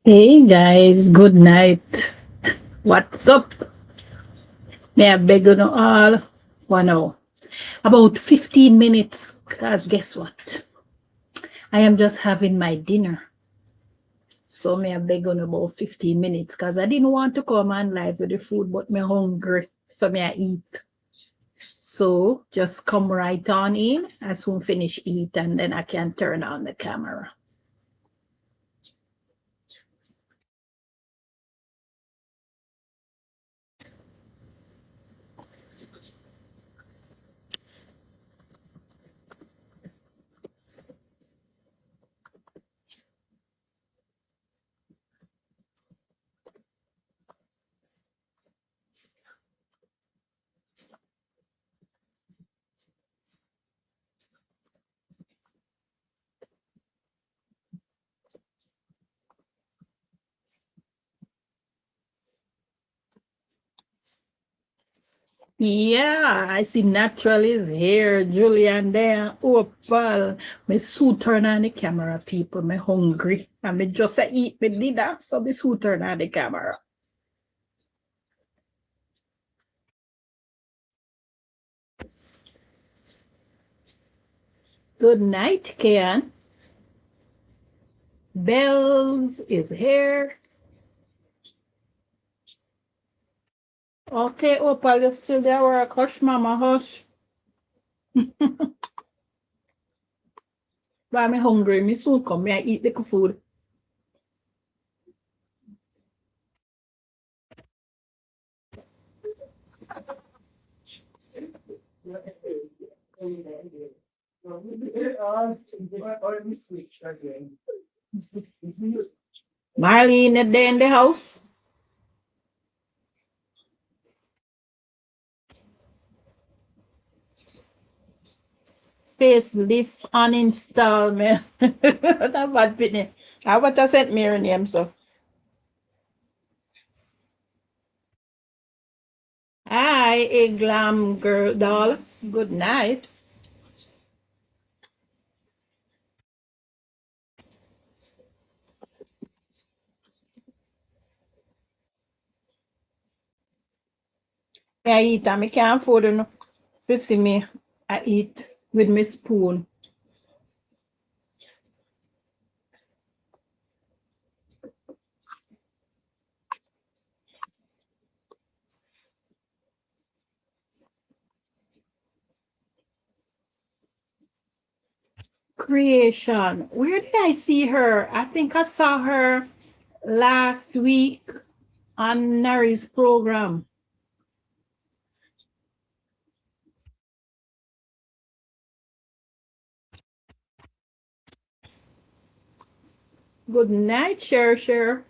Hey guys, good night. What's up? May I beg you all? One about 15 minutes, because guess what? I am just having my dinner. So may I beg you about 15 minutes, because I didn't want to come on live with the food, but me hungry. So may I eat. So just come right on in. I soon finish eat and then I can turn on the camera. Yeah, I see Natural is here. Julian there. Opal. Me soon turn on the camera, people. Me hungry. And me just eat me dinner. So me soon turn on the camera. Good night, Kian. Bells is here. Okay, Opal, you still there work? Hush, mama, hush. Why me hungry? Me soon come. Me I eat the food. Marlene, are they in the house? Facelift uninstall me. That bad pitney. I what I sent me her name, so. Hi, a glam girl doll. Good night. I eat and I can't afford no. You see me, I eat with my spoon. Creation. Where did I see her? I think I saw her last week on Nari's program. Good night, Cher.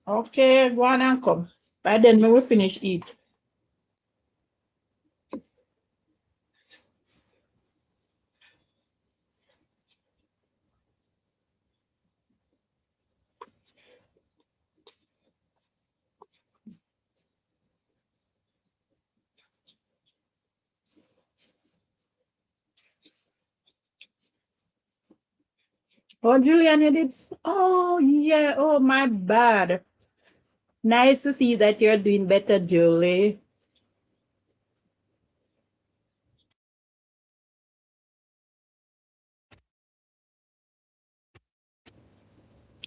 Okay, go on and come. By then we will finish eat. Oh, Julian, you did. Oh, yeah. Oh, my bad. Nice to see that you're doing better, Julie.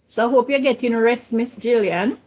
So I hope you're getting rest, Miss Jillian.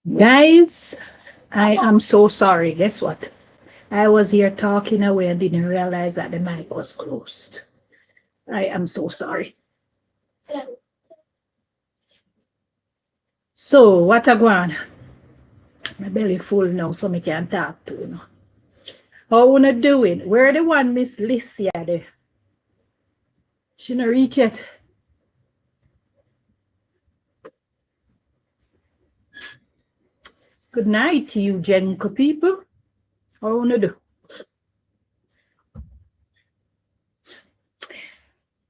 Guys, I am so sorry. Guess what? I was here talking away and didn't realize that the mic was closed. I am so sorry. So, what a go on? My belly full now, so I can talk to you. How wanna do it? Where the one Miss Alicia there? She not reach yet. Good night to you, gentle people. How wanna do?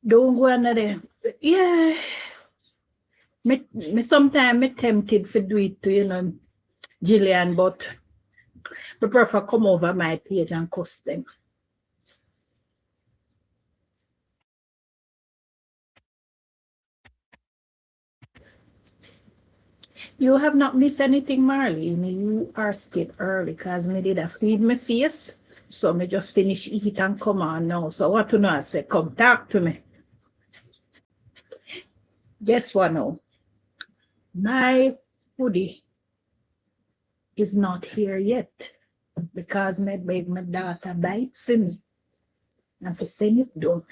Don't go another. Yeah. Me sometimes me tempted for do it to Jillian, but I prefer come over my page and cuss them. You have not missed anything, Marlene. You are still early because me did a feed my face. So me just finish eat and come on now. So what do I say? Come talk to me. Guess what now? My hoodie is not here yet because my beg my daughter buy it for me. And for send it down.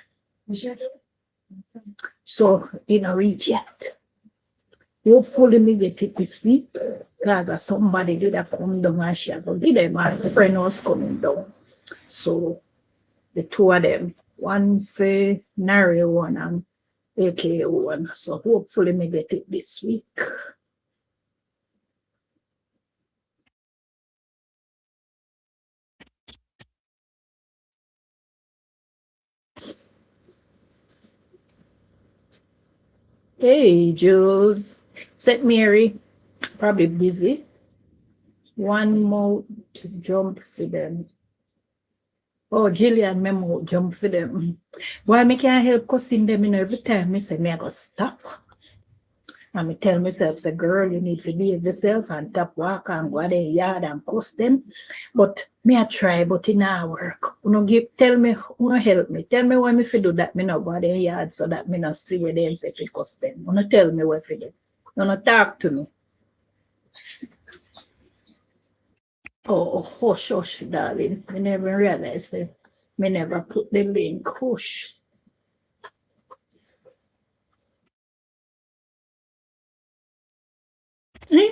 So it not reach yet. Hopefully me get it this week because somebody did have come down and she has already them. My friend was coming down. So the two of them, one for Nari one and AKA one. So hopefully me get it this week. Hey, Jules. Said Mary, probably busy. One more to jump for them. Oh, Jillian memo jump for them. Why me can't help cussing them in every time? Me say me I go stop. And me tell myself, say, girl, you need to behave yourself and tap walk and go there yard and cuss them. But me I try, but it not work. Tell me, help me. Tell me why me fi do that, me not go there yard so that me not see where they say fi cuss them. Tell me what fi do. Talk to me. Oh, hush, hush, darling. Me never realize it. Me never put the link. Hush.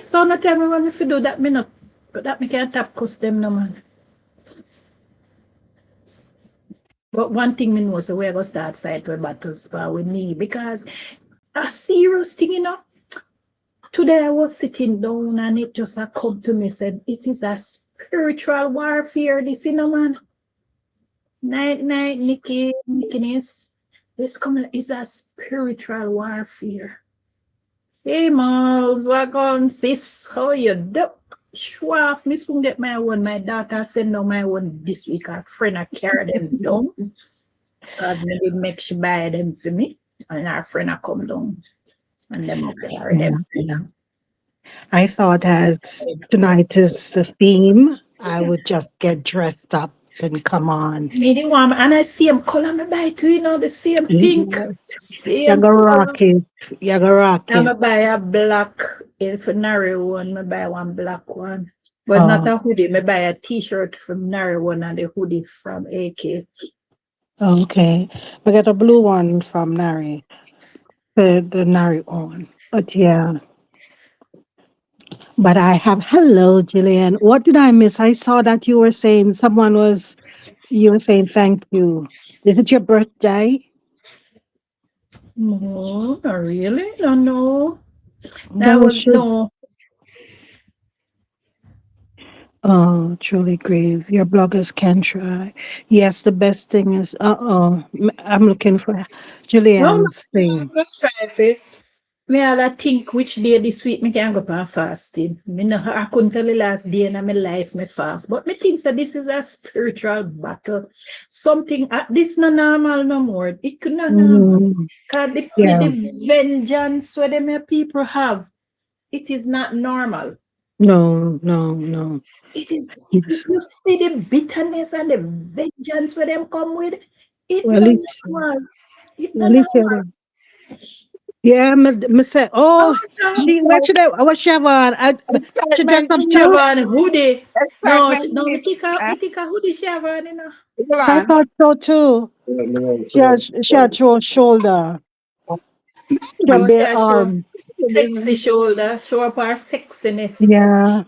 So no tell me what me fi do that me not, that me can't tap cuss them no man. But one thing me know, so we're gonna start fight with battles with me because a serious thing, Today I was sitting down and it just come to me said it is a spiritual warfare. This, man. Night, night, Nickiness. This coming is a spiritual warfare. Hey, Miles, welcome, sis. How you do? Schwaf, Miss won't get my one. My daughter send down my one this week. A friend I carry them down. Because me did make she buy them for me. And our friend I come down. And them up carry Yeah, them. yeah. I thought as tonight is the theme, I would just get dressed up and come on. Me the one, and I see him color me buy too, the same pink, Yes. You're same gonna color. rock it. You're gonna rock I'm it. a buy a black, if Nari one, me buy one black one. But not Oh, a hoodie, me buy a t-shirt from Nari one and the hoodie from AK. okay. We got a blue one from Nari, the Nari one. But yeah, but I have hello, Jillian. What did I miss? I saw that you were saying you were saying thank you. Is it your birthday? No, not really, no. That That was, should. no. Oh, truly grieve. Your bloggers can try. Yes, the best thing is, I'm looking for No, Julianne's I'm thing. gonna try it. Me all I think which day this week me can go on fasting. I couldn't tell the last day in my life me fast. But me think that this is a spiritual battle. Something this not normal no more. It could not normal. Mm, Cause yeah, the vengeance where them people have, it is not normal. no, no, no. It is if It's, you see the bitterness and the vengeance where them come with, it well, not Alicia, normal. It not Alicia, normal. Yeah, me say, oh, Awesome. she what should I what she have on? She just Excitement have She have two. meet. on a hoodie. No, Excitement no, meet. me Eh? think a hoodie she have on, you know. Hold I on. thought so too. She had show shoulder, she No, had she bare a show arms. sexy shoulder, show up her sexiness. Yeah.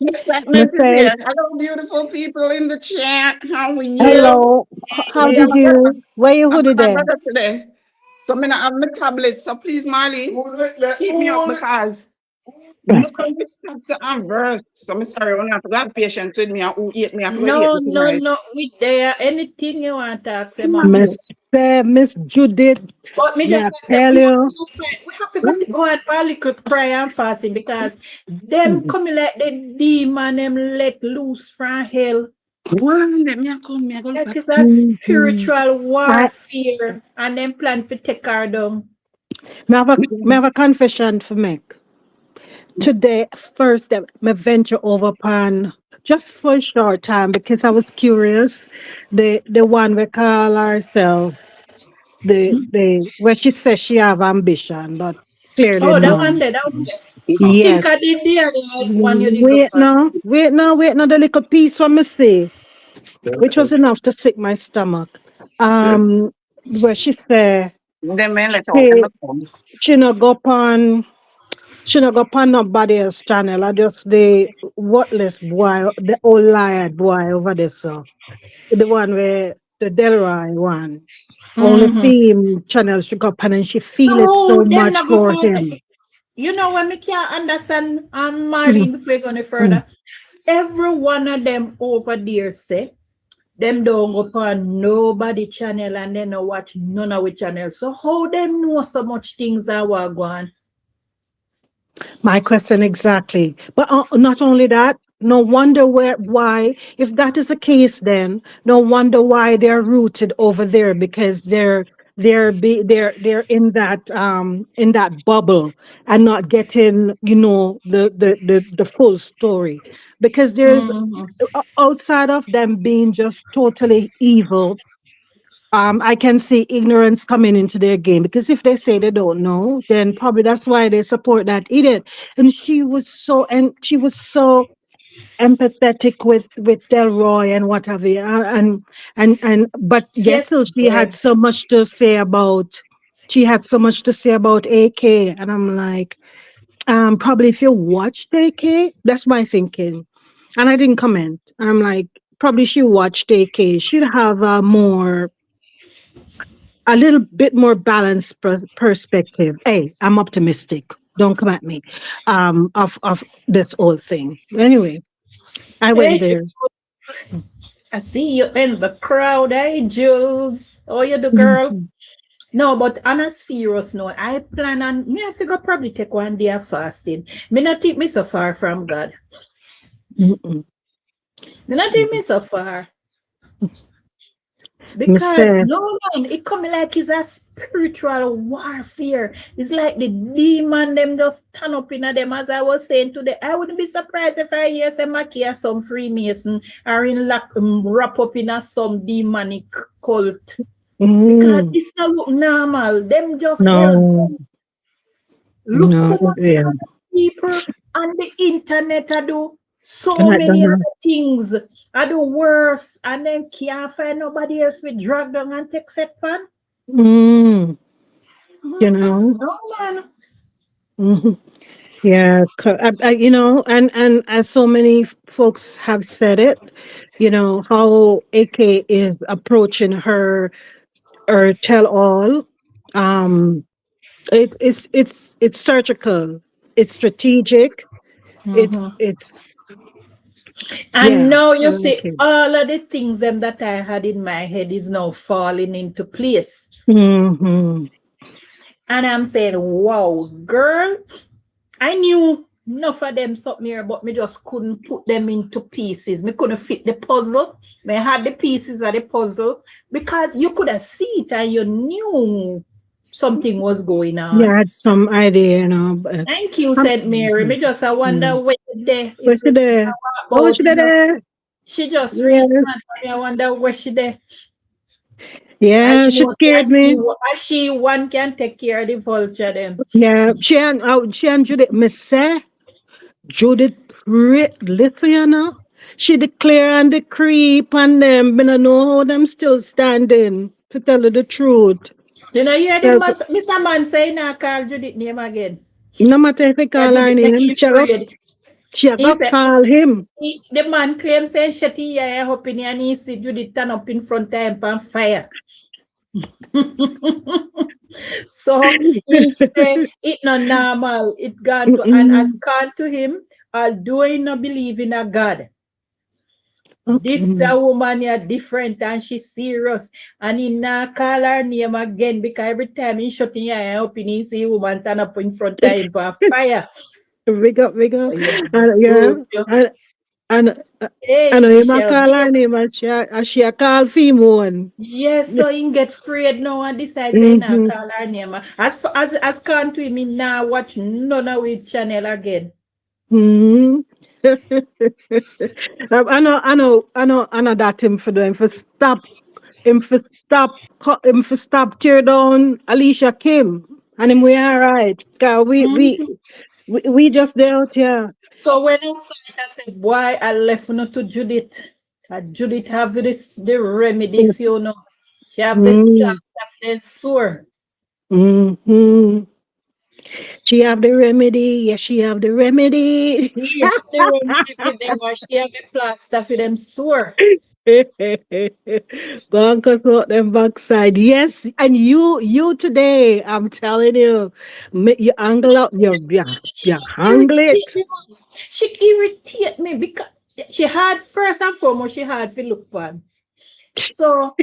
Me Excitement is say, here. Hello, beautiful people in the chat. How are Hello. you? hello. How Me and did Hey. my brother. you? Where you I'm hoodie with my there? brother today. So I'm have my tablet. So please, Marley, keep me up because Right. look on the chapter and verse. So I'm sorry, when I have to have patience with me and who eat me, I have to eat No, me no, tonight. no. We there. Anything you want to ask them, I'm Miss do. Miss Judith. But me Me just I say tell you. we have to go and for a little prayer and fasting because them coming like the demon them let loose from hell. One, let me come, me I go look Like at it's a Mhm. spiritual I warfare and them plan to take her down. me have a confession for make. Today, first, me venture over pan just for a short time because I was curious. The one we call herself the where she says she have ambition, but clearly Oh, that one none. there, that one there. I think I Yes. did there like one you did go Wait for. now, wait now, wait now. The little piece from me say, which was enough to sick my stomach. Where she say Then man let out them she come. she not go on. She not go on nobody else channel. I just the worthless boy, the old liar boy over there. So the one where the Delroy one. Only Mm-hmm. theme channel she go on and she feel it So so them much not go for on. him. You know what me can't understand Mm, Marlene before you go any mm. further. Every one of them over there say them don't go on nobody channel and they no watch none of the channel. So how them know so much things are what go on? My question exactly. But not only that, no wonder why, if that is the case, then no wonder why they're rooted over there because they're in that bubble and not getting the full story because there's Mm-hmm. outside of them being just totally evil. I can see ignorance coming into their game because if they say they don't know, then probably that's why they support that idiot. And she was so empathetic with Delroy and what have you, but yes, Yes, still yes. she had so much to say about AK, and I'm like, probably if you watched AK, that's my thinking, and I didn't comment. I'm like, probably she watched AK, she'd have a little bit more balanced perspective. Hey, I'm optimistic. Don't come at me. Of this whole thing. Anyway, I went Hey, there. I see you in the crowd. Hey, Jules. How you do, girl? Mhm. No, but on a serious note, I plan on me. I figure probably take one day of fasting. Me not think me so far from God. Mm-mm. Me not think me so far Me because say, no man, it come like it's a spiritual warfare. It's like the demon them just stand up in them. As I was saying today, I wouldn't be surprised if I hear some Maki or some Freemason are in lock wrap up in a some demonic cult. Because mm, it's not look normal. Them just hell no, look no, how much yeah, other people on the internet I do so I don't many know. other things. I do worse and then can't find nobody else with drag down and take set pan. Mm, you Mm-mm. know, No man. mhm. Yeah, and as so many folks have said it, how AK is approaching her tell all. Um, it's surgical, it's strategic, Mm-hmm. it's And yeah, now I you like see it. all of the things them that I had in my head is now falling into place. Hmm. And I'm saying, wow, girl, I knew enough of them something here, but me just couldn't put them into pieces. Me couldn't fit the puzzle. Me had the pieces of the puzzle because you could have seen it and you knew something was going Yeah, I on. had some idea, but Thank you, um, said Mary. Me just I wonder mm. where there Where's if she we there? Oh, about she you know. there? She just read Yeah, man. I wonder where she there. As Yeah, she she knows, scared me. as she one can take care of the vulture them. Yeah, she and Judith, me say, Judith, listen, you know, she declare and decree upon them, but I know how them still standing, to tell you the truth. You know, you hear the Yes, Mr. Man say now call Judith name again. no matter if I Yeah, call her Judith make name, him afraid. she a He go said call him. the man claims say Shetty yeah hoping and he see Judith turn up in front of him on fire. So he say it not normal. It gone to and as Mm-mm. gone to him, although he not believe in a God. This Okay. woman is different and she's serious. And he not call her name again because every time he shut in her up in he see woman turn up in front of him on fire. Big up, big So up. yeah, Yeah. good. And and Hey, and him a Michelle, call her name as she a call female. yes, so he get afraid now and decide say now Mm-hmm. call her name. As can to him, he now watch none of his channel again. Mm-hmm. I know that him for doing for stop him for stop tear down Alicia Kim and him we all right. 'Cause Mhm. we just there out here. So when I saw it, I said, why I left no to Judith. Judith have this the remedy for you know. She have the Mm-hmm. plaster of the sore. Mm-hmm. She have the remedy. Yes, she have the remedy. She have the remedy for them or she have the plaster for them sore. Go and cut out them backside. Yes, and you today, I'm telling you, you angle up, She you just angle irritate it. me. Man. She irritate me because she had first and foremost she had to look on. So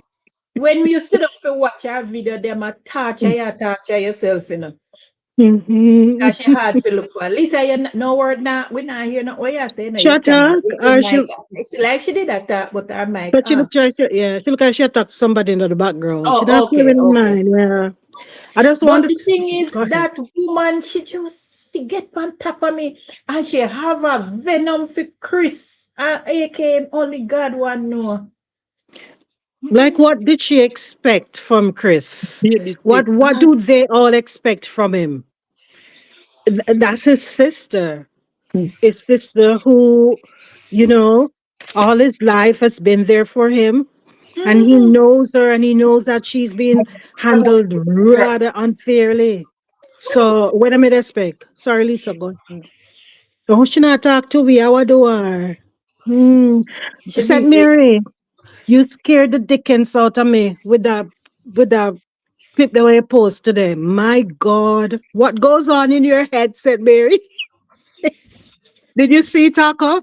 when you sit up for watch her video, them a torture yourself, you know. Mhm. Cause she hard to look on. Lisa, you no word now. We not hear no what you say. No, you Shut can up. your mic. It's like she did that, but her mic But she off. look like she look like she attacked somebody in the background. She Oh, not okay, feeling okay. mine. Yeah, I just But wanted the to thing is go ahead. that woman, she get on top of me and she have a venom for Chris. AK only God one know. Like, what did she expect from Chris? Yeah, this What do they all expect from him? That's his sister. His sister who, you know, all his life has been there for him. And he Mhm. knows her and he knows that she's been handled rather unfairly. So, what am I expect? Sorry, Lisa, go ahead. Oh, she not talk to me. I would do her. Hmm. She Said busy. Mary, you scared the dickens out of me with that clip that I post today. My God, what goes on in your head? Said Mary. Did you see Taco?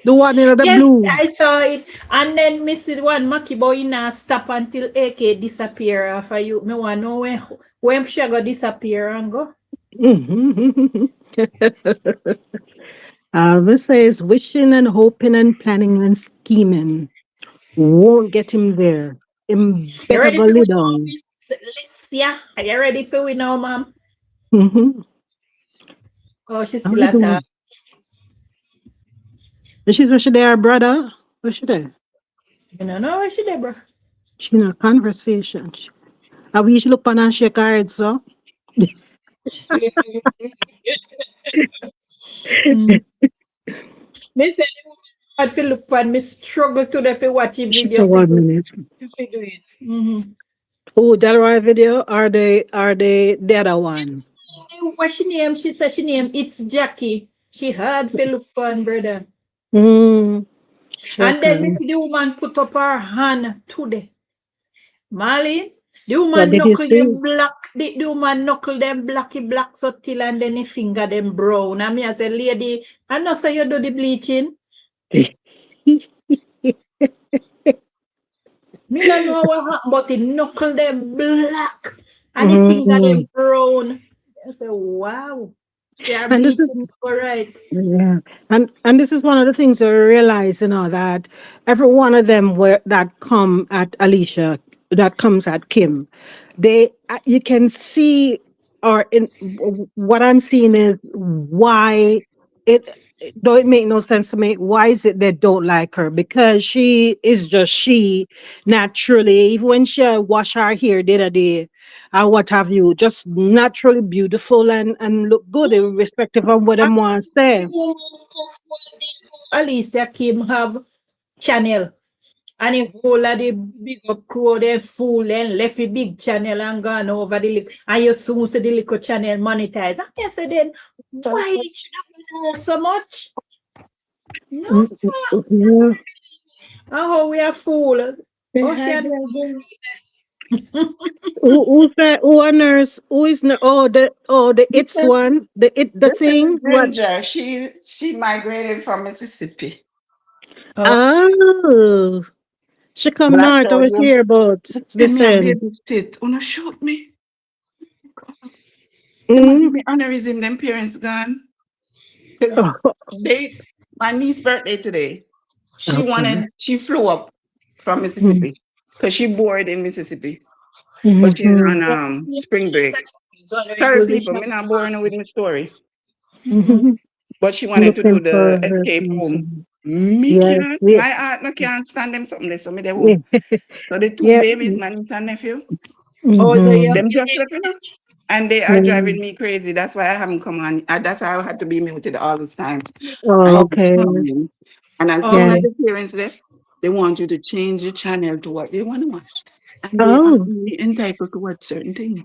The one in the Yes, blue. I saw it. And then Mr. One Maki boy now stop until AK disappear after you. Me want know when she go disappear and go. Alva says wishing and hoping and planning and scheming won't get him there. Him You better ready go for lay we know, down. Miss Alicia? Are you ready for we know, ma'am? Mm-hmm. Oh, she's How still you at her. doing? And she's where she there, brother. Where she there? You don't know where she there, bro. She in a conversation. I wish look on and shake her head, so. Mm. Me say the woman hard to look at me struggle to the fi watch the She video said fi one do minute. fi do it. Mm-hmm. Oh, that right video? Are they the other one? What she name? She said she name it's Jackie. She hard fi look on, brother. Mm, And check then me her. see the woman put up her hand today. Molly, the What woman did you knuckle see? them black, the woman knuckle them blacky black so till and then the finger them brown. And me as a lady, I know say you do the bleaching. Me no know what happened, but the knuckle them black and the finger them Mm. brown. I say, wow. They are And this is bleaching all right. Yeah, and this is one of the things we realize, that every one of them that come at Alicia, that comes at Kim, they you can see, or in what I'm seeing is why. Though it make no sense to me. Why is it they don't like her? Because she is just she naturally. Even when she wash her hair the other day, and what have you, just naturally beautiful and look good, irrespective of what them want to say. Alicia Kim have channel. And the whole of the big up crew, they fool and left the big channel and gone over the and you soon see the little channel monetize. And I said then, why did you not know so much? No, Mm, sir. mm, And how we are fool. They Oh, she had had Who's that? Who a nurse? Who is the it's their one, the this is thing. What? Ginger. She migrated from Mississippi. oh, Oh, she come But I north told over you, here, but send me a listen. baby sit. Wanna shoot me? Them a give Mm, me aneurysm, them parents gone. 'Cause oh, they my niece's birthday today. okay. She flew up from Mm, Mississippi. Because she bored in Mississippi. But she's mhm, on spring break. Sorry people, me not boring her with my story. mhm. But she wanted to Looking do the for her escape room. person. Me Yes, can't. yeah, My heart no can't stand them something there. So me they yeah, who. So the two yeah. babies, my niece and nephew, oh, so you Mm-hmm. them just let me know. And they are Mm. driving me crazy. That's why I haven't come on. That's why I had to be muted all this time. Oh, And okay. and as soon Yeah. as okay. the parents left, they want you to change the channel to what they want to watch. And they are Oh, only entitled to watch certain things.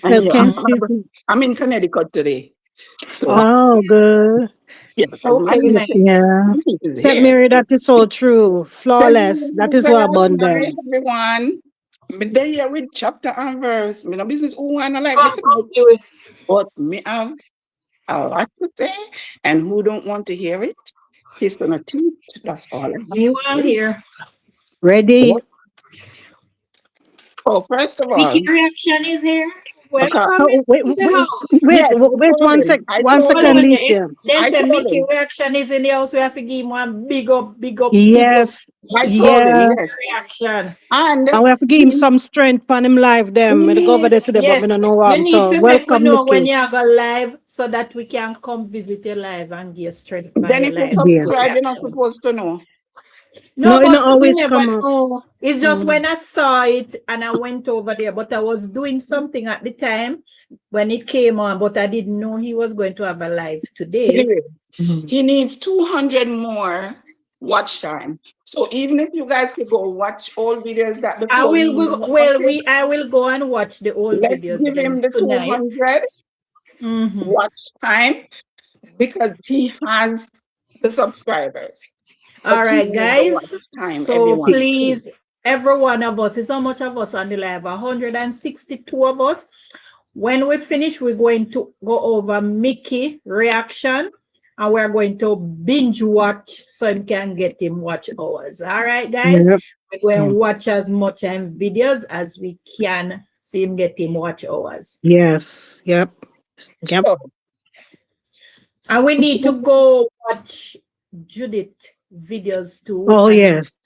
And Mm, okay. Excuse me. I'm in Connecticut today. So Oh, good. yeah, because okay, S- man. Yeah. my niece is Saint here. Mary, that is so true. Tell Flawless. That you, is what abundant. everyone. Me there here with chapter and verse. Me no business who wanna like me Come, tonight. come, do it. But me have a lot to say. And who don't want to hear it, he's gonna teach. That's all I have You to are say. here. Ready? Oh, first of Mickey all, reaction is here. because Welcome Oh, into the house. yes, I wait told one him. I one told Hold second, him. on, if Alicia. them I say told Mickey him. reaction is in the house, we have to give him one big up, big up, big up Yes, I told him, yeah. yes. reaction. And And we have to give him he, some strength on him live them. he I go over need there today, but me Yes, don't know you him. need So to make we welcome, know when Mickey. you go live so that we can come visit you live and give strength by then your if you live. Big Yeah. up subscribe, you're not reaction. supposed to know. No, No, it but not we always never come up. know. It's just Mm. when I saw it and I went over there, but I was doing something at the time when it came on, but I didn't know he was going to have a live today. Anyway, Mm. he needs 200 more watch time. So even if you guys could go watch old videos that I before will he go, even well, update, I will go and watch the old let's videos give then him the tonight. 200 Mm-hmm. watch time because he has the subscribers. But All he right, needs the watch guys. time, So everyone. please, every one of us, is how much of us on the live? 162 of us. When we finish, we're going to go over Mickey reaction and we're going to binge watch so you can get him watch hours. All right, guys. Yep. We're going to Mm. watch as much videos as we can for him get him watch hours. Yes. Yep. Yep. So, And we need to go watch Judith videos too. Oh And yes.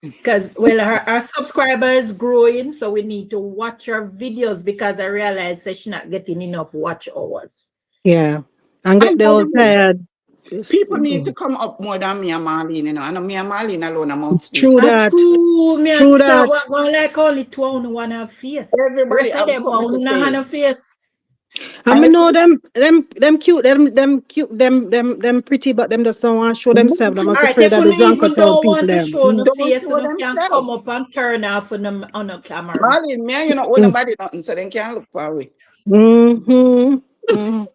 because well our subscriber is growing, so we need to watch her videos because I realize that she's not getting enough watch hours. Yeah. And get and the by the old way, tired. people need to come up more than me and Marlene, you know. And me and Marlene alone, I'm outspeak. True And that. true, me and True say that. we're going like only two on one have face. Everybody Rest of have them something to on not say. have a face. And And me if know them cute, them cute, them pretty, but them just don't want to show themselves. Them All must right, afraid if of you the even Junkertown don't people want to them. show no Mm. don't face, show you can themselves. come up and turn off on the camera. Marlene, me and you know, owe Mm. nobody nothing, so they can't look far away. Mm-hmm. Mm.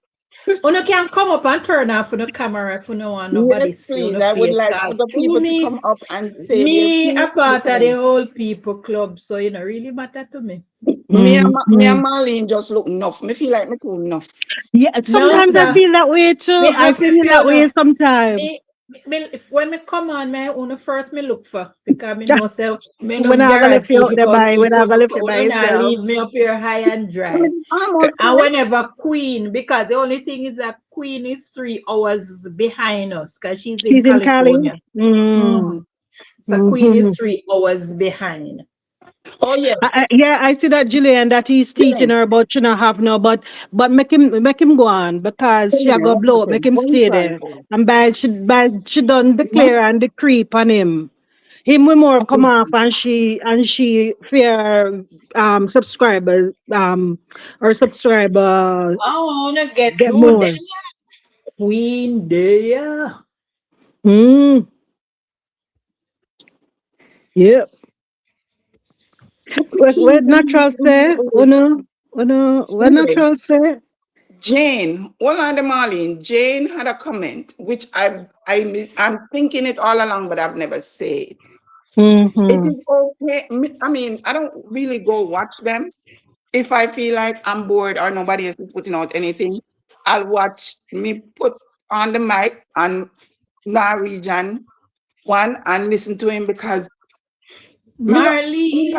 You can come up and turn off the camera if you don't want Yes, nobody see on please. the I would face. like Cause other to people to me, come up and say their a piece part of the because whole people club, so you know really matter to me. me and Mm-hmm. Marlene just look enough. Me feel like me too enough. Yeah, No, sometimes I sir. feel that way too. Me I happy feel for that you way know. sometimes. If when me come on, me on first me look for because me know say me no When I gonna lift you guarantee out for there come by, when I people gonna lift you by not yourself. leave me up here high and dry. I'm And okay. whenever Queen, because the only thing is that Queen is 3 hours behind us because she's in She's in Cali. California. Mm. Mhm. So Queen Mm-hmm. is 3 hours behind. Oh yes, Yeah, I see that Jillian that he's teasing Jane. her about she not have no, but make him go on because she a Anyway, go what blow up. Make happened? him What are you stay trying there. for? And by she done Huh? declare and decree on him. Him will more come Okay. off and she fear subscribers or subscriber Oh, no, guess get who there? more. Queen there. Mm, yep. What natural say? Oh no, oh no, what Anyway, natural say? Jane, hold on, the Marlene. Jane had a comment which I'm thinking it all along, but I've never said it. It Mm-hmm. is okay. I mean, I don't really go watch them. If I feel like I'm bored or nobody else is putting out anything, I'll watch me put on the mic on Norwegian one and listen to him because me not Marlene.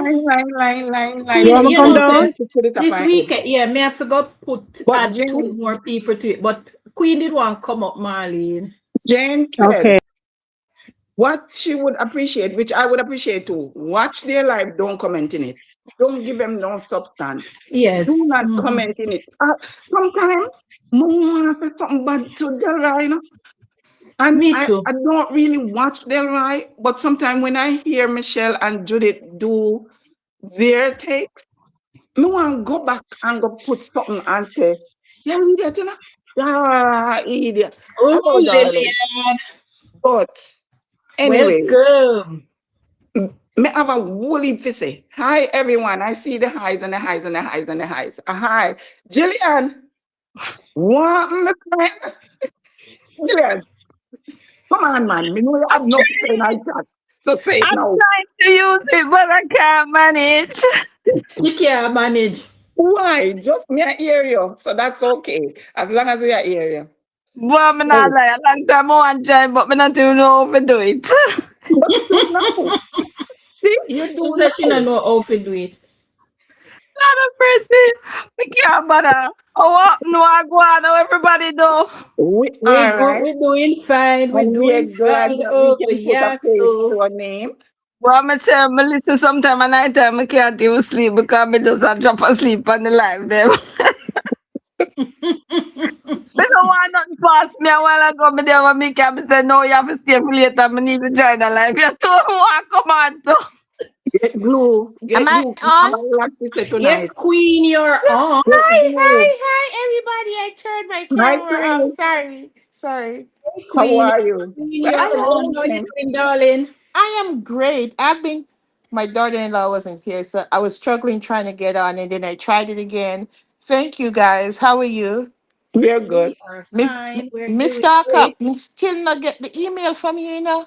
You me Queen, want me you come know, not down? say to put it up this my head. weekend, yeah, me I forgot put But add two more people to it, but Queen did want come up, Marlene. Jane said Okay. what she would appreciate, which I would appreciate too, watch their live, don't comment in it. Don't give them no substance. Yes. Do not Mhm. comment in it. Sometimes, mama say something bad to Delra, you know. And Me I too. don't really watch Delra, but sometimes when I hear Michelle and Judith do their takes, me want to go back and go put something and say, yeah, idiot, you know. Yeah, idiot. Oh, Hello, darling. Lillian. But anyway, Welcome. me have a woolly to say. Hi, everyone. I see the highs and the highs and the highs and the highs. Hi. Jillian. What? Jillian, come on, man. Me know you I'm have no say in trying. that. So say it I'm now. trying to use it, but I can't manage. You can't manage. Why? Just me I hear you. So that's okay. As long as we are hear you. But I'm not So, like a long time I want to join, but I not even know how to do it. but do now. See, you She do said she now. don't know how to do it. Not a person. We can't bother. Oh, what? No, I go on. How everybody know. We We're are good. right. We're doing fine. We're And we are doing glad fine that we over can put a here. face So to a name. But I'm going to tell Melissa sometime at night time I can't even sleep because I just a drop asleep on the live them. They don't want nothing past me a while ago. Me there when me can say no, you have to stay for later. I need to join the live. You told me what come on to. Get glue. Am Get I glue. I on? have a lot to say yes, tonight. Queen, you're on. Get glue. Everybody. I turned my Hi, camera off. Queen. Sorry. How Queen, are you? Queen, Well, you're I hello on. am How you again. doing, darling? I am great. My daughter-in-law wasn't here, so I was struggling trying to get on and then I tried it again. Thank you guys. How are you? We're good. We are Miss fine. We're Miss doing Starkup, great. me still not get the email from you, you know?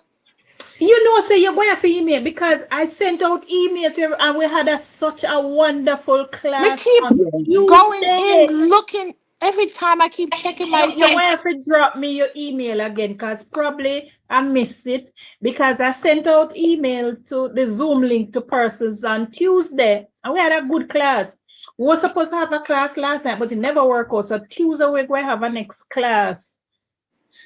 You know, say you're going for email because I sent out email to everyone and we had such a wonderful Me class keep on Yeah. going in, Tuesday. looking every time I keep checking my You face. might have to drop me your email again because probably I missed it because I sent out email to the Zoom link to persons on Tuesday and we had a good class. We were supposed to have a class last night, but it never worked out. So Tuesday we're going to have a next class.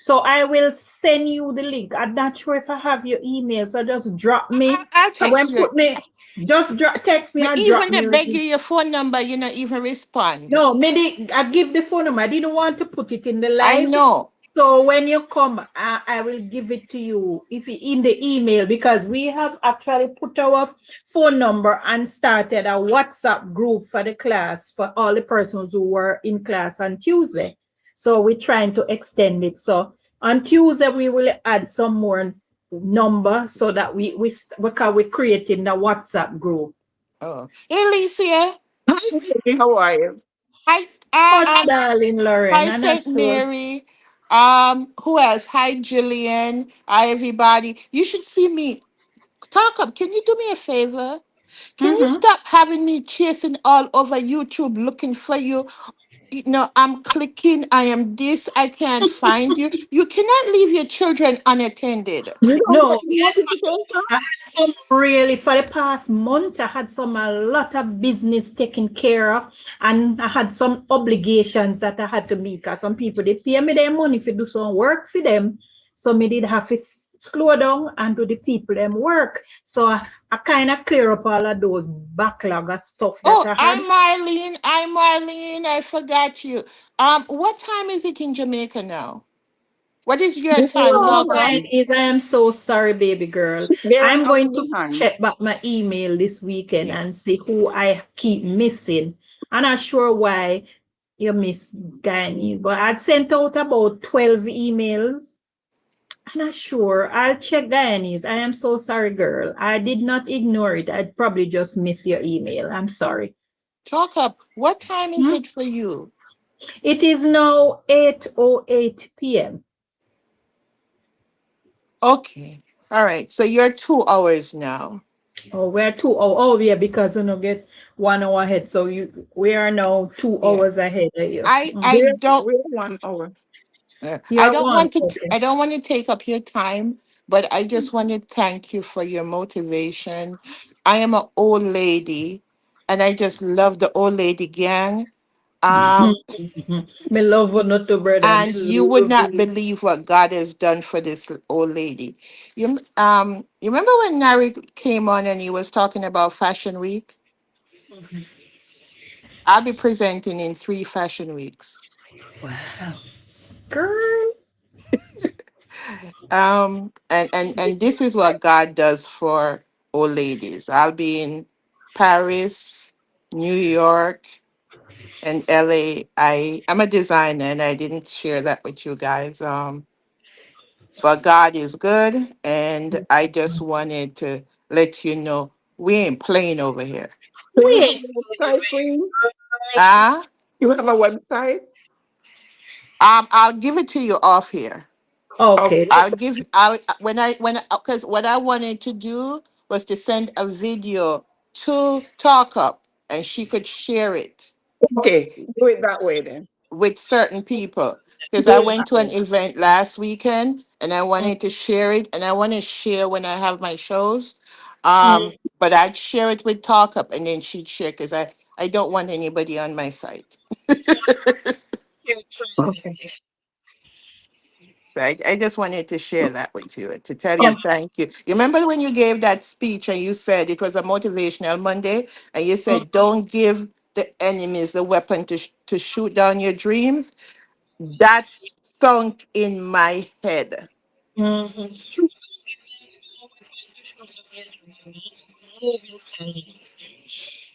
So I will send you the link. I'm not sure if I have your email, so just drop me. I'll And text when you. put me, just text me Me or drop even they me. beg you your phone number, you not even respond. No, maybe I give the phone number. I didn't want to put it in the I live. know. So when you come, I will give it to you if in the email because we have actually put our phone number and started a WhatsApp group for the class for all the persons who were in class on Tuesday. So we're trying to extend it. So on Tuesday we will add some more number so that because we're creating the WhatsApp group. Oh. Hey Alicia. Hi, baby. How are you? Hi Hush, darling Lauren, Hi and not Saint so. Mary. Who else? Hi Jillian. Hi everybody. You should see me. Talk up. Can you do me a favor? Can you Mm-hmm. stop having me chasing all over YouTube looking for you? You know, I'm clicking, I am this, I can't find you. You cannot leave your children unattended. You don't get No, the yes, notification? I had some really for the past month. I had a lot of business taken care of, and I had some obligations that I had to meet. Cause some people they pay me their money to do some work for them, so me did have to slow down and do the people them work. So I kind of clear up all of those backlog of stuff that Oh, I had. I'm Marlene. I'm Marlene. I forgot you. What time is it in Jamaica now? What is your This time? Oh, Talk up. evening, Guyanese, I am so sorry, baby girl. they're I'm going to afternoon time. check back my email this weekend Yeah. and see who I keep missing. I'm not sure why you miss Guyanese, but I'd sent out about 12 emails. I'm not sure. I'll check Guyanese. I am so sorry, girl. I did not ignore it. I'd probably just miss your email. I'm sorry. Talk up. What time is Hmm? it for you? It is now 8:08 p.m. Okay. All right. So you're 2 hours now. Oh, we're 2 hours. Oh, yeah, because we don't get 1 hour ahead. So we are now two Yeah. hours ahead of you. I We're don't we're 1 hour. You are one. Okay. I don't want to take up your time, but I just want to thank you for your motivation. I am an old lady and I just love the old lady gang. Um Me love you not to brother. Me and you would love not you. believe what God has done for this old lady. You remember when Nari came on and he was talking about Fashion Week? I'll be presenting in 3 Fashion Weeks. Wow. Girl. And this is what God does for old ladies. I'll be in Paris, New York, and LA. I'm a designer and I didn't share that with you guys. But God is good and I just wanted to let you know we ain't playing over here. So you have Wait. a website, Queen? Ah, You have a website? I'll give it to you off here. Okay. Okay. I'll when because what I wanted to do was to send a video to Talk Up and she could share it Okay. Do it that way then. with certain people. Because Do I it went that to an way. event last weekend and I wanted to share it and I want to share when I have my shows. But I'd share it with Talk Up and then she'd share because I don't want anybody on my site. Okay. Right. I just wanted to share that with you and to tell you thank you. You remember when you gave that speech and you said it was a motivational Monday and you said, don't give the enemies the weapon to shoot down your dreams? That's sunk in my head. It's true. Move in silence.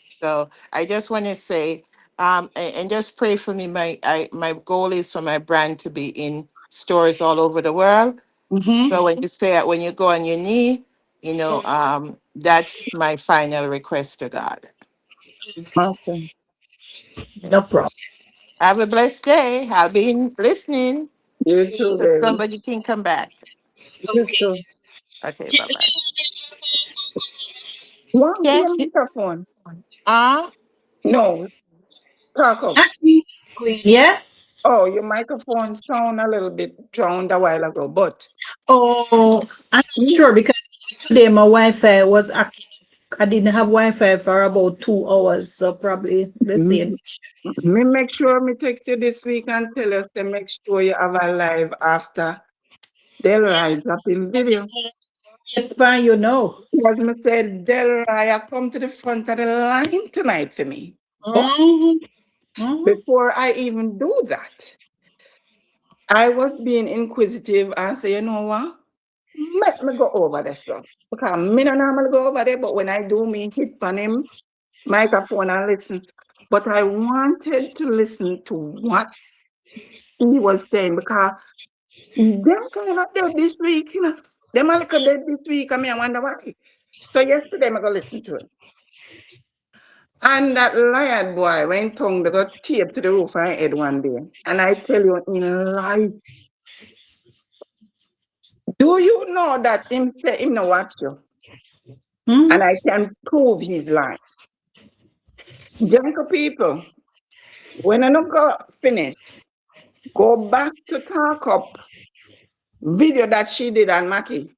So I just want to say, and just pray for me. My goal is for my brand to be in stores all over the world. Mm-hmm. So when you say when you go on your knee, that's my final request to God. Okay. No problem. Have a blessed day. I'll be listening You too, so baby. somebody can come back. You too. Okay, bye bye. One Okay. your microphone. Uh, No, talk up. Actually, Queen, yeah? Oh, your microphone sound a little bit drowned a while ago, but Oh, I'm not me sure because today my Wi-Fi was acting. I didn't have Wi-Fi for about 2 hours, so probably the same. me make sure me text you this week and tell us to make sure you have a live after Delroy dropping video. Yes, fine, you know. As me said, Delroy come to the front of the line tonight for me. But Mm-hmm. Mm-hmm. before I even do that, I was being inquisitive and say, you know what? Let me go over this stuff. Because me not normally go over there, but when I do, me hit on him microphone and listen. But I wanted to listen to what he was saying because them kind of dead this week, you know. Them a little dead this week, and me I wonder why. So yesterday I go listen to it. And that lion boy went tongue they got tape to the roof of my head one day. And I tell you in life, do you know that him say him no watch you? And Mm-hmm. I can prove his lie. Jungle people, when I don't go finish, go back to talk up video that she did on Mackie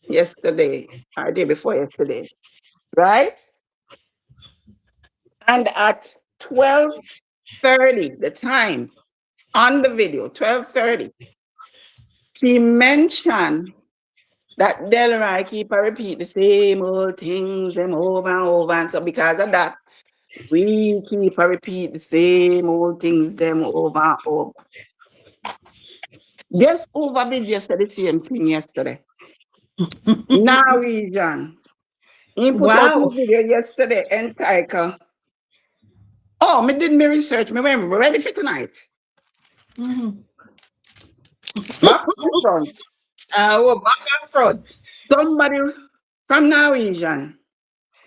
yesterday, or day before yesterday, right? And at 12:30, the time on the video, 12:30, she mentioned that Delroy keep a repeat the same old things them over and over. And so because of that, we keep a repeat the same old things them over and over. Guess over video said the same thing yesterday. Norwegian. He put out Wow. his video yesterday entitled, oh, me did me research, me went ready for tonight. Mhm. Back to front. Well, back and front. Somebody from Norwegian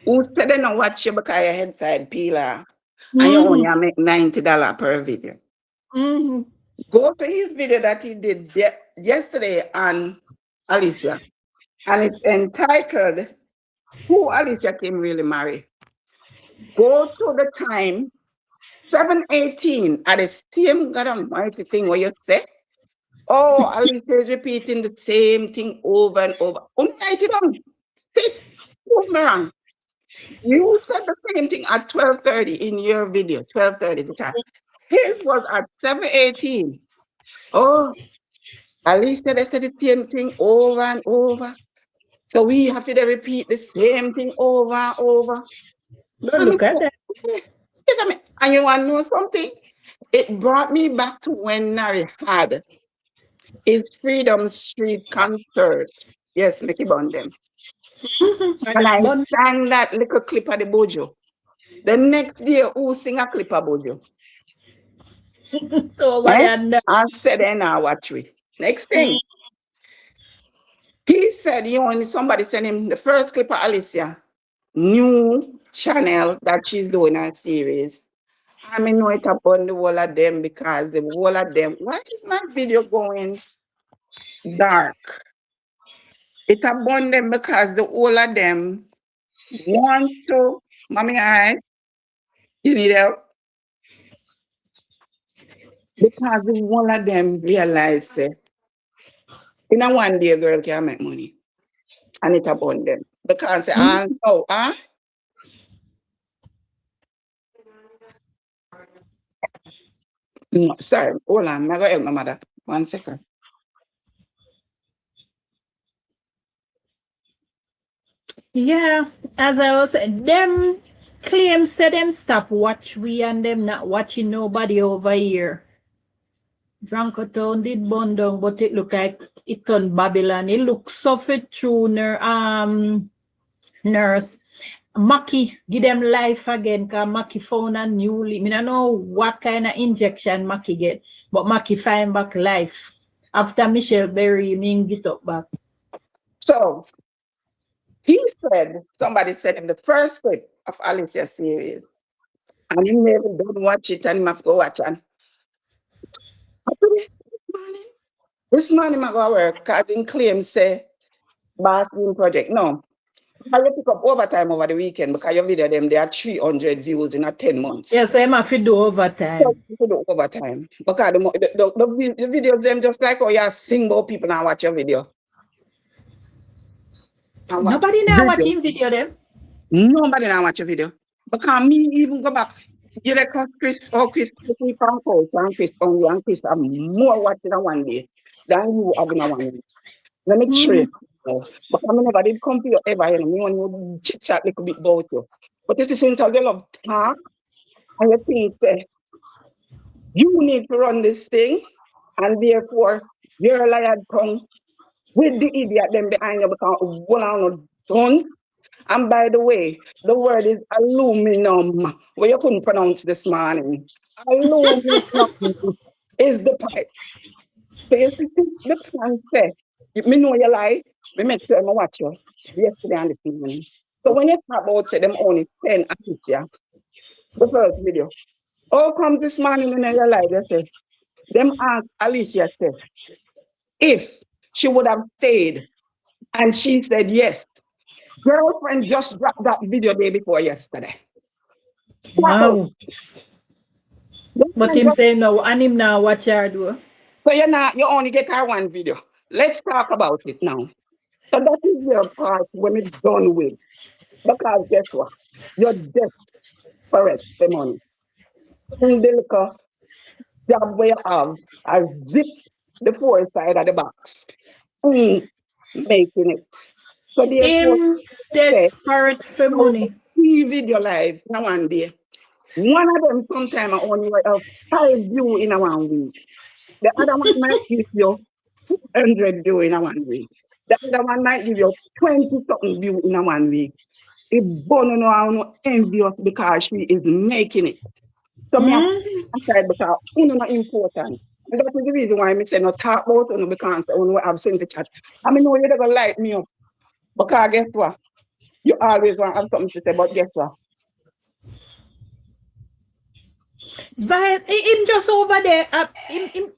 who said they don't watch you because your head side peeler and you only make $90 per video. Mhm. Go to his video that he did yesterday on Alicia, and it's entitled Who Alicia Can Really Marry. Go to the time 7:18 at the same God almighty thing where you say, oh, Alicia is repeating the same thing over and over. Write it down. Sit, prove me wrong. You said the same thing at 12:30 in your video, 12:30 the time. His was at 7:18. Oh, Alicia, they said the same thing over and over. So we have to repeat the same thing over and over. Look at that. And you want to know something? It brought me back to when Nari had his Freedom Street concert. Yes, Mickey Bondem. And I sang that little clip of the Bojo. The next day, who sing a clip of Bojo? So I said, and I watch we. Next thing, he said, somebody sent him the first clip of Alicia, new channel that she's doing a series. I mean, know it upon the whole of them because the whole of them, why is my video going dark? It upon them because the whole of them want to, mommy, you need help? Because the whole of them realize, in a one day, a girl can make money. And it upon them. Because, no, No, sorry, hold on. I'm going to help my mother. 1 second. Yeah, as I was saying, them claim say them stop watch we and them not watching nobody over here. Town did burn down, but it look like it on Babylon. It looks suffered through nurse. Maki give them life again because Maki found a new I don't know what kind of injection Maki get, but Maki find back life. After Michelle Berry, me get up back. So, somebody said in the first clip of Alicia series, and he never don't watch it and he must go watch it. This morning I go work because he claim say bathroom project. No. I pick up overtime over the weekend because your video them, they are 300 views in a 10 months. Yes, I'm have to do overtime. So do overtime. Because the videos them just like how you sing about people now watch your video. Nobody now watching video them. Nobody now watch your video. Because me even go back. You like Chris from Coast and Chris only and Chris are more watching in one day than you have in a 1 day. Let me trade. But I never did come to you ever, me only would chit chat a little bit about you. But this is since I love talk and you think say you need to run this thing and therefore your liar tongue with the idiot them behind you because one on sons. And by the way, the word is aluminum, where you couldn't pronounce this morning. Aluminum is the pipe. So you see, the plan say, me know you lie, me make sure I watch you yesterday and this evening. So when you talk about say them only 10 Alicia, the first video, how come this morning when you lie, they say, them asked Alicia say, if she would have stayed, and she said yes. Girlfriend just dropped that video day before yesterday. Wow. But him saying no, and him now watch her do. So you only get her one video. Let's talk about it now. So that is your part when it's done with. Because guess what? You're desperate for money. And the little job where you have, I zip the four side of the box. making it. So therefore, Him say, desperate for so money. see video live now one day. One of them sometime only have 5 views in a 1 week. The other one might give you 200 views in a 1 week. The other one might give you 20 something views in a 1 week. If Bono no envious because she is making it. So me have Mm. aside because uno not important. And that is the reason why I say no talk about uno because uno have sent the chat. I mean no you're gonna light me up. Because guess what? You always want to have something to say, but guess what? Him just over there. Him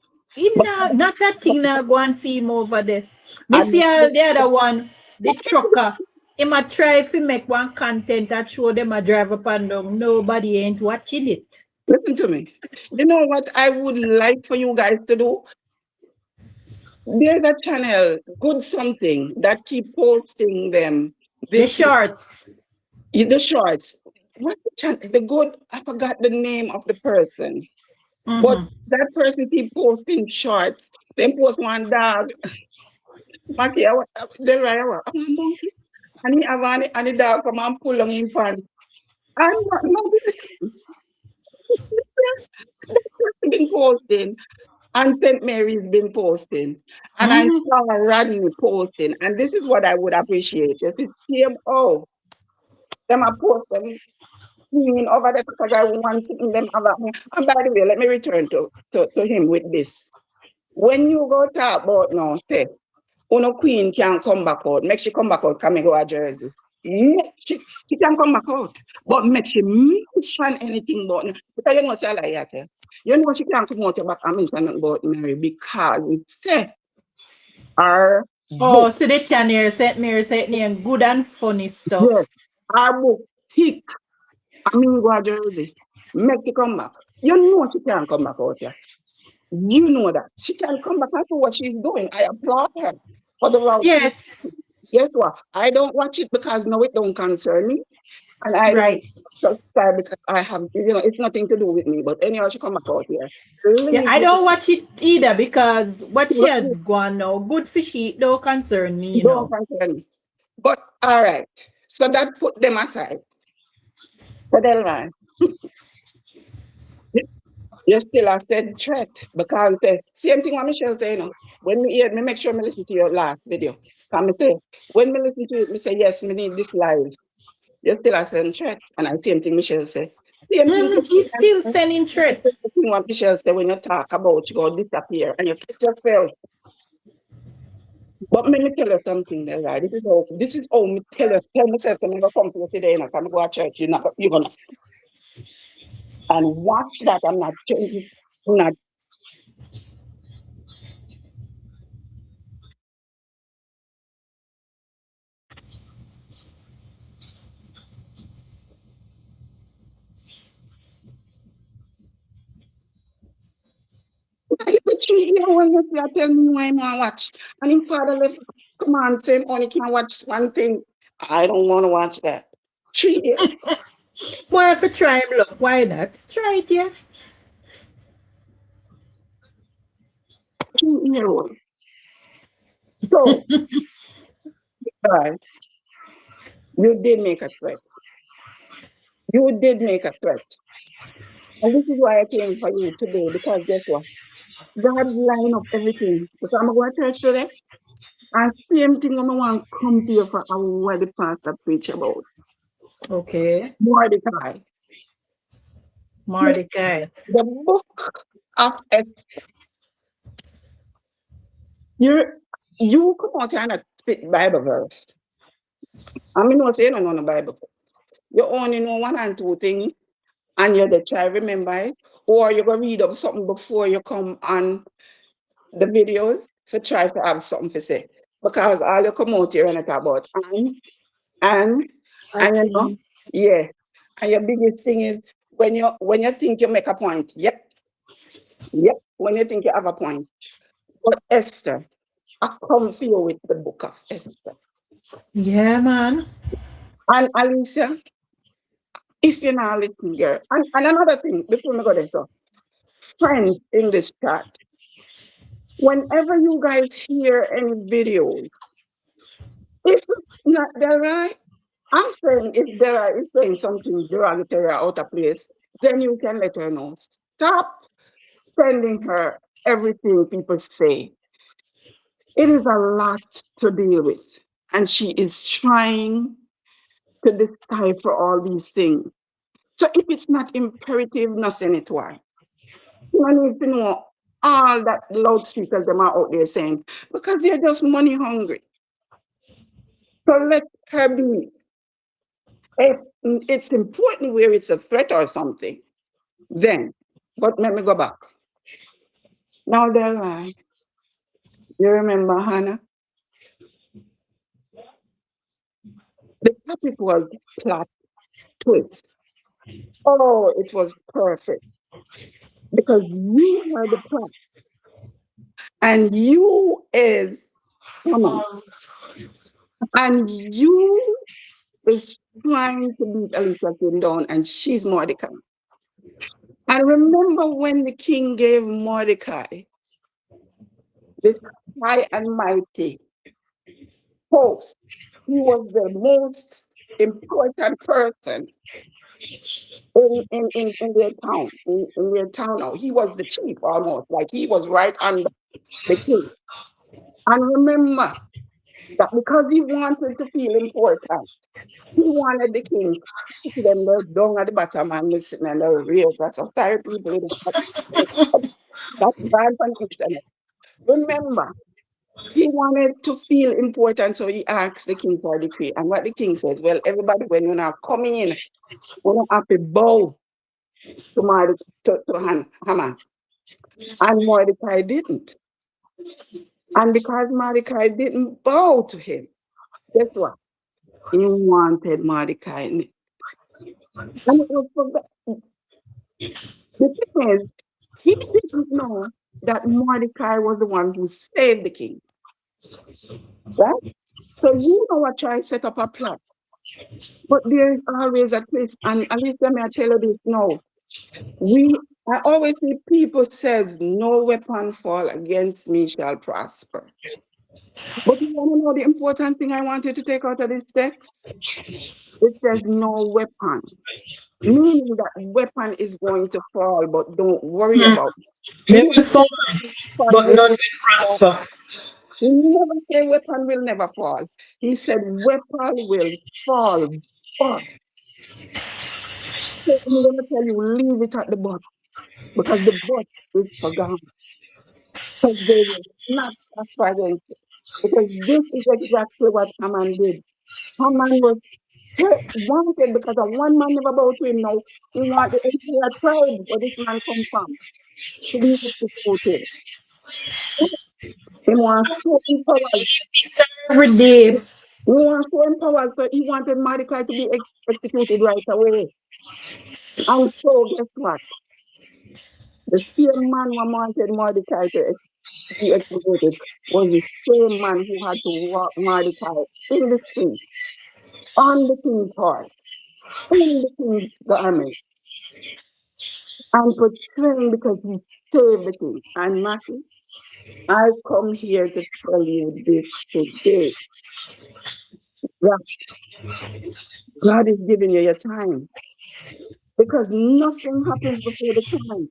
But not a thing now go and see him over there. Me I see all the other one, the trucker. Him a try to make one content that show them a drive up and down. Nobody ain't watching it. listen to me. You know what I would like for you guys to do? There's a channel, Good Something, that keep posting them. The This shorts. the shorts. What's the channel? The good. I forgot the name of the person, but Mm-hmm. that person keep posting shorts. Then post one dog. Maki, the right monkey, and he have and the dog come and pull on him pants. And no, this been posting, and St. Mary's been posting, and I Mm-hmm. saw Rodney posting, and this is what I would appreciate. This is CMO. Them are posting singing over there because I want to them about me. And by the way, let me return to him with this. When you go talk about now, say, Uno Queen can come back out, make she come back out, come and go to Jersey. She can come back out, but make she mention anything about because you know say like that. You know she can't come out back and mention nothing about Mary because it say our Oh, book, so the channel St. Mary said name good and funny stuff. yes, our book thick. I mean go to Jersey. Make she come back. You know she can't come back out here. You know that. She can come back and do what she's doing. I applaud her for the route. Yes. Guess what? I don't watch it because no, it don't concern me. And I don't Right. subscribe because I have, it's nothing to do with me. But anyhow, she come back out here. Yeah, Leave I it. don't watch it either because what she has gone now, good for she, don't concern me, Don't concern me. But all right. So that put them aside. But then, right, you still a said threat because same thing what Michelle say, when me hear, me make sure me listen to your last video. Can me say, when me listen to it, me say, yes, me need this live. You still a send threat. And I same thing Michelle say. Same thing He's still sending threat. what Michelle say when you talk about you go disappear and you catch yourself. But let me tell you something there, right? This is how me tell myself to never come to you today and I can go to church, you're gonna and watch that. I'm not changing, not you could treat you when you tell me why I want watch. And in father left, come on, same only can watch one thing. I don't want to watch that. Treat you, Why if you try him, look, why not? Try it, yes. treat you. So, right, you did make a threat. You did make a threat. And this is why I came for you today, because guess what? God line up everything. Because I'm going to church today. And same thing I'm want to come to you for what the pastor preach about. Okay. Mordecai. Mordecai. The book of Esther. You come out here and spit Bible verse. I mean, no say you don't know the Bible. You only know one and two things, and you try remember it, or you go read up something before you come on the videos to try to have something to say. Because all you come out here and talk about and Actually. yeah. And your biggest thing is when you think you make a point, yep, when you think you have a point. But Esther, I come for you with the book of Esther. Yeah, man. And Alicia, if you're not listening, girl, and another thing, before we go there, so friends in this chat, whenever you guys hear any videos If it's not there, right? I'm saying if there is saying something derogatory or out of place, then you can let her know. Stop sending her everything people say. It is a lot to deal with. And she is trying to decipher all these things. So if it's not imperative, not send it to her. You don't need to know all that loudspeakers them are out there saying, because they're just money hungry. So let her be. If it's important where it's a threat or something, then. But let me go back. Now they're like, you remember Hannah? The topic was plot twist. Oh, it was perfect because you were the plot and you is Haman and you is trying to beat Alicia down and she's Mordecai. I remember when the king gave Mordecai this high and mighty post. He was the most important person in their town, in their town now. He was the chief almost, like he was right under the king. And remember that because he wanted to feel important, he wanted the king to put them down at the bottom and listen and the real. That's how tired people in that's bad for the internet. Remember, he wanted to feel important, so he asked the king for a decree. And what the king said, well, everybody, when you're not coming in, we don't have to bow to Haman. And Mordecai didn't. And because Mordecai didn't bow to him, guess what? He wanted Mordecai. And it was for the thing is, he didn't know that Mordecai was the one who saved the king. Right? So you know what try set up a plot. But there's always a twist. And at least let me tell you this now. I always see people says, no weapon fall against me shall prosper. But you want to know the important thing I want you to take out of this text? It says no weapon. Meaning that weapon is going to fall, but don't worry about it. He They will didn't say fall, weapon but will none will fall. prosper. He never say weapon will never fall. He said weapon will fall, but so I'm going to tell you, leave it at the butt because the butt is for God. Because they will not prosper against it. Because this is exactly what Haman did. Haman was wanted because of one man never bowed to him now. He want the entire tribe where this man come from to be executed. He wants so empowered. He serve redeem. He wants so empowered, so he wanted Mordecai to be executed right away. And so guess what? The same man who wanted Mordecai to be executed was the same man who had to walk Mordecai in the street, on the king's horse, in the king's garment, and portraying because he saved the king. And Matthew, I come here to tell you this today. That God is giving you your time. Because nothing happens before the time.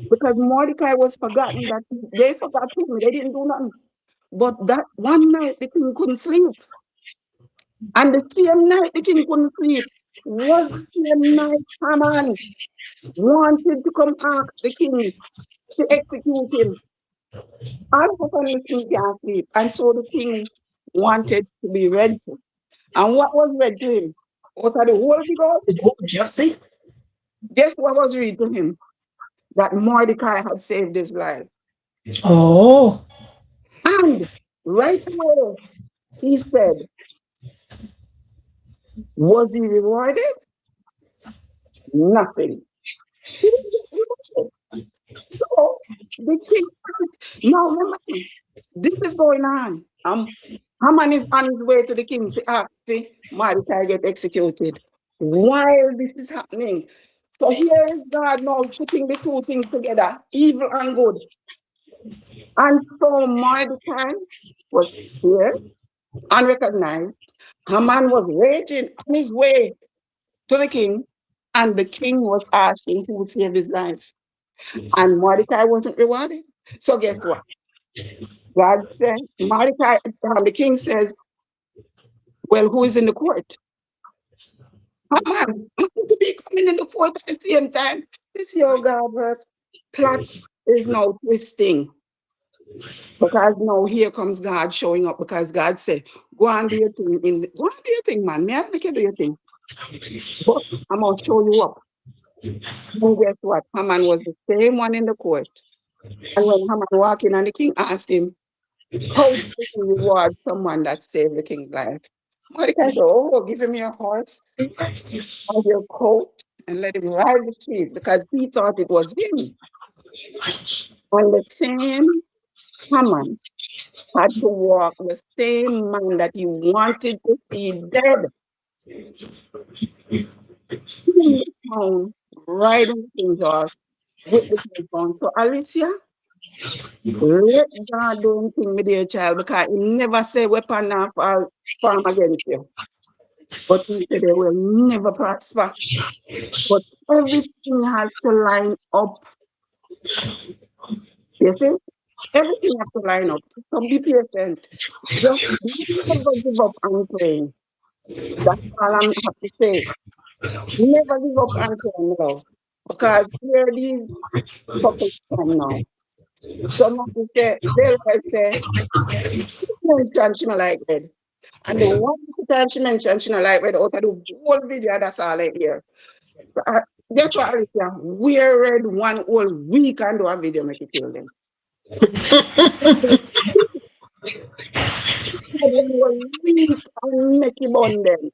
Because Mordecai was forgotten that they forgot him. They didn't do nothing. But that one night the king couldn't sleep. And the same night the king couldn't sleep was the same night Haman wanted to come ask the king to execute him. All of a sudden the king can't sleep. And so the king wanted to be read to. And what was read to him? Out of the whole figure, Jussie. guess what was read to him? That Mordecai had saved his life. Oh, And right away, he said, was he rewarded? Nothing. He didn't get rewarded. So the king, now remember, this is going on. Haman is on his way to the king to ask the Mordecai get executed. While this is happening, so here is God now putting the two things together, evil and good. And so Mordecai was here unrecognized. Haman was raging on his way to the king, and the king was asking who would save his life. And Mordecai wasn't rewarded. So guess what? God said, Mordecai, the king says, well, who is in the court? Haman happened to be coming in the court at the same time. This your God work. Plot is now twisting. Because now here comes God showing up because God said, go and do your thing. Go and do your thing, man. Me, I make you do your thing. But I'm going to show you up. And guess what? Haman was the same one in the court. And when Haman walked in and the king asked him, how do you reward someone that saved the king's life? Mordecai said, oh, give him your horse and your coat and let him ride the street because he thought it was him. And the same Haman had to walk the same man that he wanted to see dead in the town, riding things off with the telephone. So Alicia, let God do anything with your child because he never say weapon now form against you. But he said they will never prosper. But everything has to line up. You see? Everything has to line up. So be patient. Just never give up on praying. That's all I'm have to say. Never give up on praying, love. Because here these couples come now. Some of them say, they'll say, mention she not like red. And the one time she mentioned she not like red out of the whole video, that's all I hear. Guess what, Alicia? Wear red one whole week and do a video make it kill them. One whole week and make it burn them.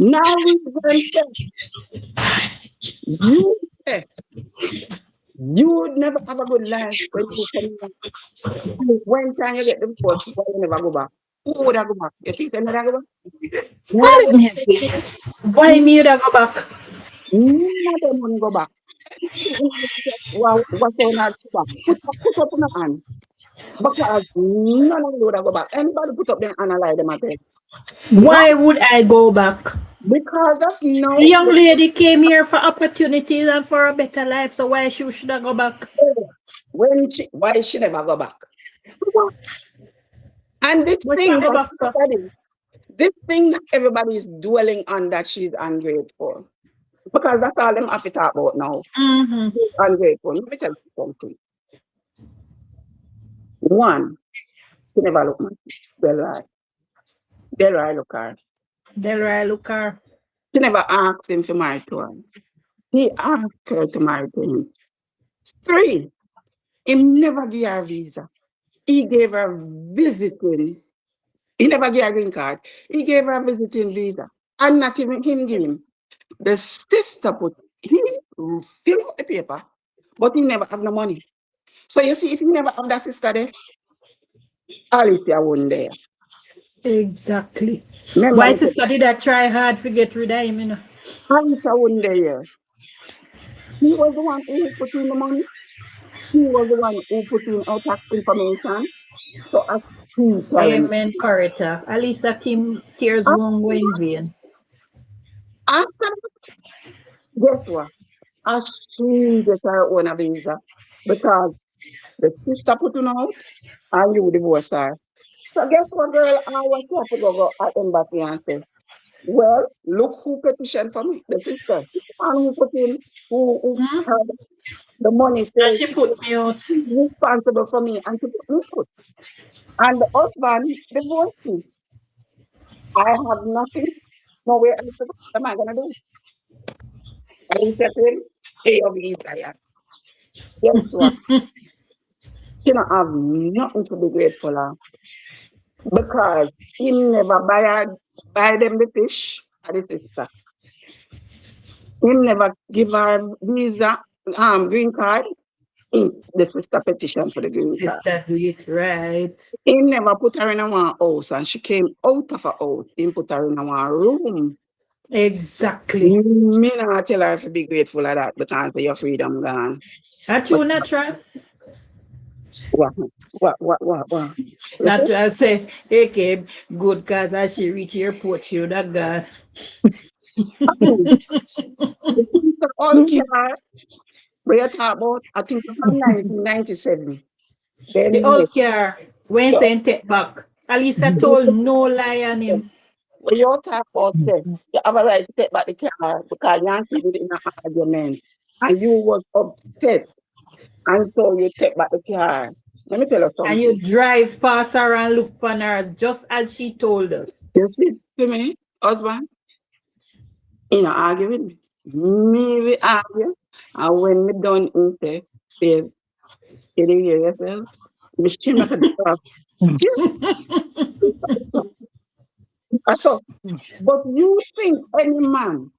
Now reason you say you would never have a good life when you come here. When time you get the post, you never go back. Who would have go back? You think they never go back? What did you say? Why me would I go back? None of them want to go back. What's going on? Put up on the hand. Because none of them would have go back. Anybody put up their hand and lie them at it. Why would I go back? Because of no. The young lady came here for opportunities and for a better life, so why should I go back? Why she never go back? And this What thing, you go back for? this thing that everybody is dwelling on that she's ungrateful. Because that's all them have to talk about now. Mm-hmm. She's ungrateful. Let me tell you something. One, she never look much. Delroy look her. Delroy look her. She never asked him to marry to her. He asked her to marry to him. 3, he never gave her a visa. He gave her visiting. He never gave her a green card. He gave her a visiting visa. And not even him give him. The sister he fill out the paper, but he never have no money. So you see, if you never have that sister there, Alicia wouldn't there. Exactly. Remember, Why sister did I try hard to get rid of him, you know? Alicia wouldn't there. He was the one who put in the money. He was the one who put in our tax information. So as he Amen, corrector. Alicia Kim tears won't go in vain. After, guess what? As she gets her own visa, because the sister put him out and you divorce her. So guess what, girl? I was have to go at embassy and say, well, look who petitioned for me, the sister. And who put in, who had the money And says she put me out. responsible for me and she put me put. And the husband divorced me. I have nothing, nowhere else to go. What am I gonna do? And he said to him, hey, your visa, yeah. Guess what? She don't have nothing to be grateful of. Because he never buy them the fish or the sister. He never give her visa, green card. The sister petition for the green card. Sister do it right. He never put her in a one house and she came out of her house. He put her in a one room. Exactly. Me not tell her to be grateful of that because of your freedom gone. Are you natural? What? What? You Not see? to say, hey, Gabe, good cause as she reach airport, she would have gone. I mean, the things that all car we are talking about, I think it was 1997. The Then old car, when so, saying take back, Alicia told no lie on him. when you talk about say, you have a right to take back the car because Yankee did it in an argument and you was upset and so you take back the car. Let me tell you And you something. drive past her and look upon her just as she told us. You see me, husband, you know, argue with me. Me we argue and when me done in say, babe, you didn't hear yourself? Me she make a drop. So, but you think any man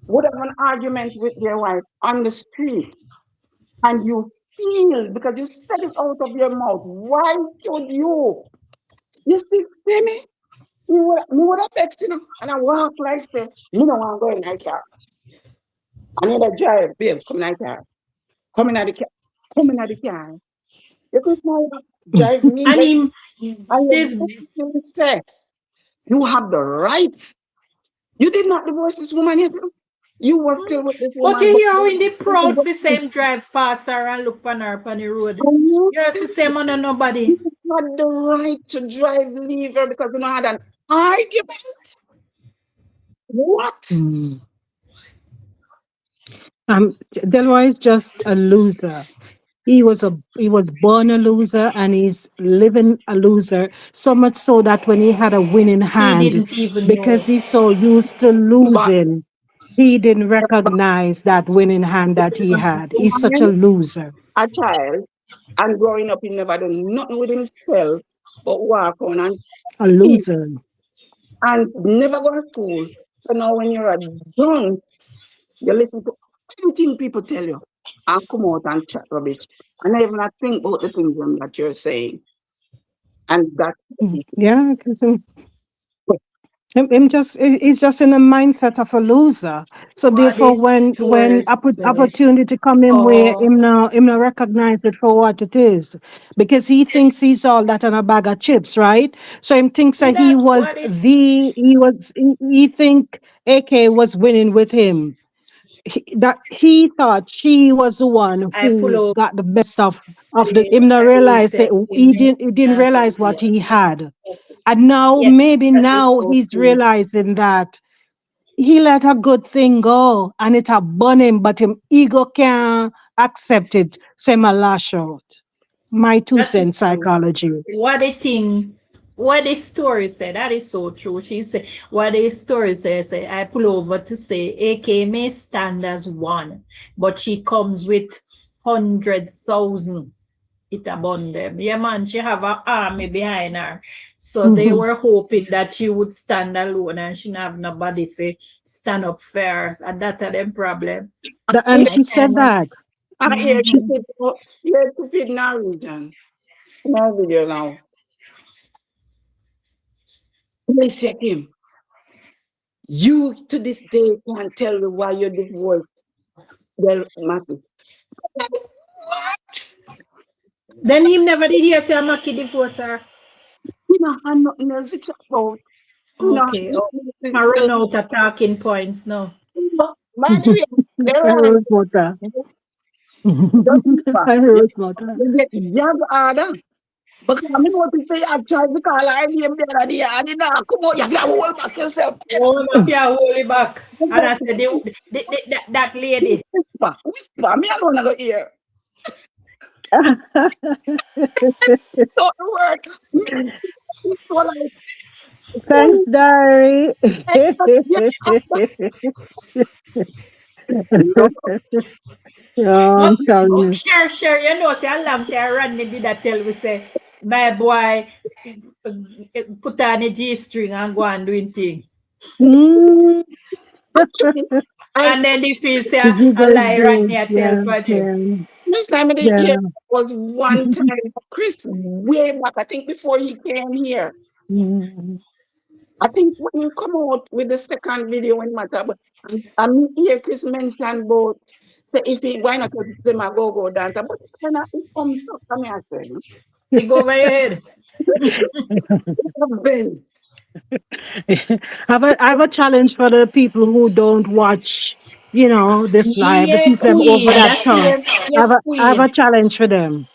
would have an argument with their wife on the street and you feel because you said it out of your mouth, why should you? You still see me? Me would have vexed, you know, and I walk like say, me no want to go in that car. I need a drive, babe, come in that car. Come in at the car. Come in at the car. You think now drive me And back him, and this, you say, you have the right. You did not divorce this woman yet. You were still with this but you woman, but hear how in the proud for you same drive past her and look upon her upon the road. you You the same on nobody. had the right to drive leave her because you know had an argument. What? Mm. Delroy is just a loser. He was born a loser and he's living a loser. So much so that when he had a winning He hand, didn't even because know. he's so used to But, losing, he didn't but recognize that winning hand that he had. He's such a loser, a child and growing up, he never done nothing with himself but walk on and a eat loser. and never go to school. So now when you're a adult, you listen to everything people tell you and come out and chat rubbish. And not even think about the things that you're saying. And that's Yeah, 'cause he's just in a mindset of a loser. So What therefore, this when story said. opportunity come in where Oh, him not recognize it for what it is, because he thinks he's all that on a bag of chips, right? So him thinks see that that? What it he think AK was winning with him. That he thought she was the one I pull who up, got the best of the say, him not I will realize tell it, him, he didn't and realize what he had. And now, yes, maybe that is now so he's true. realizing that he let a good thing go and it a burn him, but him ego can't accept it. So him a lash out. My two That is cents true. psychology. What the thing, what the story said, that is so true. She said, what the story says, say, I pull over to say, AK may stand as one, but she comes with 100,000. It upon them. Yeah, man, she have an army behind her. So they Mhm. were hoping that she would stand alone and she not have nobody to stand up for her. And that's them problem. And if she said that. I hear She, to people, you're to feed Norwegian. No video now. Alicia Kim, you to this day can't tell me why you divorced Del Matthew. What? Then him never did hear say Maki divorce her. You know, I'm nothing else to talk about. You know, Okay. Oh, I run out of talking points now. by the way, they're I right. wrote water. Don't remember. I You wrote water. get young order. Because I mean, what if they have tried to call her name the other day? I did not come out. You have to hold back yourself. Oh, mafia hold it back. And I said, that lady. Whisper. Me alone I go hear. Don't work. Me, so like, Thanks, Dari. yeah, Oh, But I'm telling you. share, you know, say a long time Randy did that tell me say, my boy put on a G string and go and doing thing. Mm. actually, I And then if he say The a Giver's lie Randy days, I tell yeah, for him. yeah, this time of the year yeah. was one time Chris way back. I think before he came here. Mm. I think when you come out with the second video when matter, but I hear Chris mention about say if he, why not let them a go dancer? But when I it comes up, I mean, I say, no, It go over your head. Ben, I have a challenge for the people who don't watch, this live, the Yeah, people them over queen. that That's tongue. it. Yes, I have queen. a challenge for them.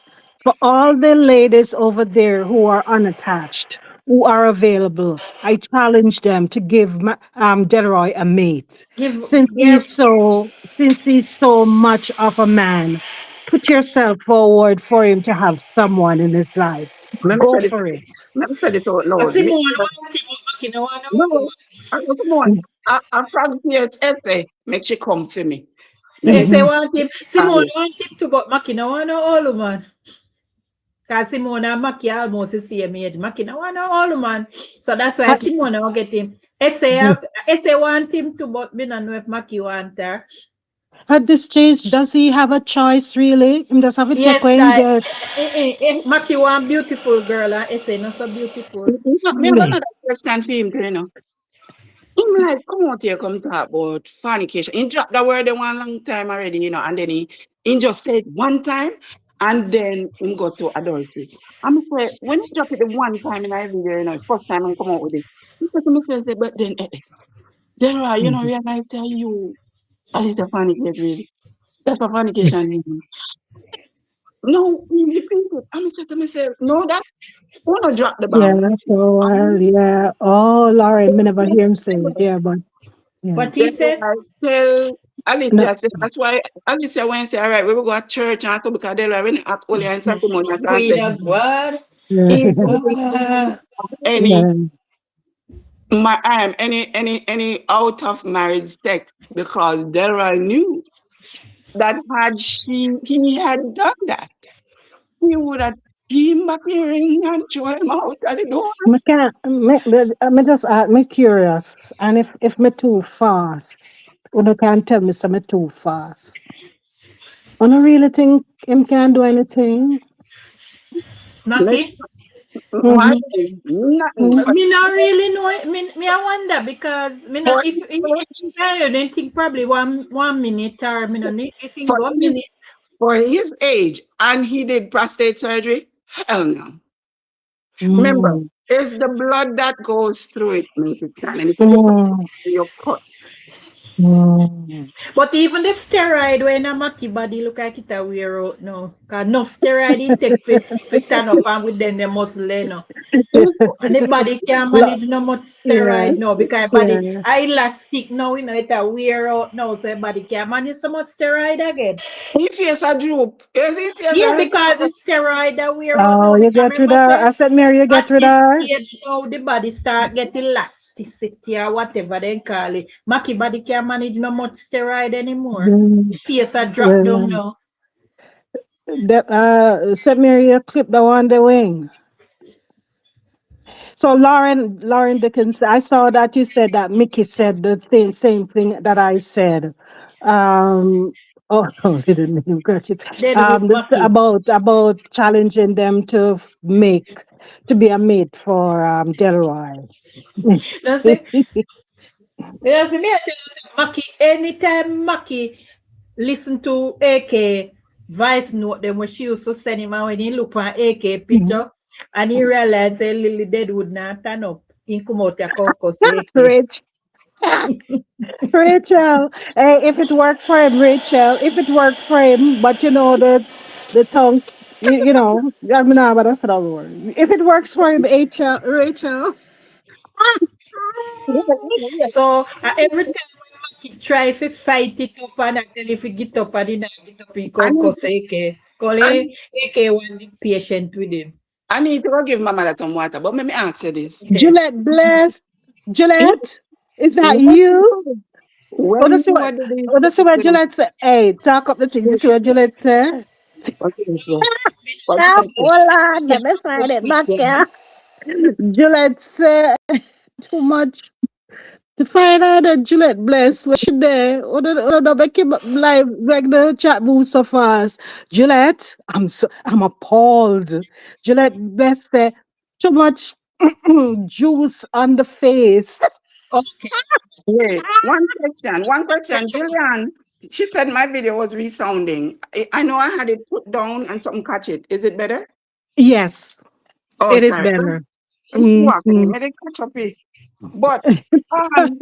For all the ladies over there who are unattached, who are available, I challenge them to give Delroy a mate. Give Since he's so much of a man, put yourself forward for him to have someone in his life. let me Go say this, for it. let me say this out a loud. Simone want him, but no one know. No, I go, come on. I from years essay, make she come for me. Let They me say Mhm. want him. Simone want him to, but Maki no want no all man. Because Simone and Maki are almost the same age. Maki no want no all man. So that's why At, Simone will get him. Essay want him to, but me don't know if Maki want her. at this stage, does he have a choice really? Him just have to take Yes, what him that get. Maki want beautiful girl and Essay not so beautiful. me have Really? another question for him, too, you know. Him like, come out here, come talk about fornication. He dropped the word one long time already, and then he just said one time, and then he go to adultery. I'm say, when he drop it the one time in every video, first time I come out with it. He said to me, say, but then, there are, Mhm. realize that you, that is a fornicate, really. That's a fornication. No, you repeat it. I'm say to myself, no, that, wanna drop the Yeah, bomb. so well, yeah. Oh, Lauren, me never hear him say it. Yeah, but yeah. What he Then said? I tell No, Alicia, say, that's why Alicia went and say, all right, we will go to church and so because they're when act holy and Saturday I can Queen say, of God. yeah, if Ah, any yeah. any out of marriage sex because Dara knew that had he had done that, he would have came back here and throw him out at the door. Me can me just me curious, and if me too fast, you can tell me some me too fast. I don't really think him can do anything. Like, Maki? why? Mm-hmm. Nothing. Mm-hmm. Me not really know it. Me I wonder because me not For, if I don't think probably one minute or me not if in for, go a his, minute. for his age, and he did prostate surgery, hell no. Remember, Mm-hmm. it's the blood that goes through it, make it stand. And if you get Mm-hmm. your cut, Mm-hmm. But even the steroid when a Maki body look like it a wear out now. Cause enough steroid it take fit turn up and with them the muscle no. And the body can't Lo- manage no much yeah, steroid no because body yeah. elastic now, it a wear out now, so the body can't manage so much steroid again. if face a droop, yes, if face Yeah, a because it's steroid that wear out Oh, now. you Because get rid remember, of. say I said, Mary, you at get rid of this her. stage now, the body start getting elasticity or whatever they call it. Maki body can't manage no much steroid anymore. Mm, The face a drop down well, now. said Mary, you clip the one the wing. So Lauren Dickens, I saw that you said that Mickey said the same thing that I said. Um, oh, little name, got it. Then with Maki. About challenging them to be a mate for Delroy. Now say, me I tell you, say, Maki, anytime Maki listen to AK voice note them when she used to send him and when he look at AK picture and he realized say Lily dead would not turn up. He come out a caucus AK. Rich, Rachel. Hey, if it worked for him, Rachel. If it worked for him, but the tongue. I mean, nah, but that's another word. If it works for him, Rachel. So every time when Maki try to fight it up and I tell if he get up and he not get up, he I call need, cause AK. Call I, AK one the patient with him. I need to go give Mama that some water, but let me ask you this. Okay. Juliet Bless. If, Juliet, is that when, you? when you were doing Oh, this is what Juliet say. Hey, talk up the things. This is what Juliet say. what is it? What Ah, is it? hold on, let me find it back here. Juliet say too much. To find out that Juliet Bless where she there. Oh, no, make him live like the chat move so fast. Juliet, I'm appalled. Juliet Bless say too much juice on the face. Okay. Wait, one question, Julian. She said my video was resounding. I know I had it put down and something catch it. Is it better? Yes, Oh, it is sorry. better. I'm walking. Mhm. Let it catch up here. But um,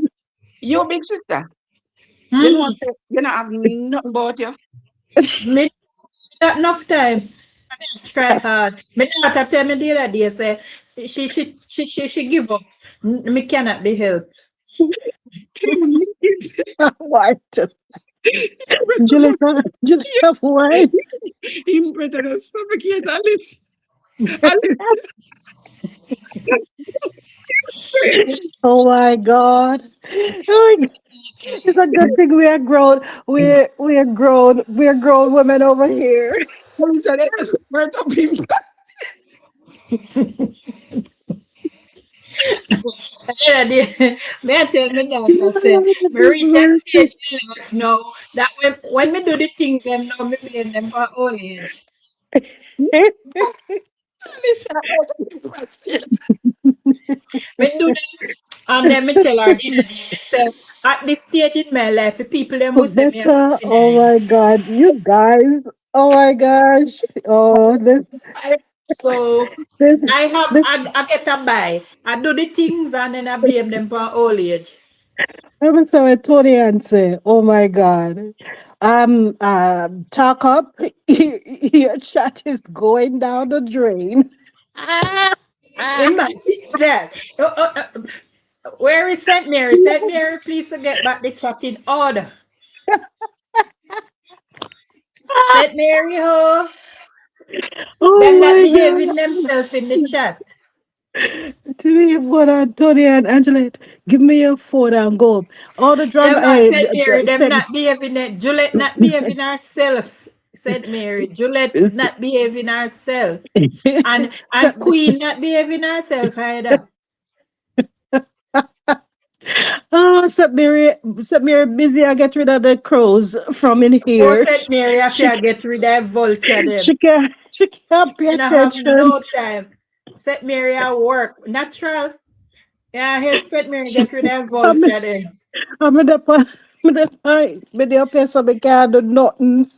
you big sister, you know, Hmm. say, you know, have nothing about you. Me not enough time. I try hard. My daughter tell me the other day say she give up. Me cannot be helped. What? Julieta, Julieta, what? Him better than suffocate Alice. Alice, Oh my God. Oh my God. It's a good thing we are grown. We are grown women over here. Alice said, "Where to be?" The other day, me I tell my daughter say Lord have me his reach a mercy. stage in life now that when me do the things them now me blame them for old age. Alice said, "Out of the question." Me do them and then me tell her the other day, me say at this stage in my life, the people them will say me a Better. Oh finite. my God. You guys. Oh my gosh. Oh, I, So this, this, I get a buy. I do the things and then I blame them for old age. I'm sorry, Tony answer. Oh my God. Talk up. Your chat is going down the drain. Imagine that. Where is St. Mary? St. Mary, please get back the chat in order. St. Mary, ho, Oh them not my behaving God. themselves in the chat. To me, what Tony and Angela, give me your phone and go. All the drama, Them not St. Mary, them send. not behaving it. Juliet not behaving herself. St. Mary, Juliet not behaving herself. And Send- Queen not behaving herself either. Oh, St. Mary busy. I get rid of the crows from in Oh, here. St. Mary, I She, feel get rid of vulture them. she can't pay You know, have attention. no time. St. Mary at work. Natural. Yeah, help St. Mary get rid of I'm, vulture them. I'm in the pa- I'm in the place so I can't do nothing.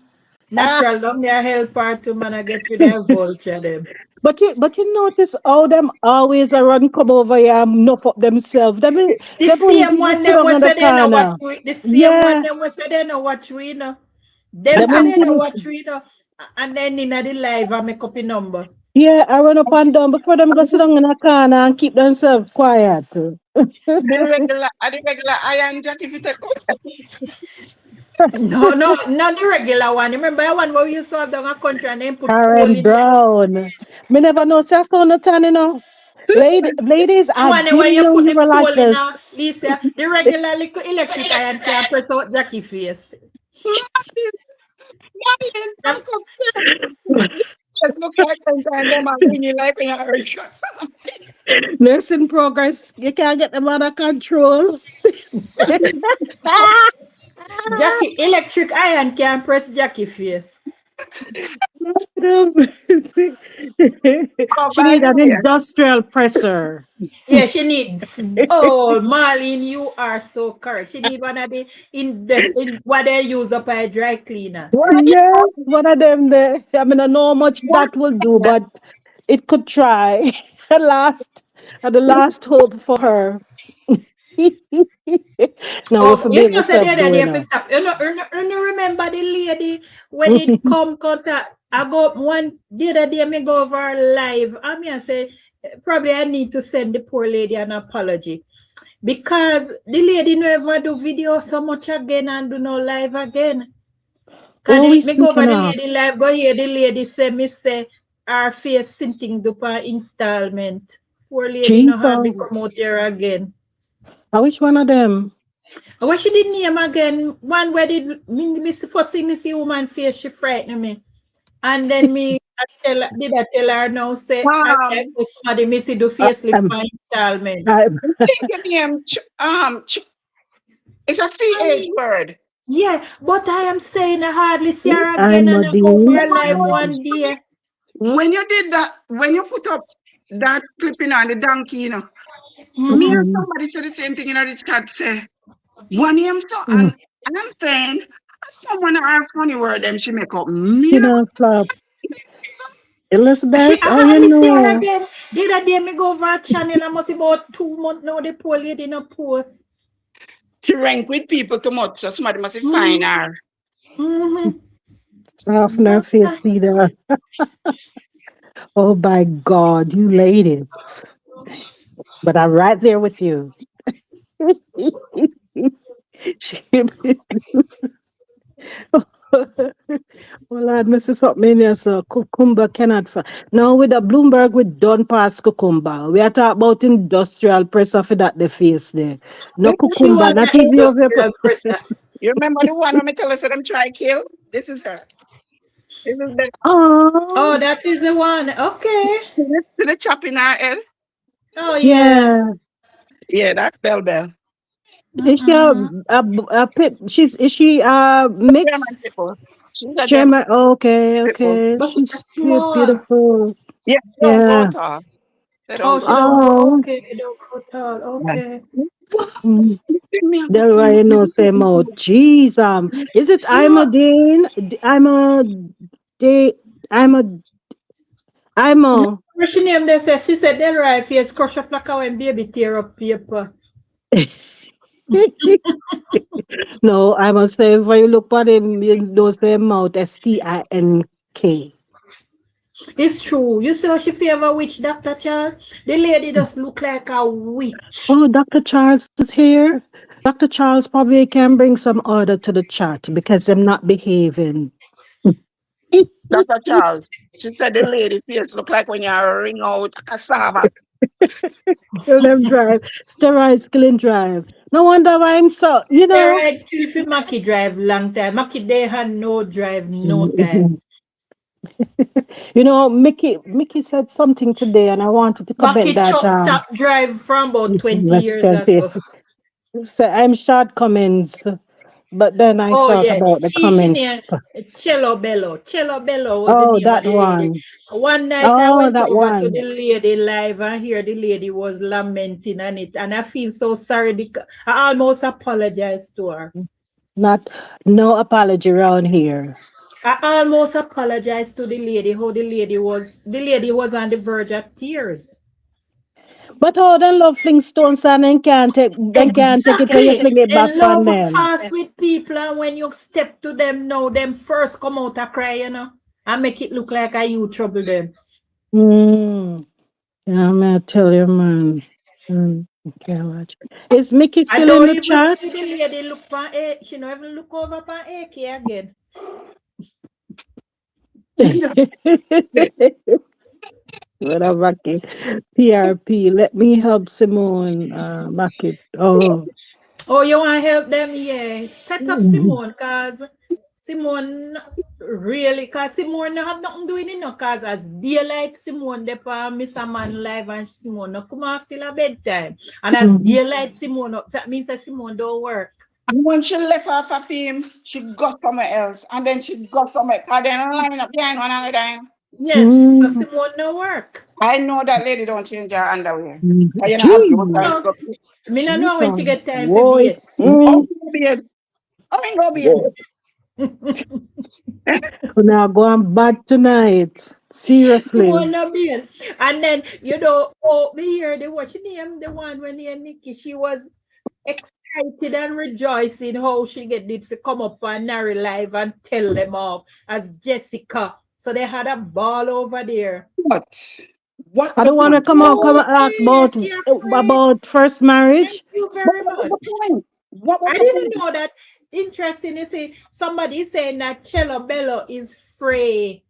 Ah, Natural, don't me help her to man I get rid of vulture them. but you notice how them always a run come over here and nuff up themselves. The They wouldn't same even one sit them down was in the say they know what corner. we the same one Yeah, them was say they know what we know. they Them say wouldn't they know even. what we know. And then in the live I make up a number. Yeah, I run up and down before them go sit down in a corner and keep themselves quiet. the regular iron jack if you take out. No, no, not the regular one. Remember the one where we used to have down a country and then put coal Karen in there? Brown. Me never know say on the tan, you know. Ladies, The I one where didn't you know put you the were like coal in this. a Lisa, the regular little electric iron can press out Jackie face. Massive. Marlene, Them, back upstairs. Just look like sometimes them are ringing like in a hurricane. Nursing progress, you can't get them under control. Jackie electric iron can press Jackie face. Oh, She by need the an way, industrial presser. Yeah, she needs. Oh, Marlene, you are so correct. She need one of the in what they use up a dry cleaner. what? Yes, one of them there. I mean, I know how much What? that will do, but it could try. The last hope for her. Now we Oh, for you behave know, said the yourself other though, day, you if you know. stop, you know, remember the lady when it come contact. I go one the other day, me go over live. I mean, I say probably I need to send the poor lady an apology because the lady never do video so much again and do no live again. What Cause are we me go over speaking the of? lady live, go hear the lady say, me say, our face sinting do per installment. Poor lady no hardly Jesus. come out here again. Which one of them? What she did name again? One where me first thing me see woman face, she frightened me. And then I tell her now, say, I like Um, to somebody me see do Uh, facelift um, for installment. I, take your name. It's a CH word. Yeah, but I am saying I hardly see her again I'm and a I go for D. her live one day. When you did that, when you put up that clipping on the donkey, me and Mm-hmm. Mm-mm. somebody said the same thing in the chat. Say, one name so, Mm. and I'm saying, Someone are funny word them she make up. Me Skin no and flop. She, Elizabeth, how you me see her know? again. The other day, me go over a channel, I must about 2 months now, the poor lady in a post. she rank with people too much, so somebody must find Mm-hmm. her. Mm-hmm. Soften her That's face, Peter. Oh my God, you ladies. But I'm right there with you. She- well, I'd miss something in here, so cucumber cannot. Now with the Bloomberg, we done past cucumber. We are talking about industrial pressure for that the face there. No she cucumber, want not an even your industrial presser. You remember the one when me tell us them try kill? This is her. This is the Oh, Oh, that is the one. Okay. to the chop in her head. Oh, yeah. yeah. Yeah, that's Bell Bell. Is she Mm-mm. a pit? Is she mixed? German people. She's a German German. Okay, people. okay. But she's She's cute, small. beautiful. Yeah, they don't go Yeah. tall. They Oh, don't she go don't tall. go. Oh, Okay, don't go tall. Yeah. Okay. mm. Me a go That's why come you up know, with say more. Jeez, is it You I'm a know, Dean? I'm a day. I'm a. I'm a. what she name they say? She said they right face crush up like when baby tear up paper. No, I must say, if you look at him, you know, say mouth Stink. It's true. You see how she favor witch, Dr. Charles? The lady just look like a witch. Oh, Dr. Charles is here. Dr. Charles probably can bring some order to the chat because I'm not behaving. Dr. Charles. She said the lady face look like when you ring out cassava. Kill them drive. Steroids killing drive. No wonder why I'm so, Steroid kill for Maki drive long time. Maki they had no drive, no time. Mickey said something today and I wanted to comment Maki that chop top drive from about 20 let's years continue. ago. So I'm short comments, but then I Oh thought yeah, about the she comments. named Cello Bello. Cello Bello was the Oh, name of that the lady. one. One night I Oh, went that over to the one. lady live and here the lady was lamenting on it, and I feel so sorry because I almost apologized to her. Not no apology around here. I almost apologized to the lady. How the lady was on the verge of tears. But oh, them love fling stones and then can't take it when you Exactly. fling it back They on love them. fast with people, and when you step to them now, them first come out a cry, and make it look like you trouble them. Mm. Yeah, I'm gonna tell you, man. Okay, watch. Is Mickey I still in don't the even chat? see the lady look for A. She don't even look over for AK again. What a Maki. PRP. Let me help Simone Maki. Oh. Oh, you want to help them? Yeah. Set up Mhm. Simone, cause Simone really, cause Simone no have nothing doing it, no, cause as daylight Simone de pa miss a man live and Simone no come off till a bedtime. And as Mhm. daylight Simone up, that means that Simone don't work. And when she left off a film, she got somewhere else. And then she got somewhere. And then line up behind one another. Yes, so Mm. Simone no work. I know that lady don't change her underwear. And you know, have those Jeez. times No, go, me no know when she Jesus. get time for Boy. bed. oh, Mm. go beard. Oh, ain't go beard. Boy. Now go on bad tonight. Simone Seriously. no bed. And then, me hear the what she name, the one when near Nikki, she was excited and rejoicing how she get it to come up on Nary Live and tell them off as Jessica. So they had a ball over there. What? What I the don't want to point? come Oh, and ask yes, she afraid. about first Thank marriage. you What very was the much. point? What was I the didn't point? know that. Interesting, you see, somebody saying that Cello Bello is Frey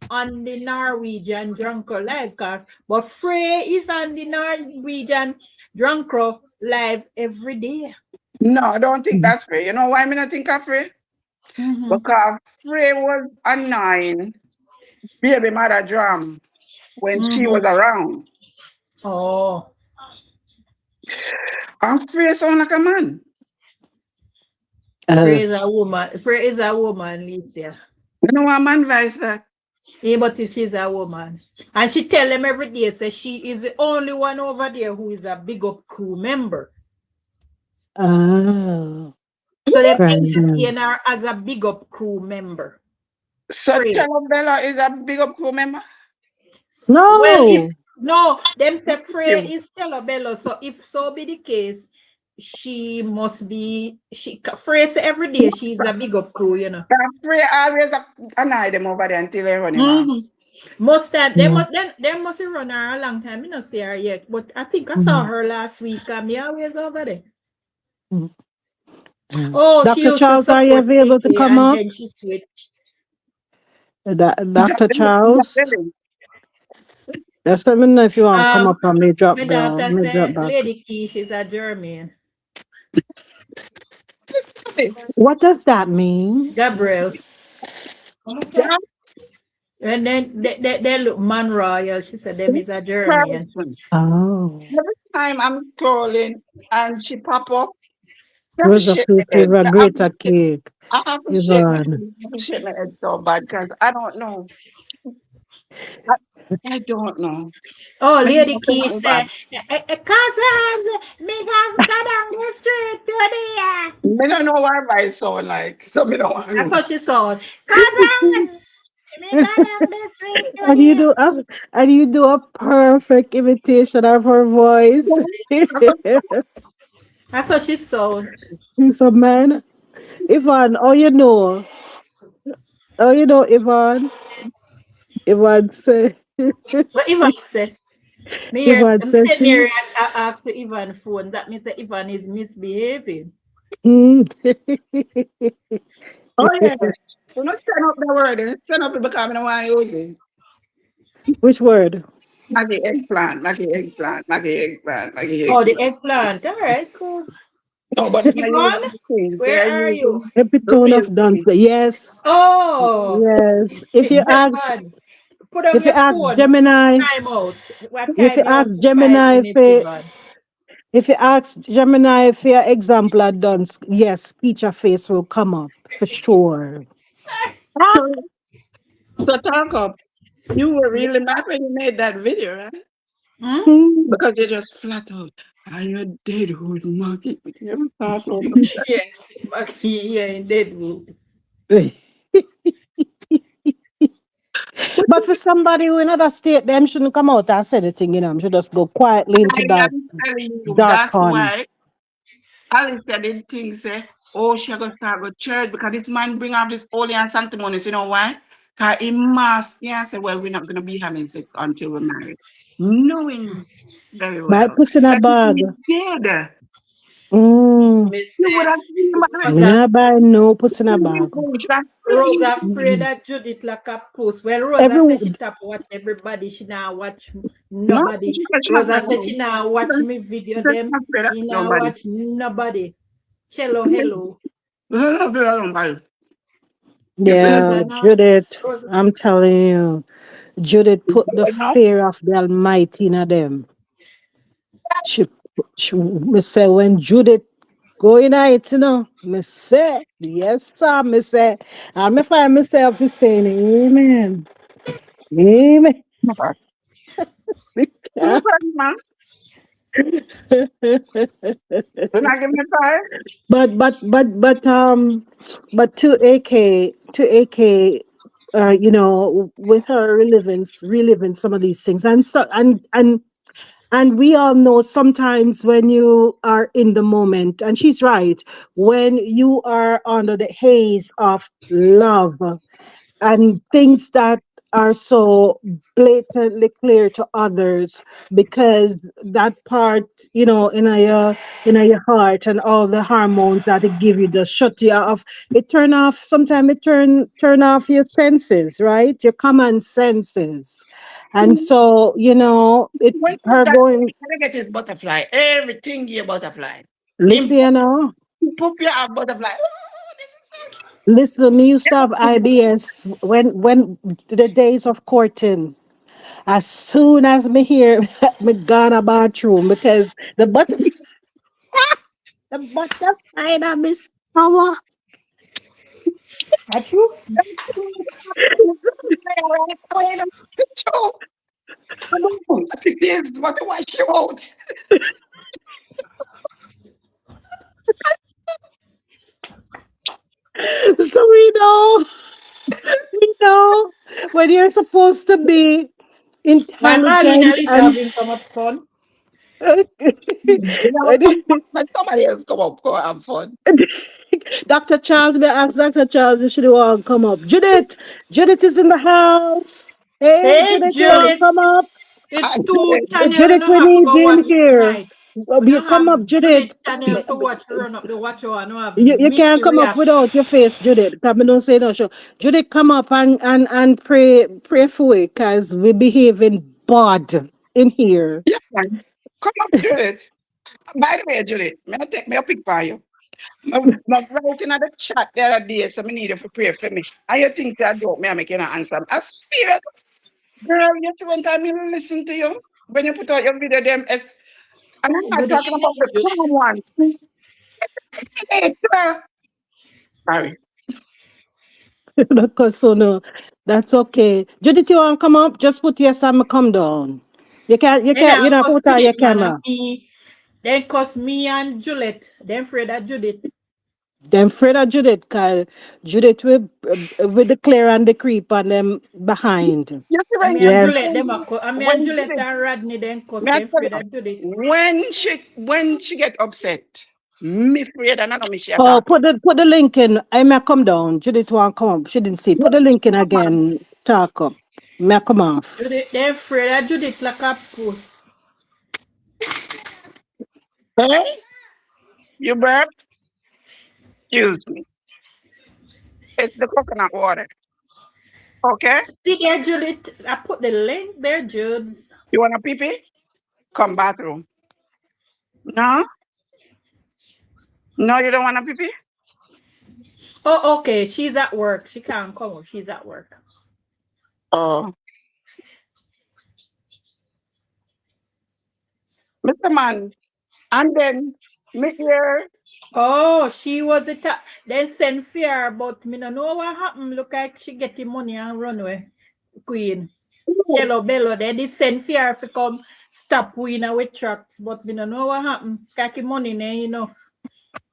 on the Norwegian Drunker Live card, but Frey is on the Norwegian Drunker Live every day. No, I don't think that's free. You know why I not think of free? Mm-hmm. Because Free was annoying baby mother drum when she was Mm-hmm. around. Oh, And Free sound like a man. Uh, Frey is a woman. Frey is a woman, Alicia. You know what man vice that? Yeah, but she's a woman. And she tell them every day, say she is the only one over there who is a big up crew member. oh. So them Brandon. entertain her as a big up crew member. So Frey. Bella is a big up crew member. Well, if No. no, them say Frey You. is Bello. So if so be the case, she must be Frey say every day she's a big up crew, you know. Free always annoy them over there until they run him off. Mm-hmm. Most time Mm, they must run her a long time. I don't see her yet, but I think I saw mm, her last week. Me always over there. mm, mm. Oh, she Dr. used to Charles, are you support available to Kiki come and up? then she switched. Dr. Charles, just let me know if you want to come up and me drop My down, daughter me drop said back. Lady Keish is a German. What does that mean? Gabriel. What I say? Yeah, And then they look man royal. She said them is a German. person. Oh, Every time I'm scrolling and she pop up, I have to Rosa shake my please head. give a greater cake, I have to shake my Yvonne. head. I have to shake my head so bad because I don't know. I, I don't know. Oh, I Lady don't Keish know bad. said, cousins, me have go down the street today. I don't know what I sound like, so I don't want to That's know. what she said. Cousins, me go down the street And you today. do a, and you do a perfect imitation of her voice. That's what That's what she said. He's a man. Yvonne, Yvonne. Yvonne say, What Ivan said. Yvonne Me says say she. Mary asked to Ivan phone. That means that Ivan is misbehaving. Mm. Oh, yeah. We must stand up the word. Stand up because I don't want to use it. Which word? Maggie eggplant, Maggie eggplant, Maggie eggplant, Maggie Oh, the eggplant. eggplant. All right, cool. Nobody are Yvonne, using things. They where are are you? using Epitome real of dance. things. Yes, Oh, yes. If you ask, Yvonne, put on if you your ask phone. Gemini, Time out. What if you time ask out for five Gemini, minutes, Yvonne? if you ask Gemini for your example of dance, yes, feature face will come up for sure. So, so talk up. You were really mad when you made that video, right? Hmm? Hmm. Because you just flat out. Are you a dead old monkey? You thought of Yes, yeah, in Deadwood. But for somebody who in other state, them shouldn't come out and say the thing, should just go quietly into I that am telling you, dark that's con. why Alicia didn't think, say, oh, she going to start go church because this man bring up this holy and sanctimonies. You know why? Because he must, yeah, say, well, we're not going to be having sex until we're married. Knowing very My well pussy in a that if bag. he did, Mm. Miss you would have seen him Me Rosa, already. not buy no pussy in a bag. That's Rosa afraid Mm. that Judith like a post. Well, Rosa Every said she tap watch everybody. She now watch no, nobody. because she's not Rosa afraid said of she you. now watch me video Because them. she's not afraid of She now nobody. watch nobody. Cello, hello. She's not afraid of nobody. You see this? Yeah, Rosa now. Judith, Rosa. I'm telling you, Judith put the fear of the Almighty in them. Me say when Judith go in it, me say, yes, sir, me say, and me find myself is saying, Amen. Amen. You know, man. You're not giving me five. but to AK, with her reliving some of these things, and we all know sometimes when you are in the moment, and she's right, when you are under the haze of love and things that are so blatantly clear to others because that part, in your heart and all the hormones that it give you just shut you off. It turn off. Sometimes it turn off your senses, right? Your common senses, and so it When you her got going. to get his butterfly, everything your butterfly. Listen, Him poop you have butterfly. Oh, this is so cute. listen. Me used to have IBS when the days of courting. As soon as me hear me gone a bathroom because the butterfly the butterfly that me stomach. At you? I think this is what the wash you out. know, we know when you're supposed to be Why Marlene and intelligent Alicia and having so much fun? You know, when somebody else come up, go have fun. Dr. Charles, may I ask Dr. Charles if she want to come up? Judith, Judith is in the house. Hey, Hey, Judith, you want to Judith, come up? it's I two do it. channel we Judith, don't we have to need go you in watch here. tonight. Well, We you don't come have up, Judith Judith. channel to watch run up the watch on. We have You me can't come up react. without your face, Judith. Come don't say no show. Judith, come up and pray for it, because we behaving bad in here. Yeah, man. Come up, Judith. By the way, Judith, may I take me a pic by you? My writing at the chat the other day, so me need you to pray for me. And you think that joke me, I make you not answer. I'm serious. Girl, you two one time you listen to you. When you put out your video, them as and I'm not Good talking evening, about the Judith. common ones. Hey, sorry. Because so no, that's okay. Judith, you want to come up? Just put yes and come down. Then You I know, cuss put on your Judith, man, and camera. me. Then cuss me and Juliet. Then afraid of Judith. Them afraid of Judith, because Judith will declare and decree on them behind. You see And when me and you Yes. Juliet, them a cuss. And me and when Juliet and Rodney then cuss. may I Then tell afraid you, of Judith. when she get upset, me afraid and I know me she Oh, attack. put the link in. I may come down. Judith want come up. She didn't see. Put the link in again. Talk up. May come off. Judith, they afraid of Judith like a puss. Hey, you burp? Excuse me. It's the coconut water. Okay? See there, Judith. I put the link there, Judes. You want a pee pee? Come bathroom. No? No, you don't want a pee pee? Oh, okay. She's at work. She can't come up. She's at work. Oh. Mr. Man. And then me here. Oh, she was it. Then send fear, but me no know what happened. Look like she get the money and run away. Queen. Cello Bello. Then they send fear to come stop winning with tracks, but me no know what happened. Kaki money ne enough.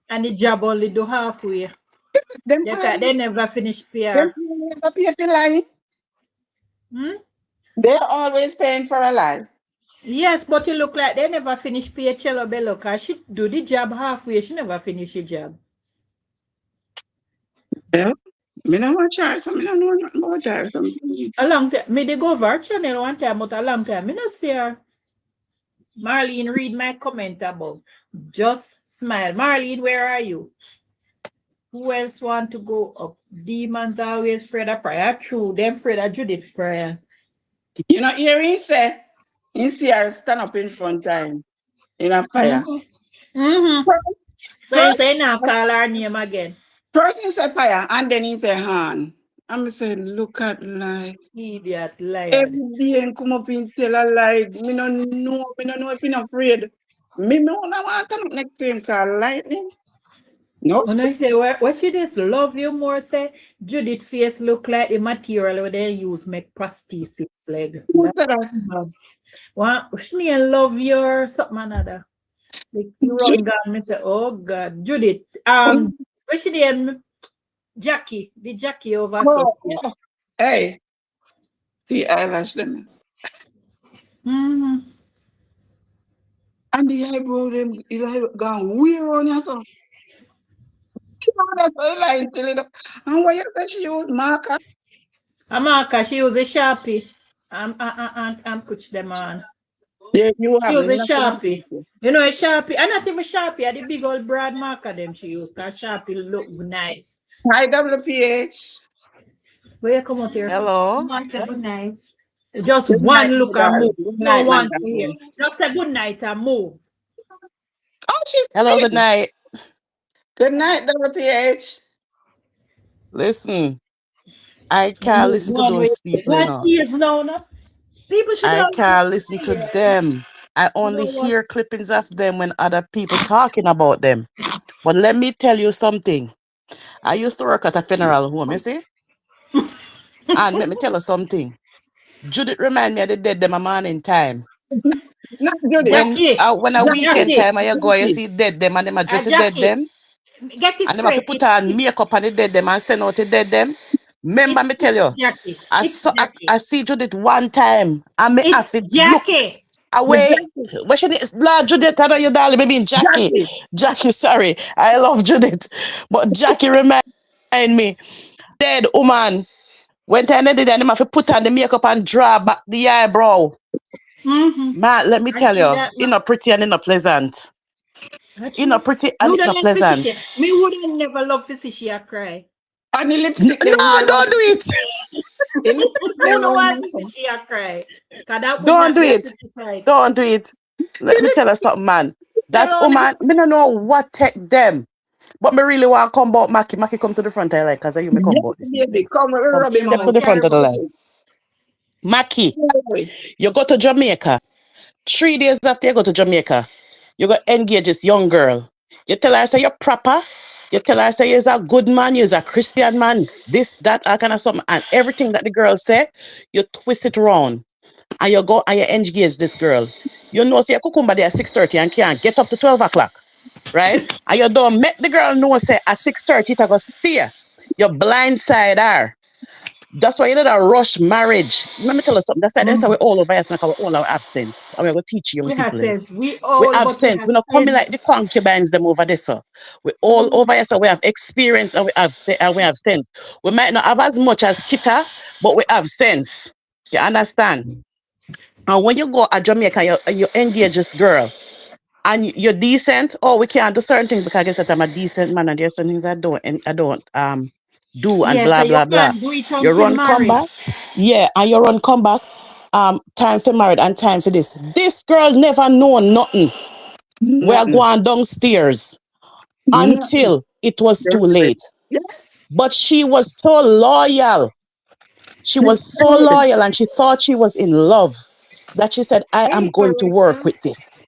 And the job only do halfway. Them They never finish them PR. never pay for lie. Hmm? They're always paying for a lie. Yes, but it look like they never finish pay Cello Bello because she do the job halfway. She never finish the job. Yeah. Me no want try, so me no know nothing about that. A long time. Me they go over her channel one time, but a long time. Me no see her. Marlene, read my comment about. Just smile. Marlene, where are you? Who else want to go up? Demons always afraid of prayer. True, them afraid of Judith prayer. You know, here he see her stand up in front time in a fire. Mm-hmm. So you First, say now call her name again. first he say fire, and then he say hand. And me say, look at lie. Idiot liar. Every day he come up and tell a lie. Me no know if he not afraid. Me no want to come up next to him call lightning. No. When I say what she just love you more, say Judith face look like the material where they use make prosthesis leg. Who said that? One she love you or something another. The run gun, me say, oh God, Judith. What's she name? Jackie, the Jackie over so. Oh. Hey, see eyelash them. Mm-hmm. And the eyebrow them is like gone weird on yourself. You know that's why I lying till it. And why you say she use marker? Amaka, she use a Sharpie and put them on. Yeah, you She have use a nothing. Sharpie. You know a Sharpie, and not even Sharpie, the big old broad marker them she use, because Sharpie look nice. Hi WPH. Where you come out here? Hello. Good night. Just Good one night, look my and darling. move. Good No night, my one to hear. darling. Just say good night and move. Oh, she's Hello, good sleeping. night. Good night, WPH. Listen, I can't Move listen to one way. those people, you What know. is now? No? People should I know. can't listen to them. I You only know what? hear clippings of them when other people talking about them. But let me tell you something. I used to work at a funeral home, you see? And let me tell you something. Judith remind me of the dead them a morning time. Not Judy. Jackie, When a weekend Jackie, time I go, you Jackie. see dead them and them a dress the dead Jackie, them. Get it And them have to straight. put on It's makeup and the dead them and send out the dead them. Remember me tell you, Jackie. I It's saw Jackie. I see Judith one time and me have It's to look Jackie. away. Jackie, Where should it Lord Judith, I know you darling, maybe Jackie. Jackie. Jackie, sorry. I love Judith. But Jackie remind me. Dead woman. When time they did that, them have to put on the makeup and draw back the eyebrow. Mm-hmm. Man, let me I tell see you, that, it man. not pretty and it not pleasant. That's It not true. pretty You and it don't not let pleasant. Physician. Me wouldn't never love Physician cry. And the lipstick them No, wear on don't do it. the lipstick Who them know wear why on. Physician cry? Because that would Don't not do be a it. pretty sight. Don't do it. The Let me tell you lipstick something, man. them That on woman, me don't know what take them. But me really want to come about Mackie. Mackie come to the front of the light because you may come Yes, about this evening. baby. Come, we're Come rubbing step on. to Oh, the front carry of the on. light. Mackie, Carry. you go to Jamaica. 3 days after you go to Jamaica, you go engage this young girl. You tell her say you're proper. You tell her say you're a good man, you're a Christian man, this, that, all kind of something. And everything that the girl say, you twist it around. And you go and you engage this girl. You know, say cucumber there at 6:30 and can't get up to 12 o'clock. Right? And you don't make the girl know say at 6:30 it go stay. You blindside her. That's why you know that rush marriage. Let me tell you something. That's why we all over here, like we all our absence. And we're going to teach young We have people them. sense. We We all, have but we sense. have We're not coming like the sense. concubines them over there, so we all Mm. over here, so we have experience and we have sense. We might not have as much as Kita, but we have sense. You understand? And when you go to Jamaica, you engage this girl and you're decent. Oh, we can't do certain things because I guess that I'm a decent man and there's some things I don't do and Yeah, so blah you blah blah. can't do it You until run come marriage. back. Yeah, and you run come back. Time for married and time for this. This girl never know nothing. We are Nothing. going downstairs Nothing. until it was too late. Yes. But she was so loyal. She was so loyal and she thought she was in love that she said, I am going to work with this.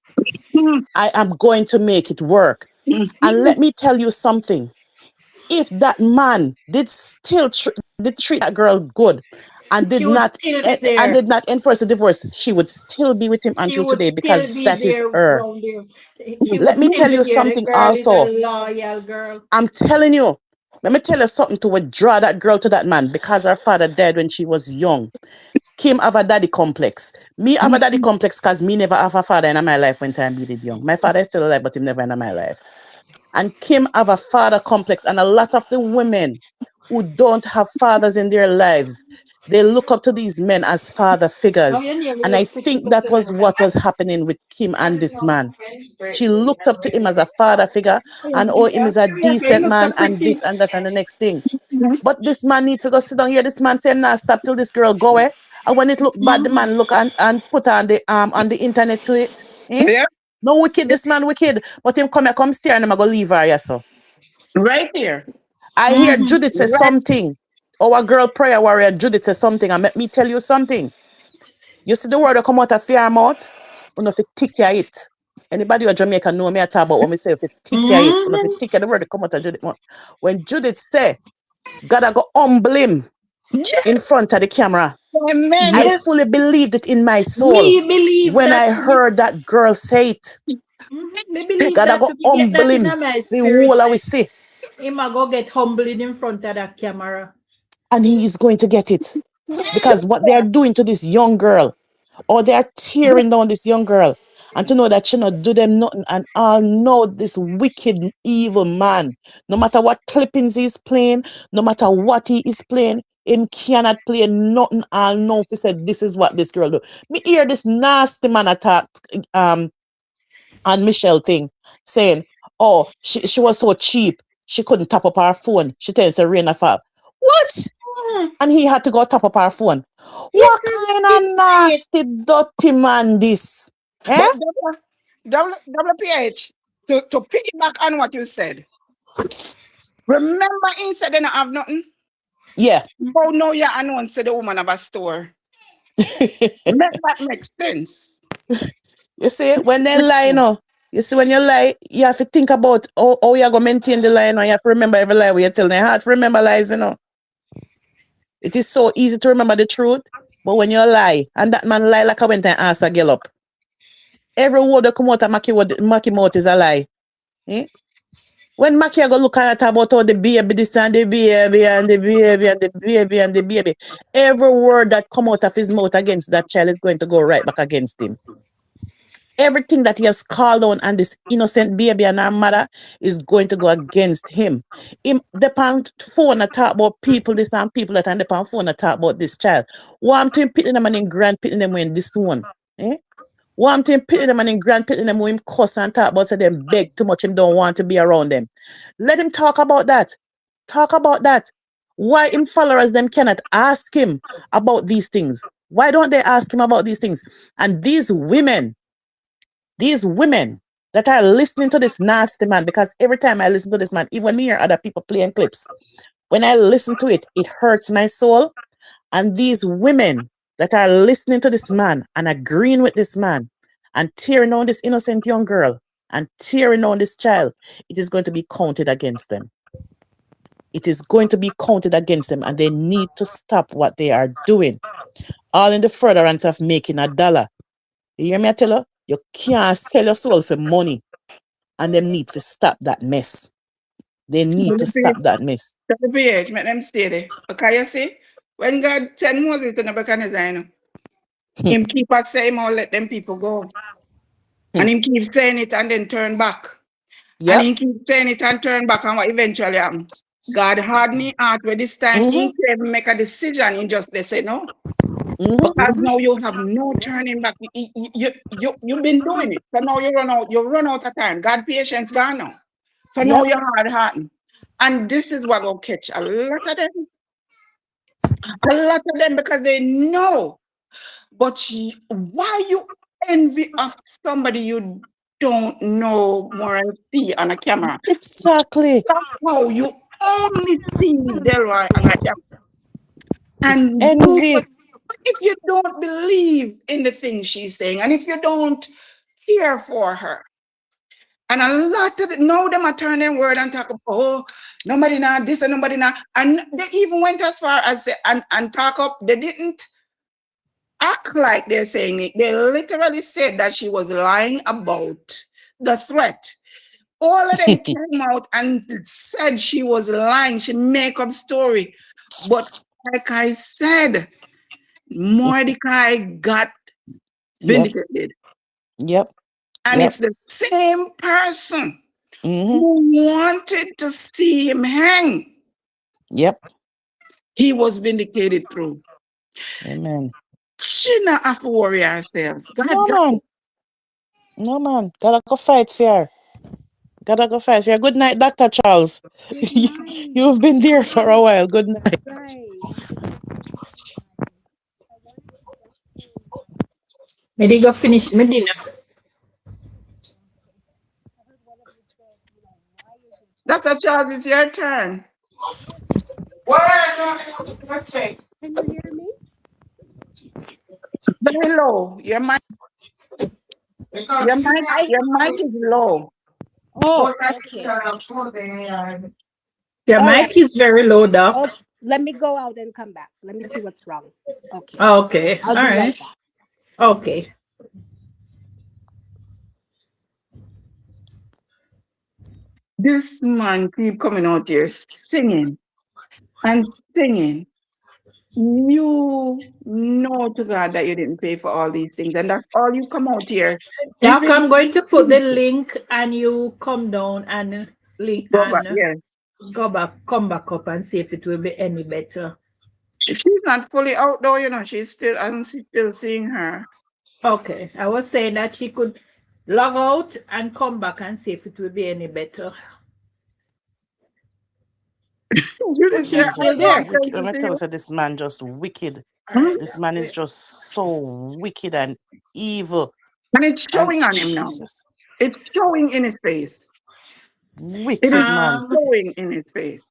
I am going to make it work. And let me tell you something. If that man did treat that girl good and She would still be there. did not enforce the divorce, she would still be with him She until would today because still be that is there her. round there. She Let would me still tell be you there. The something girl is a also. loyal girl. I'm telling you. Let me tell you something to withdraw that girl to that man because her father died when she was young. Kim have a daddy complex. Me have a daddy complex because me never have a father in my life when time be did young. My father is still alive, but him never in my life. And Kim have a father complex. And a lot of the women who don't have fathers in their lives, they look up to these men as father Oh, figures. yeah, yeah, And I we push it think up that to was them. what was happening with Kim and this man. She looked up to him as a father figure and oh, him is a Okay, decent look so man and this pretty. and that and the next thing. But this man need to go sit down here. This man say, nah, stop till this girl go away. And when it look bad, the Mm-hmm. man look and put on the internet to it. Eh? Yeah. No wicked, this man wicked. But him come here, come stare and him a go leave her, yes, so. Right here. I hear Mm-hmm. Judith say Right. something. Our girl prayer warrior Judith say something. And let me tell you something. You see the word that come out of your mouth? You know if you tick your it. Anybody who Jamaica know me I talk about when me say if you tick your it. You know if you Mm-hmm. tick your the word that come out of Judith mouth. When Judith say, God I go humble him in Yes. front of the camera. Amen. I Yes, fully believed it in my soul me believe when that. I heard that girl say it. Me believe God I that. go To get humble that in him. my The spirit. whole I will see. Him a go get humbled in front of that camera. And he is going to get it. Because what they are doing to this young girl, or they are tearing down this young girl, and to know that she not do them nothing, and all know this wicked, evil man, no matter what clippings he's playing, no matter what he is playing, him cannot play nothing. I'll know if he said this is what this girl do. Me hear this nasty man attack and Michelle thing, saying, oh, she was so cheap, she couldn't top up her phone. She tells her rain a fall. What? Mm. And he had to go top up our phone. Yes, What as kind him of say it. nasty, dirty man this? Eh? But WPH, to piggyback on what you said, remember he said they don't have nothing? Yeah. Oh no, you announce to the woman of a store. Make that make sense. You see, when they lie, you know, you see, when you lie, you have to think about how you're going to maintain the lie. You know? You have to remember every lie we you tell. It's hard to remember lies, you know. It is so easy to remember the truth, but when you lie, and that man lie like I went and asked a girl up. Every word that come out of Mackie mouth is a lie. Eh? When Makia go look at her about all the baby, this and the baby and the baby and the baby and the baby, every word that come out of his mouth against that child is going to go right back against him. Everything that he has called on and this innocent baby and her mother is going to go against him. Him depend phone and talk about people, this and people that and depend phone and talk about this child. Want to him pitting them and in grand pitting them when this one. Eh? Want him pitting them and in grand pitting them when him cuss and talk about say them beg too much, him don't want to be around them. Let him talk about that. Talk about that. Why him followers them cannot ask him about these things? Why don't they ask him about these things? And these women that are listening to this nasty man, because every time I listen to this man, even when me hear other people playing clips, when I listen to it, it hurts my soul. And these women that are listening to this man and agreeing with this man and tearing on this innocent young girl and tearing on this child, it is going to be counted against them. It is going to be counted against them, and they need to stop what they are doing. All in the furtherance of making $1. You hear me, I tell you? You can't sell your soul for money. And them need to stop that mess. They need to stop that mess. The PH, make them stay there. Okay, you see? When God sent Moses to Nebuchadnezzar, you know, him keep us saying, oh, let them people go. And him keep saying it and then turn back. Yep. And he keep saying it and turn back, and what eventually happened? God hardened his heart where this time he can make a decision. He just they say no. Because now you have no turning back. You've been doing it. So now you run out of time. God patience gone now. So now you're hard hardened. And this is what will catch a lot of them. A lot of them because they know. But why you envy of somebody you don't know more and see on a camera? Exactly. That's how you only see Delroy on a camera. It's And envy. if you don't believe in the things she's saying, and if you don't care for her, and a lot of now them are turning word and talk about, oh, nobody now this and nobody now, and they even went as far as say, and talk up. They didn't act like they're saying it. They literally said that she was lying about the threat. All of them came out and said she was lying. She make up story. But like I said, Mordecai got vindicated. Yep. And it's the same person who wanted to see him hang. Yep. He was vindicated through. Amen. She not have to worry herself. God No, got man. it. No, man. Gotta go fight fair. Gotta go fight fair. Good night, Dr. Charles. You've been there for a while. Good night. Maybe go finish my dinner. Dr. Charles, it's your turn. Okay. Very low. Your mic is low. Oh, okay. Your All mic right. is very low, Doc. Oh, let me go out and come back. Let me see what's wrong. Okay. Okay. I'll All be right. right back. Okay. This man keep coming out here singing and singing. You know to God that you didn't pay for all these things, and that's all you come out here. Doc, I'm going to put the link and you come down and link Go back, and yeah. come back up and see if it will be any better. She's not fully out though, you know. I'm still seeing her. Okay. I was saying that she could log out and come back and see if it will be any better. She's still there. Let me tell you, this man just wicked. This man is just so wicked and evil. And it's showing on him now. Jesus. It's showing in his face. Wicked It is man. showing in his face.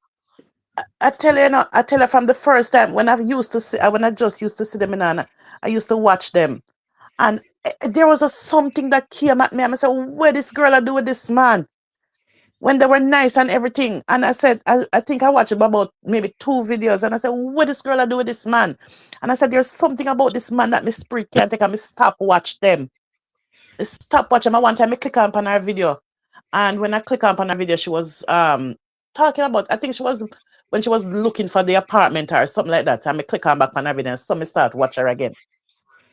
I tell you from the first time when I just used to see them in I used to watch them. And there was something that came at me. And I said, where this girl I do with this man? When they were nice and everything. And I said, I think I watched about maybe 2 videos. And I said, what this girl I do with this man? And I said, there's something about this man that my spirit can't take. And me stop watch them. Stop watch them. I one time I click on her video. And when I click up on a video, she was talking about, I think she was when she was looking for the apartment or something like that. And I click on back on her video and so me start watch her again.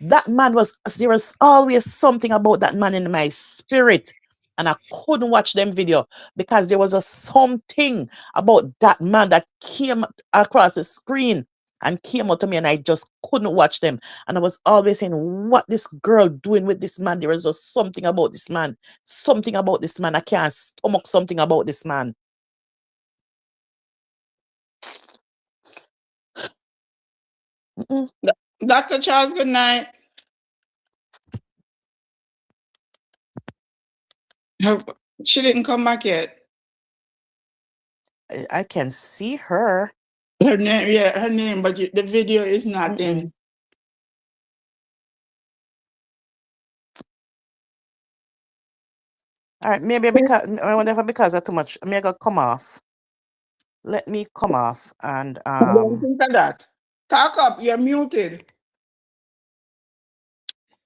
That man was, there was always something about that man in my spirit. And I couldn't watch them video because there was a something about that man that came across the screen and came out to me, and I just couldn't watch them. And I was always saying, what this girl doing with this man? There was just something about this man. Something about this man. I can't stomach something about this man. Mm-mm. Dr. Charles, good night. Her, she didn't come back yet. I can see her. Her name, yeah, her name, but the video is not in. Mm-mm. All right, maybe because I wonder if because of too much. I may go come off. Let me come off and Don't think of that. Talk up, you're muted.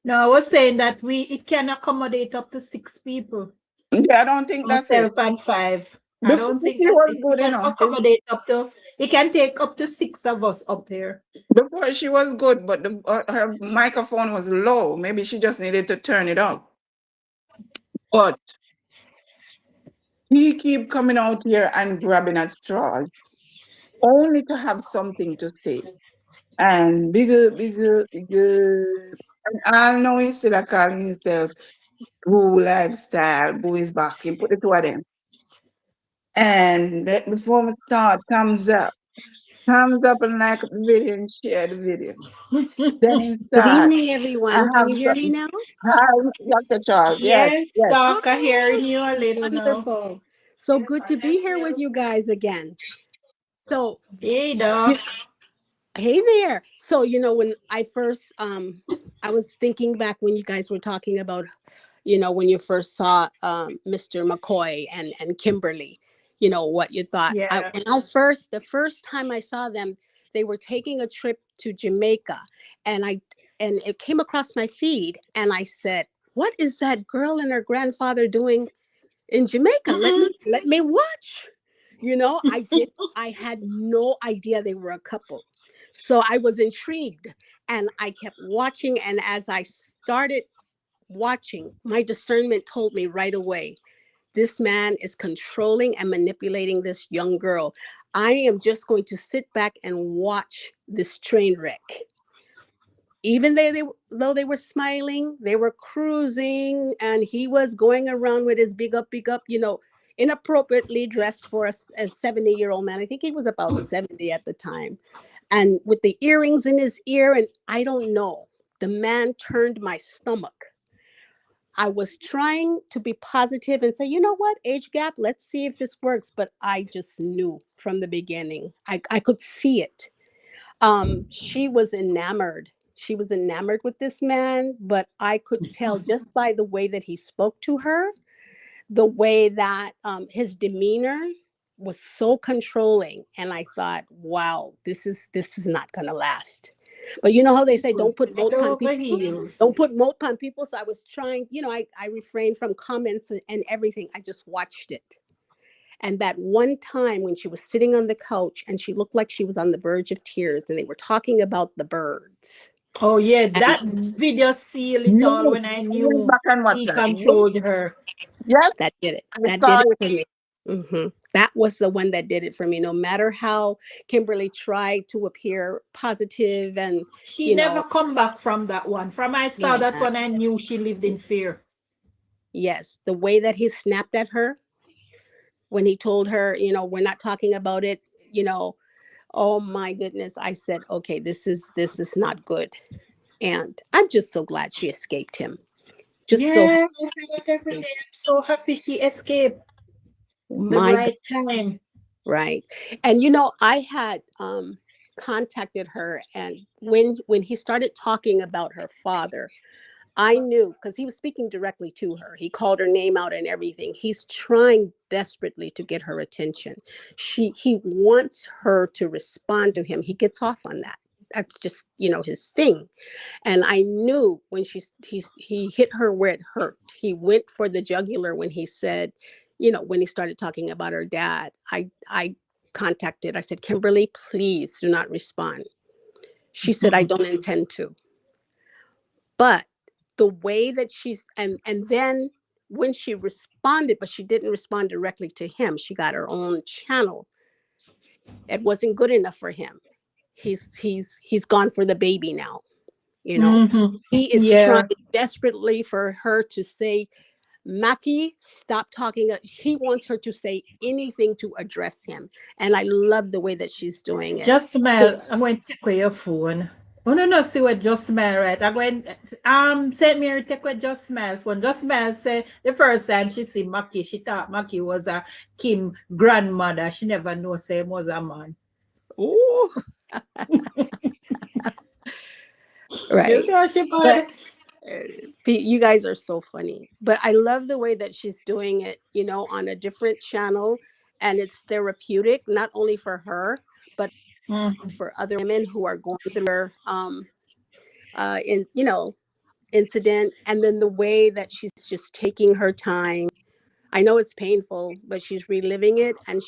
No, I was saying that it can accommodate up to 6 people. Yeah, I don't think that's it. Myself and 5. I Before don't think she that was it good can enough. accommodate up to. It can take up to 6 of us up here. Before she was good, but her microphone was low. Maybe she just needed to turn it up. But he keep coming out here and grabbing at straws, only to have something to say. And bigger. And I know he's still calling himself Boo Lifestyle, Boo is back. He put the two of them. And before we start, thumbs up. Thumbs up and like the video and share the video. Then he Good start. evening, I everyone. Can have you hear me now? Hi, Dr. Charles. Yes, Yes, yes. Doc, I hear you a little now. Wonderful. So good to be here with you guys again. So, Hey, Doc. hey there. So, when I first I was thinking back when you guys were talking about, when you first saw Mr. McCoy and Kimberly, what you thought. Yeah. The first time I saw them, they were taking a trip to Jamaica, and it came across my feed, and I said, "What is that girl and her grandfather doing in Jamaica? Let me watch." I had no idea they were a couple. So I was intrigued and I kept watching, and as I started watching, my discernment told me right away, this man is controlling and manipulating this young girl. I am just going to sit back and watch this train wreck. Even though they were smiling, they were cruising, and he was going around with his big up, inappropriately dressed for a 70-year-old man. I think he was about 70 at the time, and with the earrings in his ear. And I don't know, the man turned my stomach. I was trying to be positive and say, you know what, age gap, let's see if this works. But I just knew from the beginning. I could see it. She was enamored. She was enamored with this man, but I could tell just by the way that he spoke to her, the way that his demeanor was so controlling. And I thought, wow, this is not gonna last. But you know how they say, don't put Head moat on over people? heels. Don't put moat on people. So I was trying, I refrained from comments and everything. I just watched it. And that one time when she was sitting on the couch and she looked like she was on the verge of tears, and they were talking about the birds. Oh, yeah, And that video sealed it Yes, all when I I went knew back and watched he that. controlled her. Yes, that did it. I That saw did it it. for me. That was the one that did it for me. No matter how Kimberly tried to appear positive and, She you never know, come back from that one. From I saw that yeah, one, I knew she lived in fear. yes, the way that he snapped at her when he told her, we're not talking about it, you know, oh my goodness. I said, okay, this is not good. And I'm just so glad she escaped him. Just so Yeah, I say that every happy. day. I'm so happy she escaped the My God, right time. right. And I had contacted her, and when he started talking about her father, I knew, because he was speaking directly to her. He called her name out and everything. He's trying desperately to get her attention. He wants her to respond to him. He gets off on that. That's just, his thing. And I knew when he hit her where it hurt. He went for the jugular when he said, when he started talking about her dad, I contacted, I said, Kimberly, please do not respond. She said, I don't intend to. But the way that and then when she responded, but she didn't respond directly to him, she got her own channel. It wasn't good enough for him. He's gone for the baby now. Mm-hmm. He is trying Yeah. desperately for her to say, Mackie, stop talking. He wants her to say anything to address him. And I love the way that she's doing it. Just smile. I'm going to take away your phone. Oh no, no, see what just smile, right? I'm going Saint Mary take away just smile phone. Just smile say the first time she see Maki, she thought Maki was a Kim grandmother. She never know say him was a man. Oh, You right. see how she But bad? you guys are so funny. But I love the way that she's doing it, on a different channel. And it's therapeutic, not only for her, but Mm-hmm. for other women who are going through their in incident. And then the way that she's just taking her time. I know it's painful, but she's reliving it, and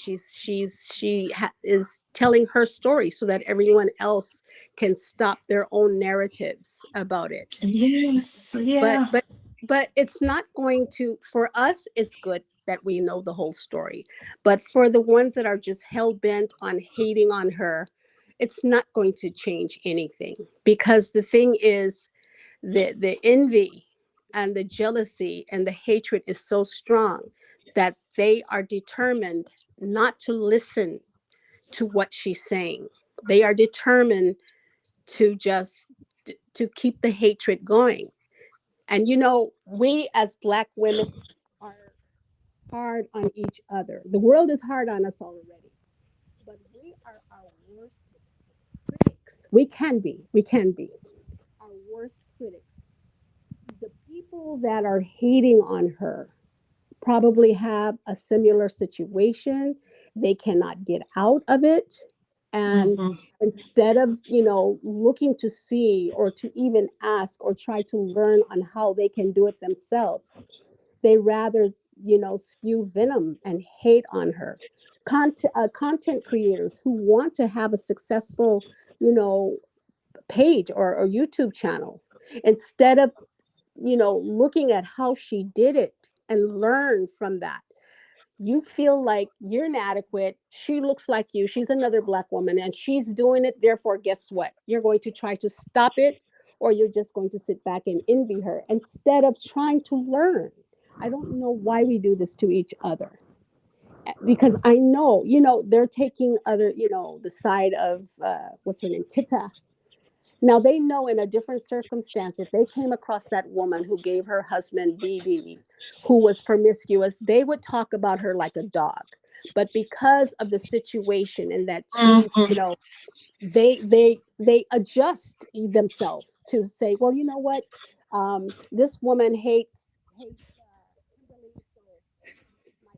is telling her story so that everyone else can stop their own narratives about it. Yes, But yeah. but but it's not going to, for us, it's good that we know the whole story. But for the ones that are just hell bent on hating on her, it's not going to change anything, because the thing is, the envy and the jealousy and the hatred is so strong that they are determined not to listen to what she's saying. They are determined to just to keep the hatred going. And we as Black women are hard on each other. The world is hard on us already, but we are our worst critics. We can be our worst critics. The people that are hating on her probably have a similar situation. They cannot get out of it. And Mm-hmm. instead of, looking to see or to even ask or try to learn on how they can do it themselves, they rather, spew venom and hate on her. Content creators who want to have a successful, you know, page or YouTube channel, instead of looking at how she did it and learn from that. You feel like you're inadequate. She looks like you. She's another Black woman and she's doing it. Therefore, guess what? You're going to try to stop it, or you're just going to sit back and envy her instead of trying to learn. I don't know why we do this to each other, because I know, they're taking other, the side of what's her name, Kita. Now they know in a different circumstance, if they came across that woman who gave her husband BD, who was promiscuous, they would talk about her like a dog. But because of the situation and that she's, Mm-hmm. they adjust themselves to say, well, you know what, this woman hates Kimberly, so my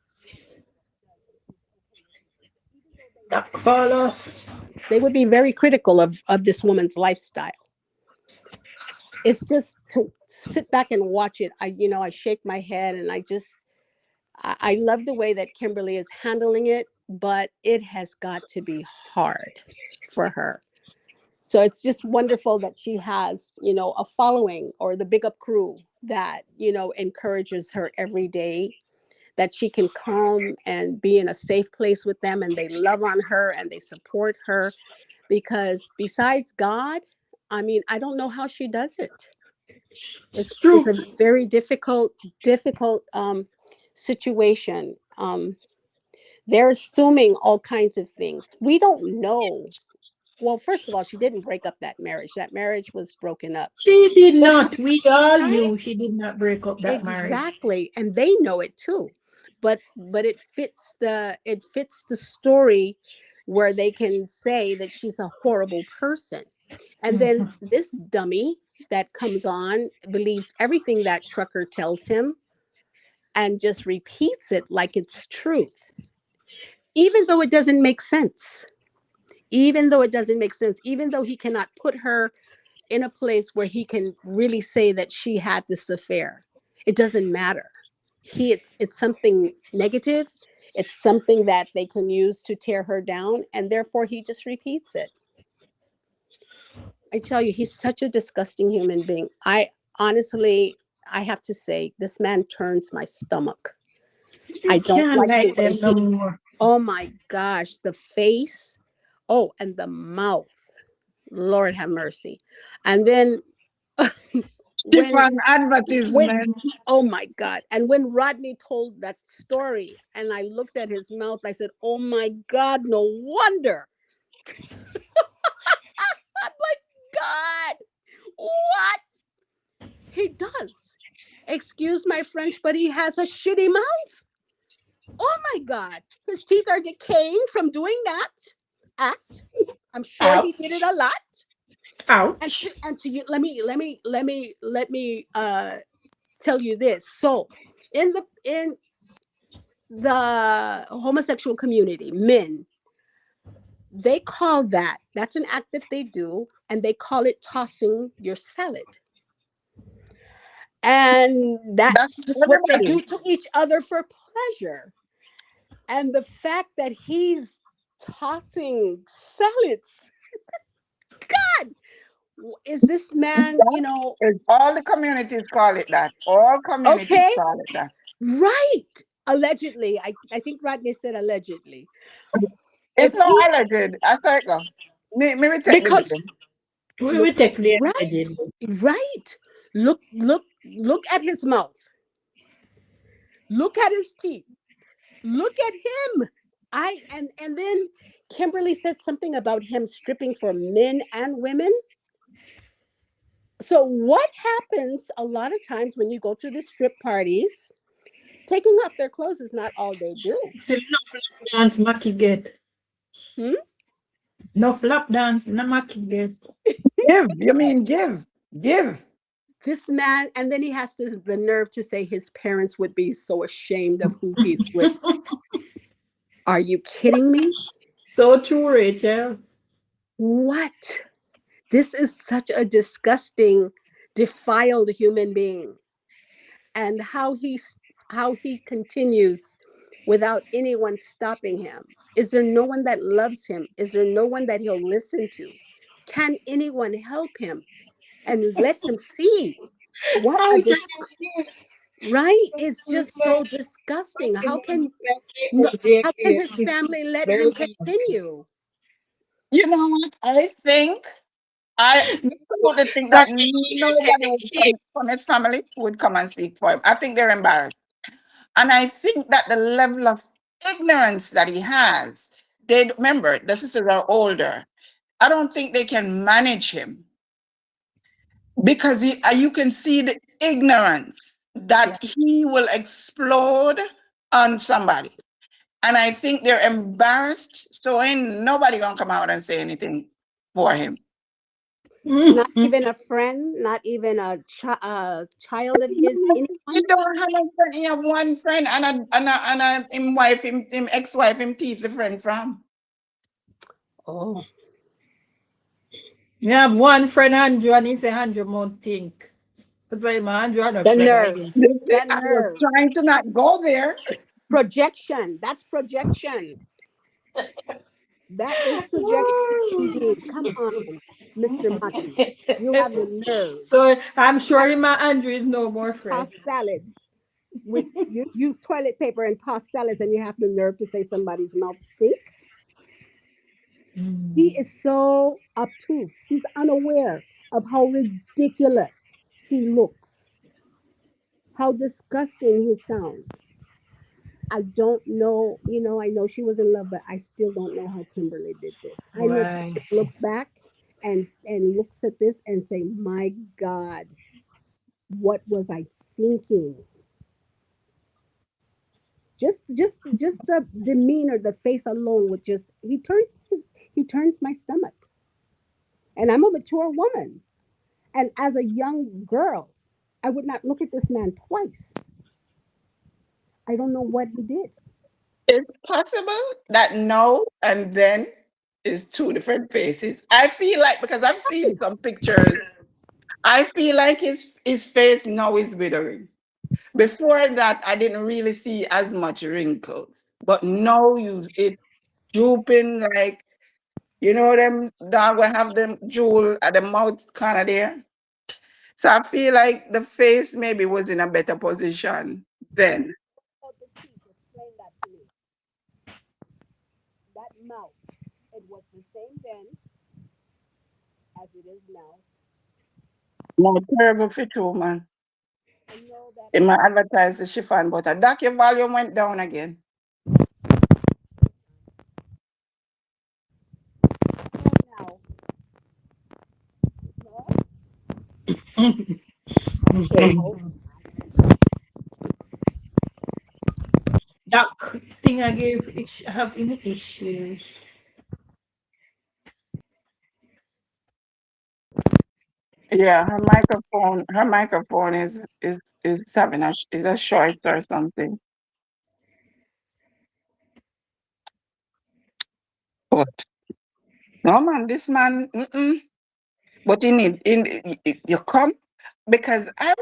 let's see what she does and she's okay with it. Even though they Duck know fall off. they would be very critical of this woman's lifestyle. It's just to sit back and watch it. I shake my head, and I love the way that Kimberly is handling it, but it has got to be hard for her. So it's just wonderful that she has, a following, or the big up crew that, encourages her every day, that she can come and be in a safe place with them, and they love on her and they support her, because besides God, I mean, I don't know how she does it. It's It's true. a very difficult situation. They're assuming all kinds of things. We don't know. Well, first of all, she didn't break up that marriage. That marriage was broken up. She did But not. We all right, knew she did not break up that marriage. exactly, and they know it too. But it fits the story, where they can say that she's a horrible person. And then Mm-hmm. this dummy that comes on believes everything that trucker tells him and just repeats it like it's truth, even though it doesn't make sense. Even though it doesn't make sense, even though he cannot put her in a place where he can really say that she had this affair, it doesn't matter. it's something negative. It's something that they can use to tear her down, and therefore he just repeats it. I tell you, he's such a disgusting human being. I honestly, I have to say, this man turns my stomach. I I don't can't like the like way them no he, more. oh my gosh, the face. Oh, and the mouth. Lord have mercy. And then when Different when advertisement. oh my God. And when Rodney told that story and I looked at his mouth, I said, oh my God, no wonder. I'm like, God, what? He does. Excuse my French, but he has a shitty mouth. Oh my God. His teeth are decaying from doing that act. I'm sure he did it Ouch. a lot. Ouch. And to you, let me tell you this. So in the homosexual community, men, they call that's an act that they do, and they call it tossing your salad. And That's that's just what they everybody. do to each other for pleasure. And the fact that he's tossing salads, God, is this man, All the communities call it that. All communities okay, call it that. right? Allegedly, I think Rodney said allegedly. It's If not he, alleged. I thought go. Me check the because video. We look, will take the right, alleged. right. Look at his mouth. Look at his teeth. Look at him. And then Kimberly said something about him stripping for men and women. So what happens a lot of times when you go to the strip parties? Taking off their clothes is not all they do. See, no flap dance Maki get. Hmm? No flap dance, no Maki get. Give. You mean give. Give. This man, and then he has the nerve to say his parents would be so ashamed of who he's with. Are you kidding me? So true, Rachel. What? This is such a disgusting, defiled human being. And how he continues without anyone stopping him. Is there no one that loves him? Is there no one that he'll listen to? Can anyone help him and let him see what a Ouch, right? It's just so disgusting. No, how can his family let him continue? You know what? I would think that Sasha, nobody would come from his family would come and speak for him. I think they're embarrassed. And I think that the level of ignorance that he has, they remember the sisters are older. I don't think they can manage him because you can see the ignorance Yeah. that he will explode on somebody. And I think they're embarrassed. So ain't nobody gonna come out and say anything for him. Not even a friend, not even a child of his, He anyone? don't have a friend. He have one friend and him wife, him ex-wife, him thief the friend from. Oh, You have one friend, Andrew, and he say Andrew won't think. But say, man, Andrew, no the friend nerve, again. that I was nerve. trying to not go there. Projection. That's projection. That is projection indeed. Come on, Mr. Maki. You have the nerve So I'm sure him and Andrew is no more to toss friend. salads with you use toilet paper and toss salads, and you have the nerve to say somebody's mouth stink. He is so obtuse. He's unaware of how ridiculous he looks, how disgusting he sounds. I don't know, I know she was in love, but I still don't know how Kimberly did this. I know Why? Kimberly looks back and looks at this and say, "My God, what was I thinking?" Just the demeanor, the face alone would just he turns my stomach. And I'm a mature woman. And as a young girl, I would not look at this man twice. I don't know what he did. It's possible that no and then is two different faces. I feel like because I've seen some pictures, I feel like his face now is withering. Before that, I didn't really see as much wrinkles. But now it drooping like, them dog will have them jewel at the mouth kind of there. So I feel like the face maybe was in a better position then. About the teeth, explain that to me. That mouth, it was the same then as it is now. No, terrible fit too, man. I know that In my advertise the chiffon butter. Doc, your volume went down again. now. No, Okay. That thing I gave have any issues. Yeah, her microphone is having a short or something. But no man, this man, but you come because I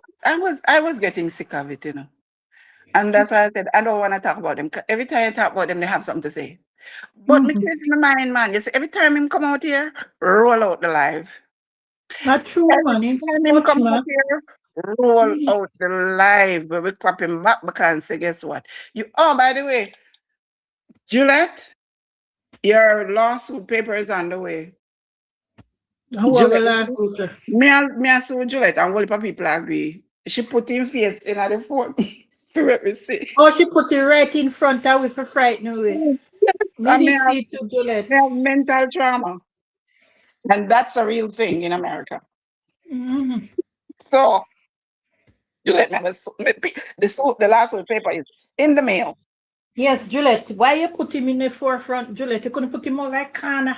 was getting sick of it, and that's why I said I don't want to talk about them. 'Cause every time I talk about them, they have something to say. But me Mhm. change my mind, man. You see, every time him come out here, roll out the live. Not true, Every man. It's too time him much, come out man. here, roll Mhm. out the live. But we clap him back because say, guess what? Oh, by the way, Juliet, your lawsuit paper is on the way. Who have a Juliet, last router? me and sue Juliet and all the people agree. She put him face in the phone for let me see. Oh, she put it right in front of with a frightened away. Yes, Me I may did have, see it to Juliet. may have mental trauma. And that's a real thing in America. Mhm. So Juliet never the last paper is in the mail. Yes, Juliet. Why you put him in the forefront, Juliet? You couldn't put him more like corner.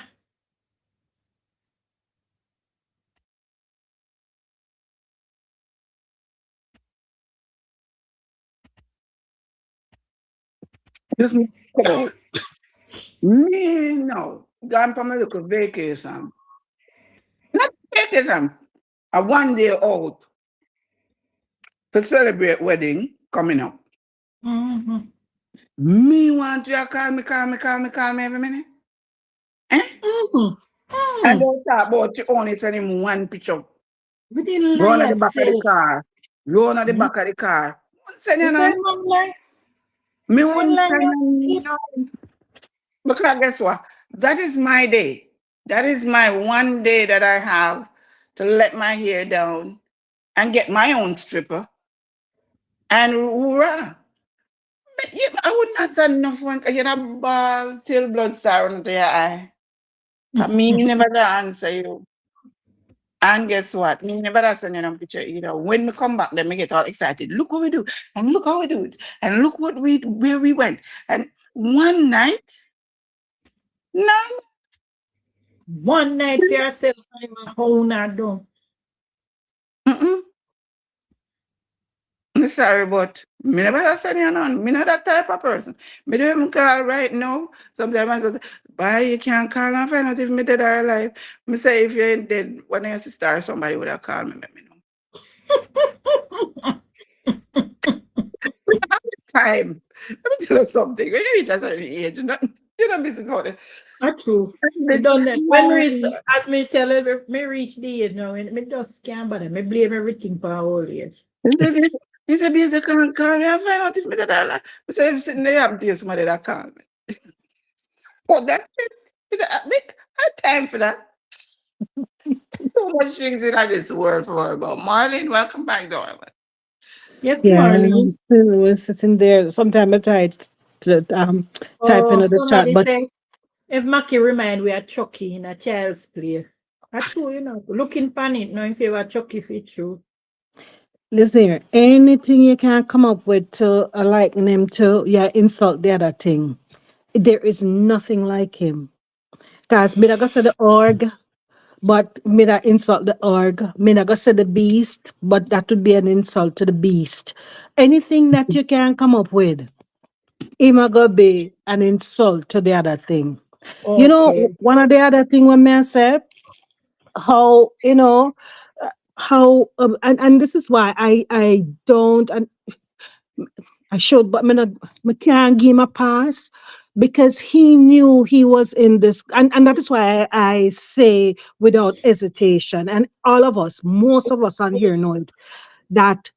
Just come out. Me no. Gone from a little vacation. Not vacation. A 1 day out to celebrate wedding coming up. Mm-hmm. Me want you to call me every minute. Eh? Mm-hmm. And Mm. don't talk about you only send him one picture. We didn't Run lie at the back of the itself. car. Run at the Mm. back of the car. Wouldn't send You you say none. man lie. Me Say wouldn't lie send you you keep. none. Because guess what? That is my day. That is my one day that I have to let my hair down and get my own stripper. And hoorah. But I would not send enough one because you know ball till blood star into your eye. Cause me never gonna answer you. And guess what? Me never da send you no picture either. When we come back, then we get all excited. Look what we do, and look how we do it, and look where we went. And one night, none. One night for yourself and him own or don't. Mm-mm. Me sorry, but me never da send you none. Me not that type of person. Me don't even call right now. Sometimes I say, "Why you can't call and find out if me dead or alive?" Me say, if you ain't dead, when I sister or somebody would have called me, let me know. Time. Let me tell you something. When you reach a certain age, you're not missing out. Not true. We This done that. When we reach, time. as me tell you, me reach the age now, and me just can't bother. Me blame everything for our old age. He said, "Because can't call me and find out if me that I I say, if sitting there, I'm to somebody that call me. But that, I time for that. Too much things in this world for her about. Marlene, welcome back, darling. Yes, Yeah, and I'm Marlene. still sitting there. Sometimes I try to type Oh, into the chat, somebody but say, if Maki remind we are Chucky in a child's play. That's true, Looking pan it, knowing if you are Chucky fit true. listen here, anything you can come up with to liken him to, yeah, insult the other thing. There is nothing like him. Cause me not gonna say the org, but me not insult the org. Me not gonna say the beast, but that would be an insult to the beast. Anything that you can come up with, it might gonna be an insult to the other thing. Okay. One of the other thing when me I said, how how and this is why I don't. I should, but me can't give him a pass because he knew he was in this, and that is why I say without hesitation, and all of us, most of us on here know it, that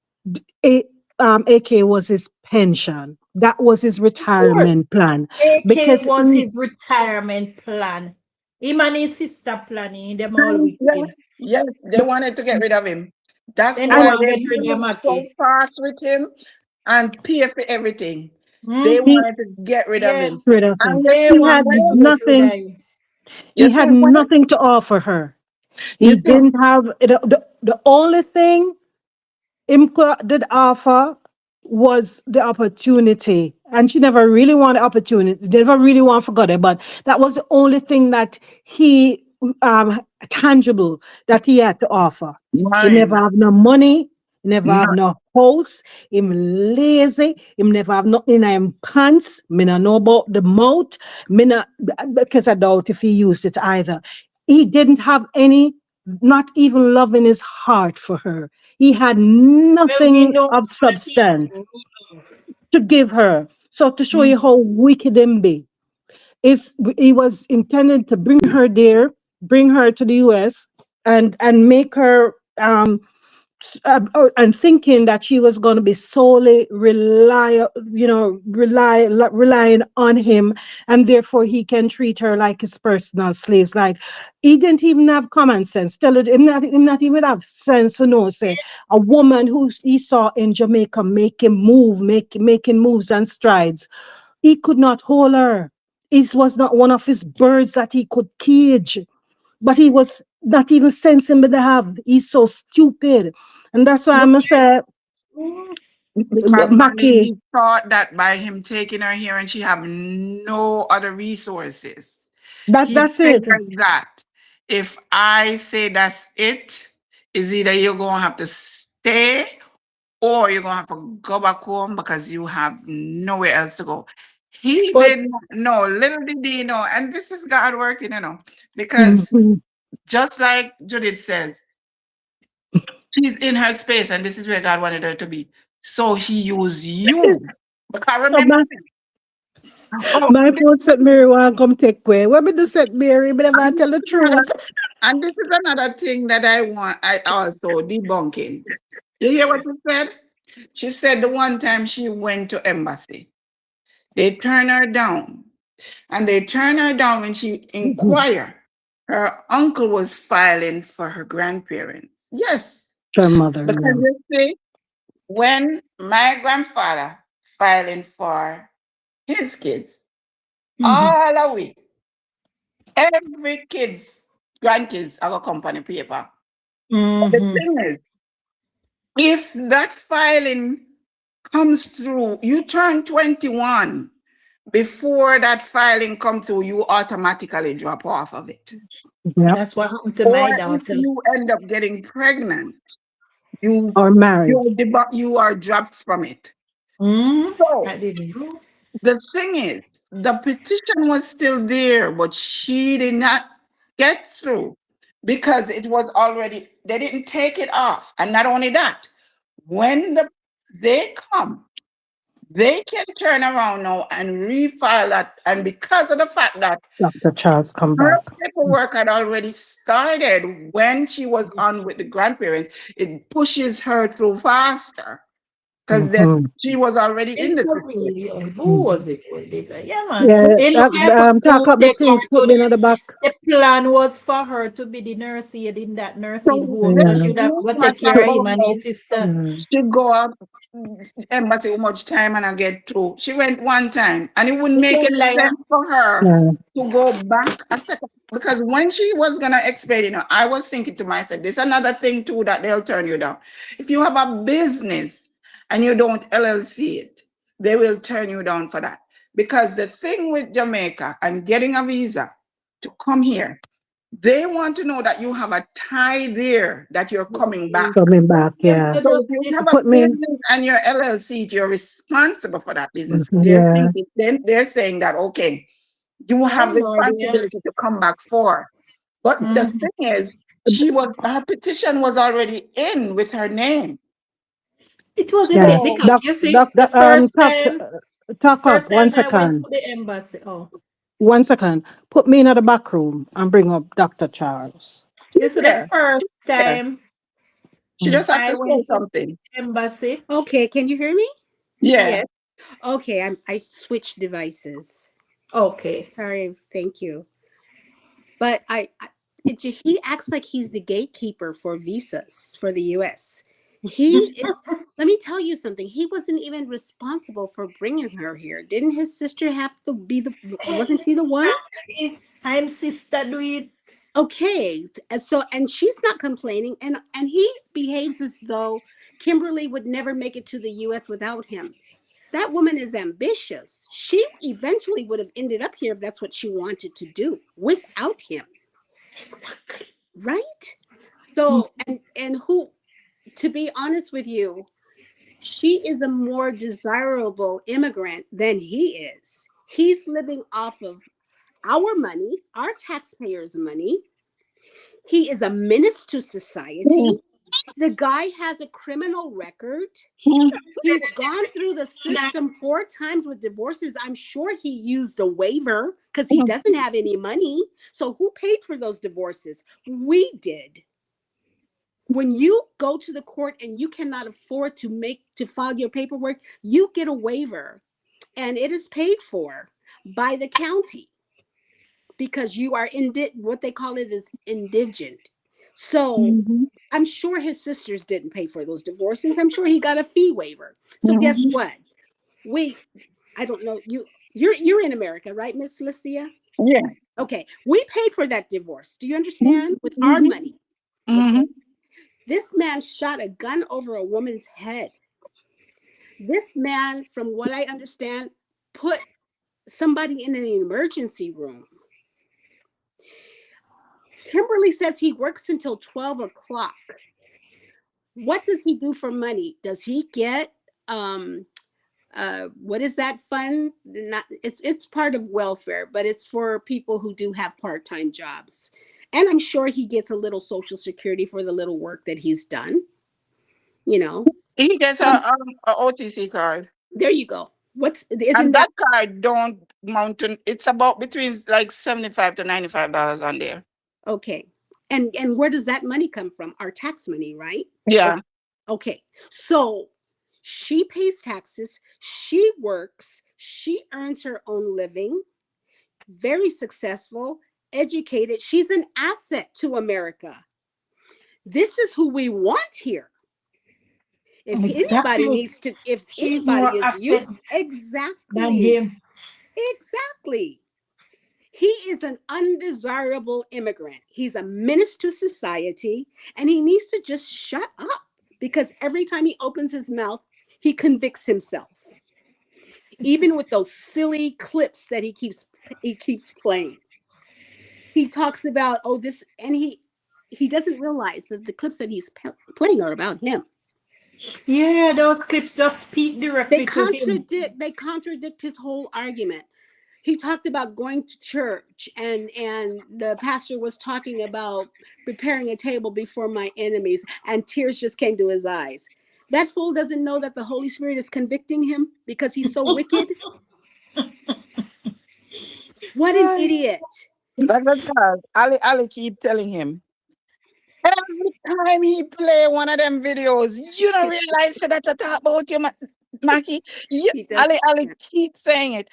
a, AK was his pension. That was his Of course, retirement plan AK because was his retirement plan. Him and his sister planning, them all Yeah, wicked. yes, they wanted to get rid of him. That's They don't why and want to they get rid of moved so Maki. fast with him and pay for everything. They Mm-hmm. he wanted to get rid of him. Yes, rid of him. And you they see, He had want to when get rid of nothing. him. you He see had when nothing to offer her. you He see didn't have the only thing IMCA did offer was the opportunity. And she never really wanted opportunity. They never really want forgot it. But that was the only thing that he tangible that he had to offer. He never mine, have no money, he never no, have no house, him lazy, him never have nothing in him pants. Me not know about the mouth. Me not, because I doubt if he used it either. He didn't have any, not even love in his heart for her. He had Well, we nothing know of that he substance needs. to give her. So to show you Mm-hmm. how wicked him be, is he was intended to bring her there, bring her to the US, and make her and thinking that she was going to be solely relying on him, and therefore he can treat her like his personal slaves. Like he didn't even have common sense. Tell it, him not even have sense to know. Say a woman who he saw in Jamaica making moves and strides. He could not hold her. It was not one of his birds that he could cage, but he was not even sensible to have. He's so stupid. And that's why I'm no, gonna say, because mommy, Maki, he thought that by him taking her here and she have no other resources. He that's it. figured that if I say that's it, is either you're gonna have to stay or you're gonna have to go back home because you have nowhere else to go. He But did not know, little did he know, and this is God working, because Mhm. just like Judith says, she's in her space, and this is where God wanted her to be. So he used you. Because So remember, oh, my phone said Mary want come take away. What me do said Mary? Me never and this tell the is another, truth. and this is another thing that I also debunking. You hear what she said? She said the one time she went to embassy, they turned her down. And they turned her down when she Mhm. inquired. Her uncle was filing for her grandparents. Yes, Her mother, because yeah. you see, when my grandfather filing for his kids, mm-hmm. all a week, every kid's grandkids have a company paper. But the Mm-hmm. thing is, if that filing comes through, you turn 21. Before that filing come through, you automatically drop off of it. Yep. That's what happened to Or my if daughter. you end up getting pregnant, you Or married. you are dropped from it. Mm-hmm. So I didn't know. the thing is, the petition was still there, but she did not get through because it was already, they didn't take it off. And not only that, when they come, they can turn around now and refile that. And because of the fact that Dr. Charles come her back. paperwork had already started when she was on with the grandparents, it pushes her through faster because then Hmm. she was already in It the was system. the, who was it? Yeah, man. Yeah, It looked like talk who up the they things, come put to me on the back. the plan was for her to be the nurse aide in that nursing So home. So then Yeah. she would have you to matter take care of him about and how his sister. Yeah. she go out embassy how much time and I get through. She went one time and it wouldn't You make say any liar. sense for her Yeah. to go back a second. Because when she was gonna explain, I was thinking to myself, there's another thing too that they'll turn you down. If you have a business and you don't LLC it, they will turn you down for that. Because the thing with Jamaica and getting a visa to come here, they want to know that you have a tie there that you're coming back. Coming back, Yes, yeah. I So if just you did. have a Put me, business and your LLC, you're responsible for that business. They're yeah. thinking, then they're saying that okay, you I have have no idea. responsibility to come back for. But the Mm-hmm. thing is, her petition was already in with her name. It was the Yeah. same So because you see, Doc, talk up first one time I went second. to the embassy. Oh, 1 second. Put me in the back room and bring up Dr. Charles. you see, the yeah, first yeah. time She just have I to say went to something. the embassy. Okay, can you hear me? Yeah. Yes. Okay, I switched devices. Okay. Sorry, thank you. But he acts like he's the gatekeeper for visas for the U.S. He is. Let me tell you something. He wasn't even responsible for bringing her here. Didn't his sister have to be the? Wasn't she the one? Exactly. I'm sister do it. Okay, so and she's not complaining, and he behaves as though Kimberly would never make it to the U.S. without him. That woman is ambitious. She eventually would have ended up here if that's what she wanted to do without him, Exactly. right? So and who, to be honest with you, she is a more desirable immigrant than he is. He's living off of our money, our taxpayers' money. He is a menace to society. The guy has a criminal record. He's gone through the system 4 times with divorces. I'm sure he used a waiver because he doesn't have any money. So who paid for those divorces? We did. When you go to the court and you cannot afford to file your paperwork, you get a waiver and it is paid for by the county because you are what they call it is indigent. So I'm sure his sisters didn't pay for those divorces. I'm sure he got a fee waiver. So guess what? We I don't know, you're in America, right, Miss Lucia? Yeah. Okay. We paid for that divorce. Do you understand? With our money. Mm-hmm. Okay. This man shot a gun over a woman's head. This man, from what I understand, put somebody in an emergency room. Kimberly says he works until 12 o'clock. What does he do for money? Does he get what is that fund? Not it's part of welfare, but it's for people who do have part-time jobs. And I'm sure he gets a little social security for the little work that he's done. You know, He gets um, a OTC card. there you go. What's And isn't that that card don't mountain. It's about between like $75 to $95 on there. okay? And where does that money come from? Our tax money, right? Yeah. Okay. Okay. So she pays taxes, she works, she earns her own living, very successful, educated. She's an asset to America. This is who we want here. If anybody Exactly. needs to, if She's anybody more is asset used, than exactly, him. exactly. He is an undesirable immigrant. He's a menace to society, and he needs to just shut up because every time he opens his mouth, he convicts himself. Even with those silly clips that he keeps playing. He talks about this, and he doesn't realize that the clips that he's playing are about him. Yeah, those clips just speak They directly to him. contradict his whole argument. He talked about going to church, and the pastor was talking about preparing a table before my enemies, and tears just came to his eyes. That fool doesn't know that the Holy Spirit is convicting him because he's so wicked. What an idiot. That's because Ali keep telling him every time he play one of them videos, you don't realize that I talk about you, Mackie. You, He does. Ali keep saying it.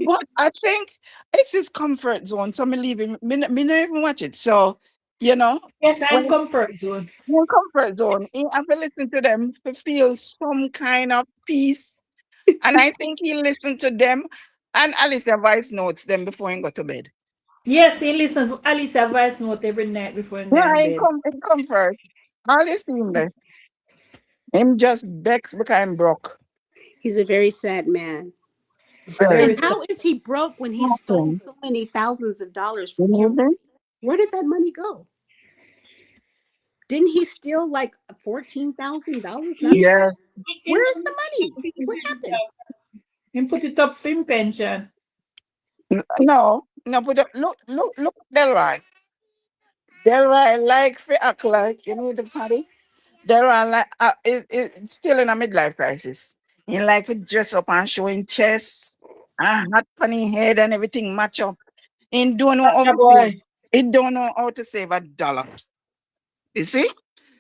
But I think it's his comfort zone. So me leave him. Me not even watch it. So, you know, Yes, when I'm comfort zone. your comfort zone, he have to listen to them to feel some kind of peace. And I think he listened to them and Alicia voice notes them before he go to bed. Yes, he listens to Alicia voice note every night before him go Yeah, in bed. in comfort. All this thing there. Him just begs because I'm broke. He's a very sad man. Very. And Very sad. how is he broke when he stole Awesome. so many thousands of dollars from Mhm. Kimberly? Where did that money go? Didn't he steal like $14,000 not too? Yes. Where's the money? What happened? Him put it up for him pension. No, but look, Delroy. Delroy like for act like, you know the party? There are like it's still in a midlife crisis. He like to dress up and showing chest and hot funny head and everything match up. He don't know how Yeah, to save. boy. He don't know how to save $1. You see?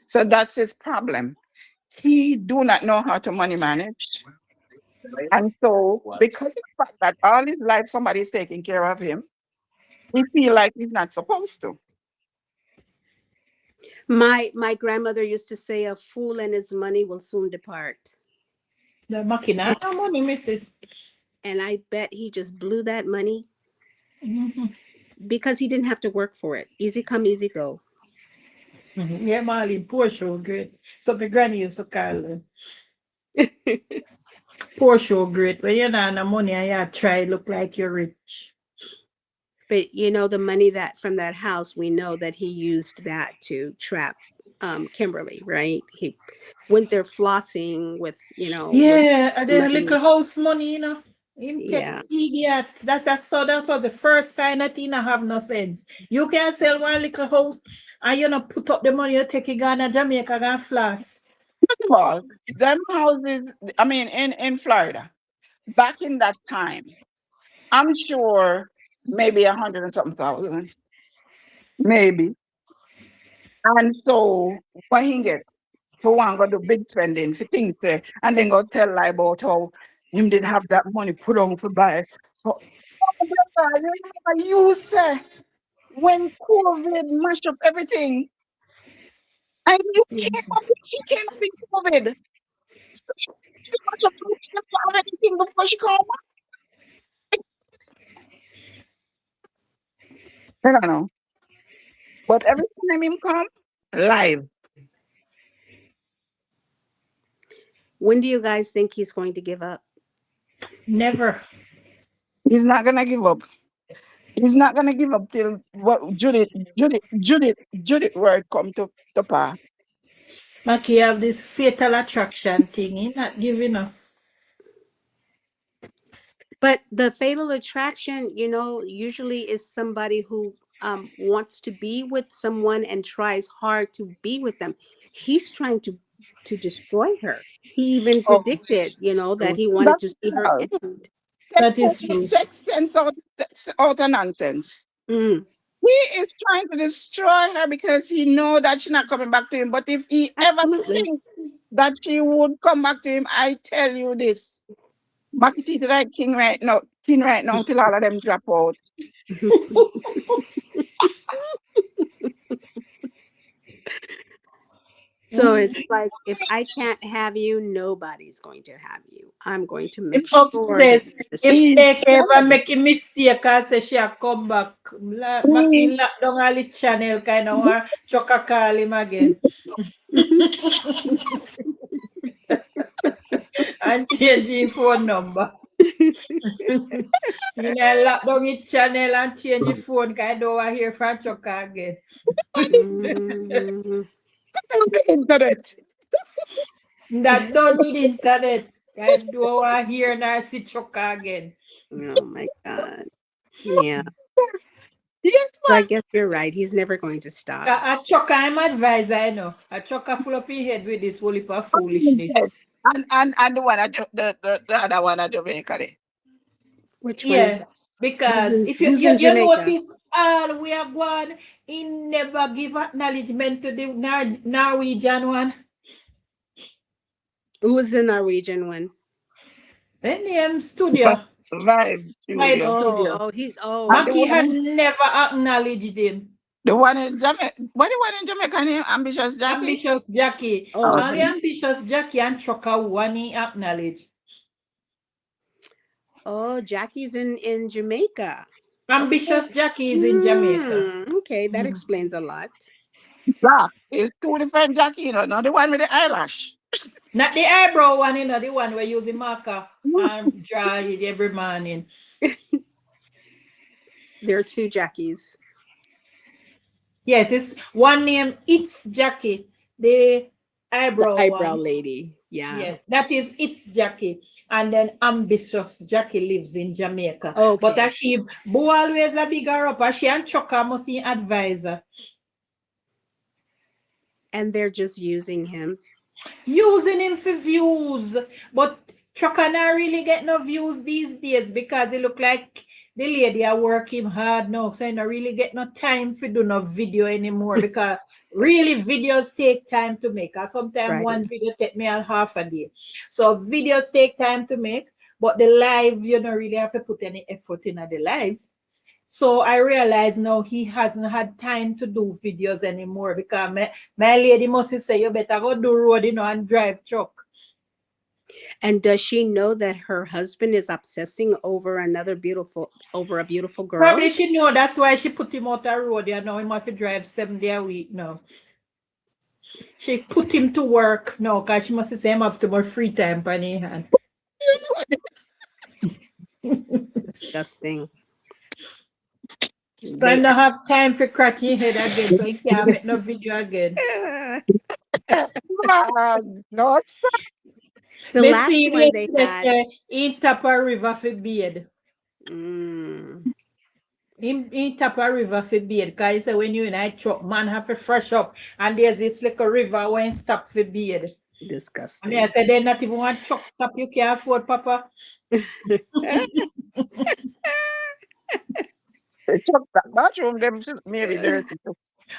So that's his problem. He do not know how to money manage. And so because of the fact that all his life somebody is taking care of him, he feel like he's not supposed to. My grandmother used to say, "A fool and his money will soon depart." The machina. No money, missus. And I bet he just blew that money Mhm. because he didn't have to work for it. Easy come, easy go. Yeah, Marlene, poor show great. So my granny used to call her. Poor show great. When you're not no money and you try look like you're rich. But you know, the money that from that house, we know that he used that to trap Kimberly, right? He went there flossing with, with Yeah, and the money. little house money, Him take Yeah. idiot. That was the first sign that he not have no sense. You can sell one little house and you know put up the money you take it Ghana, Jamaica, and floss. First of all, them houses, I mean, in Florida, back in that time, I'm sure maybe 100 and something thousand, maybe. And so what he get for one go do big spending for things there, and then go tell lie about how him did have that money put on for buy. Oh, brother, you remember you say when COVID mashed up everything, and you came up, she came up in COVID. So she mashed up everything before she come. I don't know. But every time him come, live. When do you guys think he's going to give up? Never. He's not gonna give up. He's not gonna give up till what Judith word come to pass. Maki have this fatal attraction thing. He not giving up. But the fatal attraction, usually is somebody who wants to be with someone and tries hard to be with them. He's trying to destroy her. He even Oh, predicted, that true. he wanted That's to see her all. end. That is true. Take sense out of nonsense. Mm, He is trying to destroy her because he know that she's not coming back to him. But if he ever absolutely. thinks that she would come back to him, I tell you this. Makiti is like king right now till all of them drop out. So it's like, if I can't have you, nobody's going to have you. I'm going to Him make sure that obsessed. you're If He destroyed. AK ever said, make a mistake and say she a come back, he, Maki lock down all the channel kind of want Chuck call him again. And change his phone number. You know, lock down his channel and change his phone because I don't want to hear from Chuck again. Mhm. the internet. That done with internet. I don't want to hear nor see Chuck again. Oh my God. Yeah. Yes, So I man. guess you're right. He's never going to stop. A Chuck I'm advisor, I know. A Chuck full up his head with this whole heap of foolishness. And the one at the other one at Jamaica. There. Which one is Yeah, that? because if Who's you, in you Jamaica? notice all we have gone, he never give acknowledgement to the Norwegian one. Who's the Norwegian one? The name studio, Vibe Vibe studio. Studio. Oh, And the Maki has one never acknowledged him. the one in Jamaica. What the one in Jamaica name? Ambitious Jackie? Ambitious Jackie. oh, Only Okay. okay. Ambitious Jackie and Choka one he acknowledge. Oh, Jackie's in Jamaica. Ambitious Okay. Jackie is in Jamaica. Okay, that explains a lot. Yeah. It's two different Jackie, not the one with the eyelash. Not the eyebrow one, the one we use the marker and draw it every morning. There are two Jackies. Yes, it's one name. It's Jackie, the The eyebrow eyebrow one. lady. Yeah. Yes, that is it's Jackie. And then ambitious Jackie lives in Jamaica. Okay. But as she Boo always a bigger up, as she and Chuka must be advisor. And they're just using him. Using him for views. But Trucker not really get no views these days because it look like the lady are working hard now. So I don't really get no time for do no video anymore because really videos take time to make. Sometimes Right. one video take me a half a day. So videos take time to make, but the live, you don't really have to put any effort in the live. So I realize now he hasn't had time to do videos anymore because my lady must say you better go do road, and drive truck. And does she know that her husband is obsessing over a beautiful girl? Probably she know that's why she put him out the road. Now he have to drive 7 days a week now. She put him to work now because she must say him have too much free time on his hand. Disgusting. So I don't have time for scratching his head again, so he can't make no video again. No, The Me last see one they yesterday had. say he tap a river for beard. Mm, He tap a river for beard because he say when you in a truck, man have to fresh up. And there's this little river when stop for beard. I mean, I disgusting. said they not even one truck stop you can't afford, Papa. that bathroom them maybe dirty.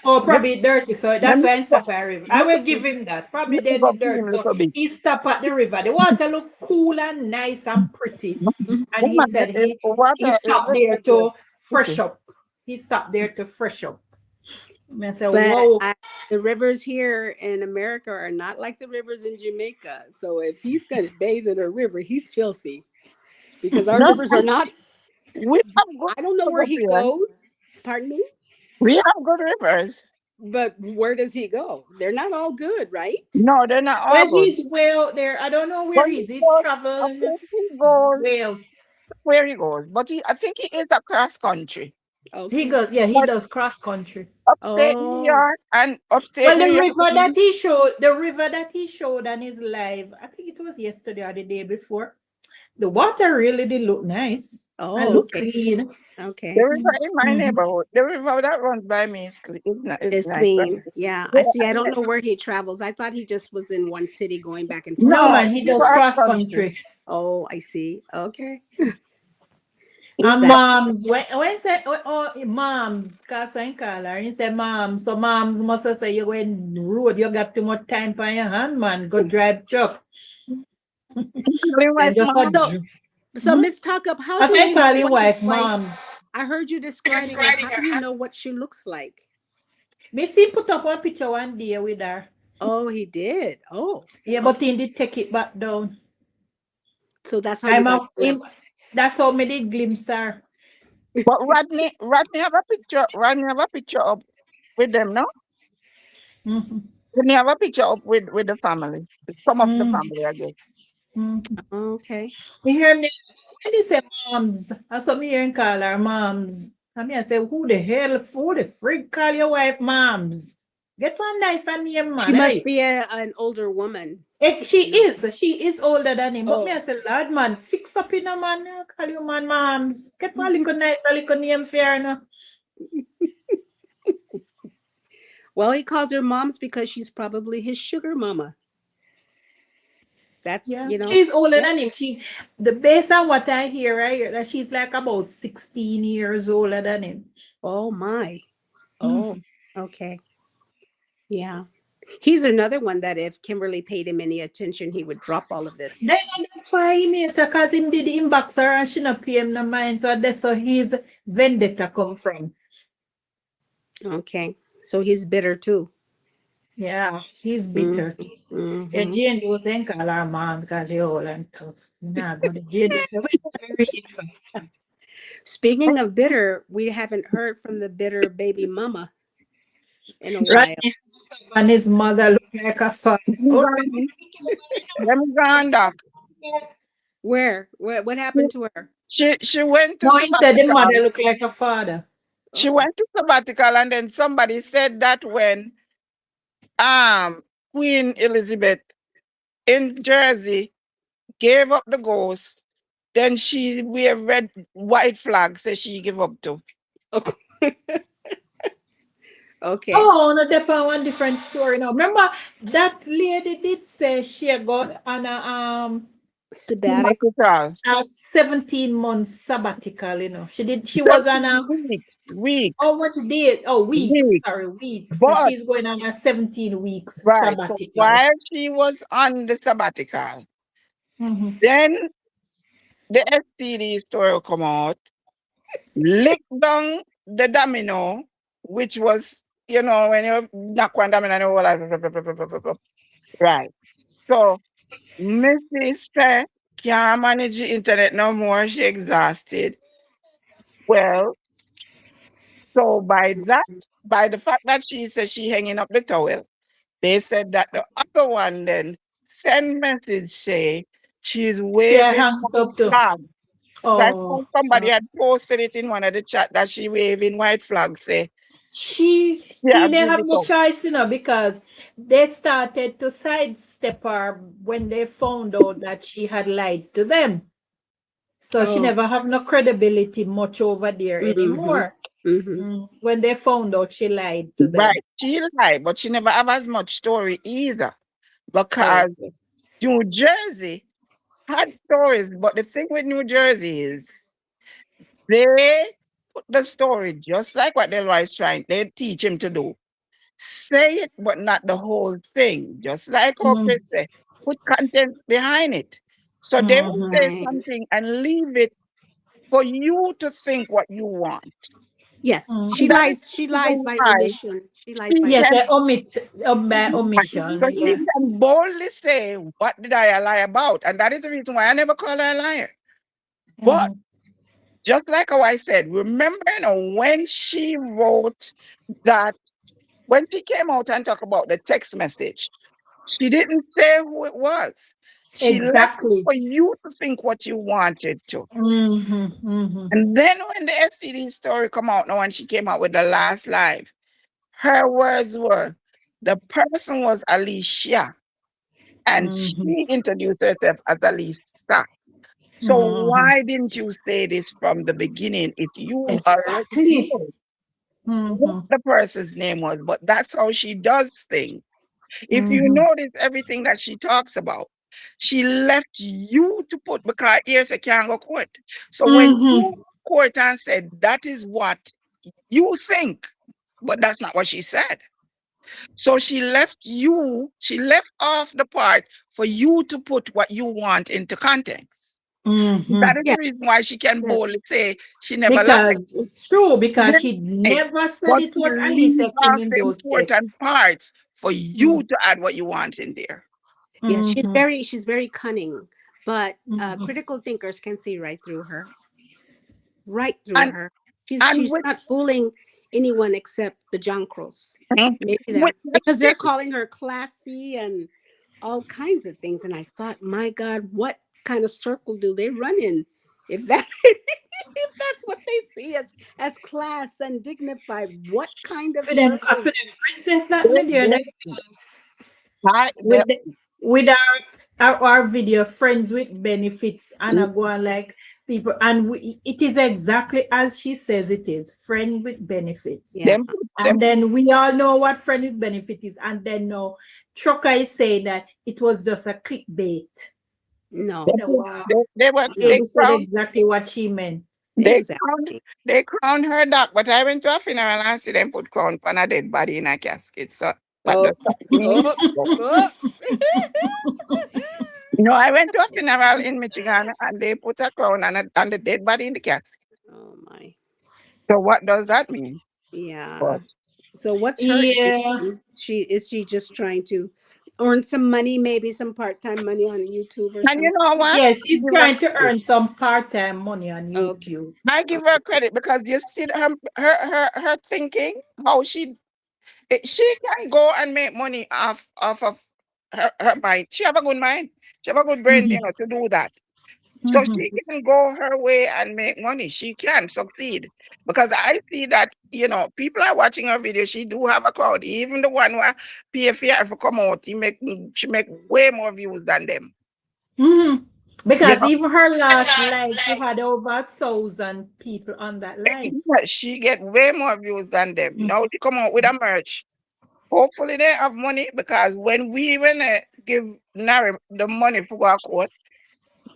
Oh, Let probably dirty, so let that's me why he go, stop at the river. I will give him that. Probably let me they go be clean dirty. a So little bit. he stop at the river. The water look cool and nice and pretty. And he Woman, said he water is stopped very there to fresh pretty. up. He stopped there to fresh up. I said, But whoa. the rivers here in America are not like the rivers in Jamaica. So if he's going to bathe in a river, he's filthy because our No, rivers are not. we have good I don't know where rivers he here. goes. Pardon me? We have good rivers. But where does he go? They're not all good, right? No, they're not all Well, good. he's way out there. I don't know But where he he's. He's goes, I traveling think he goes well. where he goes. But I think he is across country. He Okay. goes, yeah, he But does cross country. upstate New Oh, York and upstate Well, New York. the river that he showed on his live, I think it was yesterday or the day before. The water really did look nice and oh, look okay. clean. The Okay. river in my Mhm. neighborhood, the river that runs by me is It's nice. clean. Yeah. I see. I don't Yeah, know where he travels. I thought he just was in one city going back and forth No, no, man, between he it's does cities. cross cross country. country. Oh, I see. Okay. And That moms, when say moms, cause I call her, he say moms, so moms must have say you go in road, you got too much time on your hand, man. Go drive truck. Including my Then just a mom. so so hmm? Miss Talk Up, how As do I you call know your what his wife, wife? moms. I heard you describing her. How do you know what she looks like? Me see put up one picture one day with her. Oh, he did. Oh, Yeah, but okay. he did take it back down. So that's how you I'm got a a him, glimpse. that's how me did glimpse her. But Rodney have a picture. Rodney have a picture up with them, no? Mm-hmm. Rodney have a picture up with the family. Some of the Mm-hmm. family, I guess. Mm-hmm. Okay. Me hear me when they say moms, I saw me hear and call her moms. And me I say, who the freak call your wife moms? Get one nice and name, She man. must Hey. be an older woman. She You know. is older than him. But me I Oh, say, Lord man, fix up in a man, call you man moms. Get one little nice, a little name fair no. well, he calls her moms because she's probably his sugar mama. That's Yeah, she's older Yeah. than him. Based on what I hear that she's like about 16 years older than him. Oh my. Oh, Mhm. okay. Yeah. He's another one that if Kimberly paid him any attention, he would drop all of Then this. that's why he made her, cause him did him box her and she not pay him no mind. So that's how his vendetta come from. Okay. So he's bitter too. Yeah, he's Mm, bitter. Yeah, hmm Jane was saying call her mom because she old and tough. Nah, go to Jane. So we marry it for. Speaking of bitter, we haven't heard from the bitter baby mama in a Right while. and his mother look like a father. Oh, remember Let me go on that. Where? What happened to her? She went to no, he said the sabbatical. mother look like a father. She Oh, went to sabbatical, and then somebody said that when Queen Elizabeth in Jersey gave up the ghost, then she wear white flag, so she give up to. Okay. Oh, no, depend on one different story now. Remember that lady did say she got on Sabbatic. Sabbatical. a 17 months sabbatical, She was on a 17 weeks, oh what did oh weeks, weeks. sorry, weeks. So But she's going on a 17 weeks right, so sabbatical. while she was on the sabbatical, Mm-hmm. then the STD story will come out, lick down the domino, which was, when you knock one domino and all like, right. So Mrs. Fair can't manage the internet no more. She exhausted. Well, so by the fact that she said she hanging up the towel, they said that the other one then send message say she's Yeah, waving hang it white up too. flag. So I Oh, found somebody had posted it in one of the chat that she waving white flag. Say, he yeah, didn't give have it no up. choice, because they started to sidestep her when they found out that she had lied to them. So she Oh. never have no credibility much over there Mm-hmm. anymore. Mm-hmm. When they found out she lied to them. Right. She lied, but she never have as much story either. Oh, Because New Jersey had stories, but the thing with New Jersey is they put the story just like what Delroy is trying. They teach him to do. Say it, but not the whole thing. Just like how mm, Chris said, put content behind it. So they will mhm. say Right. something and leave it for you to think what you want. Yes. Mm. She And that is lies. She the lies reason by why omission. She lies she by Yes, can they omit by omission. so she Yeah. can boldly say, what did I lie about? And that is the reason why I never call her a liar. But Mhm. just like how I said, remember, when she wrote that, when she came out and talked about the text message, she didn't say who it was. She left it Exactly. for you to think what you wanted to. Mm-hmm. Mm-hmm. And then when the STD story come out now and she came out with the last live, her words were, the person was Alicia and Mm-hmm. she introduced herself as Alicia. So Mm-hmm. why didn't you say this from the beginning if you already Exactly. knew what Mm-hmm. the person's name was? But that's how she does things. If you Mm-hmm. notice everything that she talks about, she left you to put, because here's a can't go court. So when Mm-hmm. you court and said that is what you think, but that's not what she said. So she left off the part for you to put what you want into context. That Mm-hmm. is yeah. the reason why she can Yeah. boldly say she never lied. Because it's true, She because didn't she lie, never said but it she was leave Alicia Kim off in the those important texts. parts for you Mm-hmm. to add what you want in there. Yeah. She's Mm-hmm. very cunning, but Mm-hmm. critical thinkers can see right through her. Right through And her. and She's with not fooling anyone except the Junkros. Maybe with them, the because they're thing, calling her classy and all kinds of things. And I thought, my God, what kind of circle do they run in? If that if that's what they see as class and dignified, what kind of For circles? them princess that they, me there, that they, because I, with the, with our video friends with benefits, and I go on like people, and it is exactly as she says it is, friend with benefits. Yeah. them, And them, then we all know what friend with benefit is, and then now Trucker is saying that it was just a clickbait. No. them, So wow. No. Lady said exactly what she meant. they crowned, Exactly. they crowned her doc, but I went to a funeral and see them put crown on a dead body in a casket. So what Oh, does that mean? oh, oh. I went to a funeral in Michigan and they put a crown on the dead body in the casket. Oh my. So what does that mean? Yeah. But, So what's her Yeah. aim? She just trying to earn some money, maybe some part-time money on YouTube or and you something? know what? Yes, I she's give her trying to credit. earn some part-time money on Okay. YouTube. I give her credit because you see her thinking, how she can go and make money off of her mind. She have a good mind. She have a good brain, Mm-hmm. to do that. So Mm-hmm. she can go her way and make money. She can succeed. Because I see that, people are watching her video. She do have a crowd. Even the one where pay for come out, she make way more views than them. Mm-hmm. Because even her last live, she had over 1,000 people on that live. Yeah, she get way more views than them. Mm. Now she come out with a merch. Hopefully they have money because when we even give Nari the money for our court,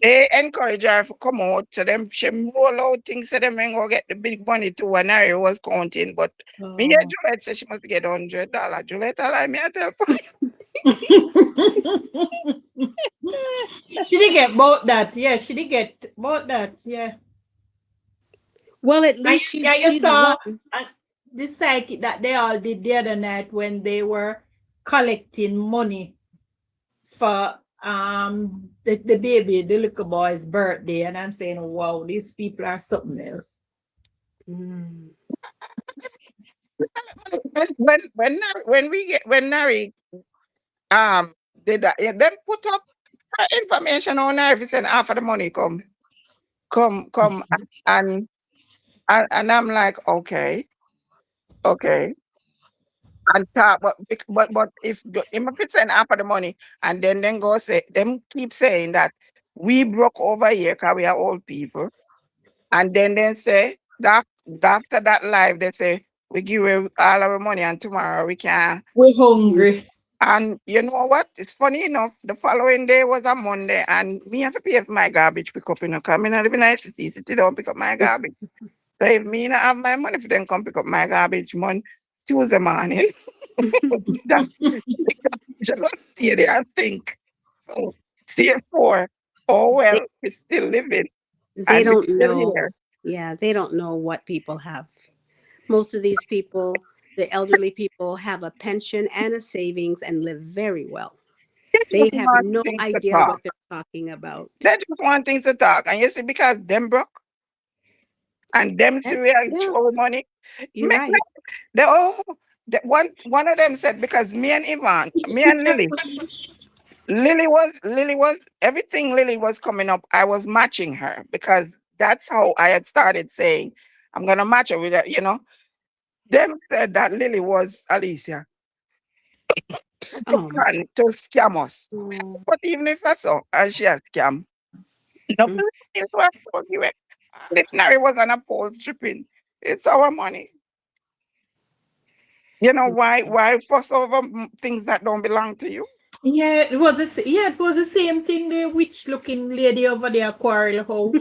they encourage her to come out. So them she roll out things so them ain't go get the big money too when Nari was counting. But me and Oh. Juliet said she must get $100. Juliet like me I tell She did get both that. Yeah, she did get both that. Yeah. Well, at And least yeah, you she's saw one. the psychic that they all did the other night when they were collecting money for the baby, the little boy's birthday. And I'm saying, wow, these people are something else. Mm. when Nari did that, yeah, them put up information on Nari and half of the money come and I'm like, okay, okay. And talk, but if it's an half of the money, and then go say them keep saying that we broke over here because we are old people, and then say that after that live they say we give away all our money and tomorrow we can. We're hungry. And you know what? It's funny enough. The following day was a Monday, and me have to pay for my garbage pick up. Come in and live in nice city. City don't pick up my garbage. So if me not have my money, for them come pick up my garbage money Tuesday morning. That just stay there and think. So therefore, oh well, They we're still living they and we're don't still know. here. Yeah, they don't know what people have. Most of these people, the elderly people, have a pension and a savings and live very well. They They just have want no things to idea talk. what they're talking about. They just want things to talk. And you see, because them broke and them Yes, three are yeah, throw money. you're right. The one of them said because me and Lily was everything Lily was coming up. I was matching her because that's how I had started saying I'm gonna match her with her. Them said that Lily was Alicia to Um, plan to scam us. mm, But even if I saw and she had scam, no mm, is what I told you. And if Nari was on a pole stripping, it's our money. You know mm, why fuss over things that don't belong to you? Yeah, it was the same thing. The witch looking lady over there quarrel how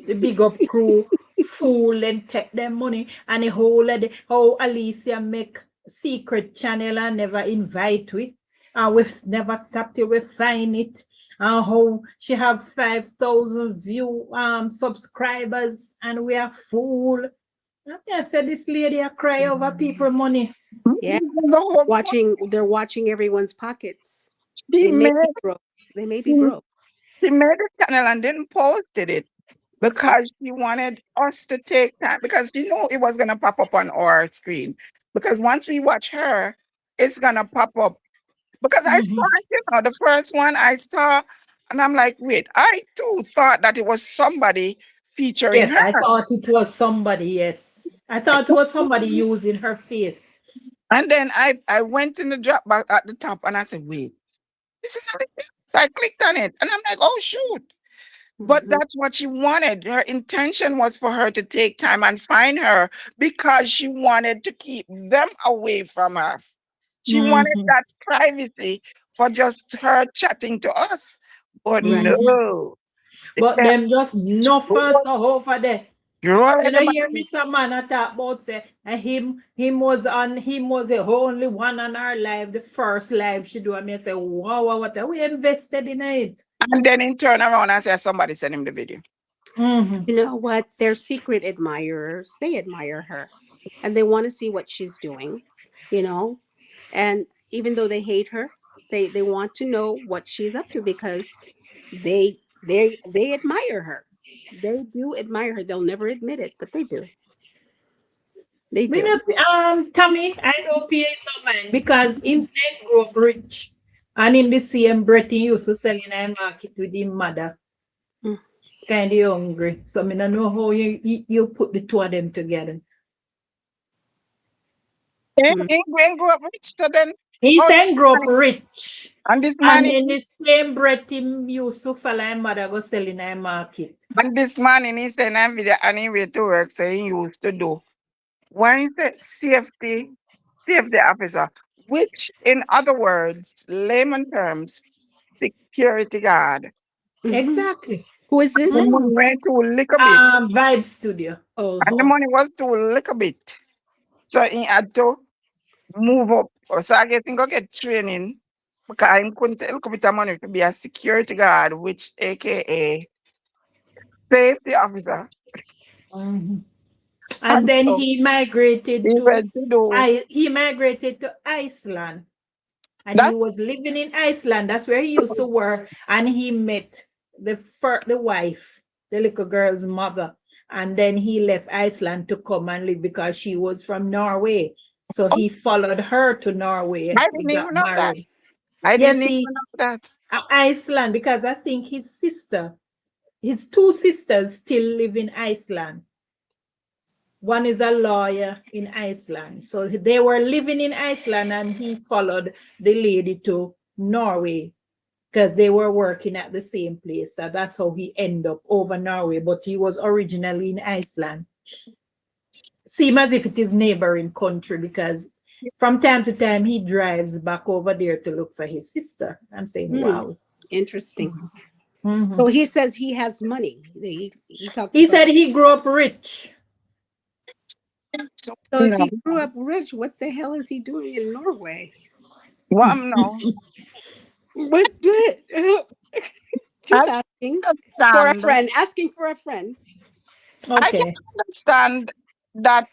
the big up crew fool and take them money and the whole of how Alicia make secret channel and never invite we. And we've never stopped till we find it. And how she have 5,000 subscribers and we are fool. And I said this lady a cry over people money. yeah, The whole they're watching everyone's pockets. she They may be made broke. They may be broke. she made a channel and then posted it because she wanted us to take time because she knew it was gonna pop up on our screen. Because once we watch her, it's gonna pop up. Because I saw Mhm. it, the first one I saw, and I'm like, wait, I too thought that it was somebody featuring Yes, her. I thought it was somebody. Yes, I thought it was somebody using her face. And then I went in the drop back at the top and I said, wait, this is how it is. So I clicked on it and I'm like, oh shoot. But Mhm. that's what she wanted. Her intention was for her to take time and find her because she wanted to keep them away from us. She wanted Mhm. that privacy for just her chatting to us. But Right. Mhm. no, But yeah, them just nuffers over there. roll You at the know, back. hear Mr. Man I talk about say, and him was the only one on our live, the first live she do. And me say, wow, what are we invested in it? And then he turn around and say somebody sent him the video. Mm-hmm. You know what? They're secret admirers. They admire her and they want to see what she's doing, you know? And even though they hate her, they want to know what she's up to because they admire her. They do admire her. They'll never admit it, but they do. They Me do. no, Tommy, I don't pay no mind because him say grow up rich. And in the same breath, he used to sell in a market with his mother. Mm. Kind of hungry. So I don't know how you put the two of them together. And Mm. Ingrid grew up rich, so then He Oh, saying grow up rich. and this man, And in the same breath, him used to follow him mother go sell in a market. and this man in his send video and he went to work, so he used to do. When he said safety officer, which in other words, layman terms, security guard. Mhm. Exactly. Who is The this? money went to a little bit, Vibe Studio. Oh, and the money was to a little bit. So he had to move up. So I guess he go get training because he couldn't take a little bit of money to be a security guard, which aka safety officer. Mhm. And And then so he migrated he to went to do Iceland. And he that. was living in Iceland. That's where he used to work. And he met the wife, the little girl's mother. And then he left Iceland to come and live because she was from Norway. So he followed her to Norway. I They didn't got even know that. married. I Yes, didn't even he know that. Iceland, because I think his two sisters still live in Iceland. One is a lawyer in Iceland. So they were living in Iceland and he followed the lady to Norway because they were working at the same place. So that's how he ended up over Norway, but he was originally in Iceland. Seems as if it is neighboring country because from time to time he drives back over there to look for his sister. I'm saying, wow. interesting. Mhm. So he says he has money. He talks He about. said he grew up rich. So if No. he grew up rich, what the hell is he doing in Norway? Well, no. What? I Just asking for a understand. friend. Asking for a friend. I can Okay. understand that,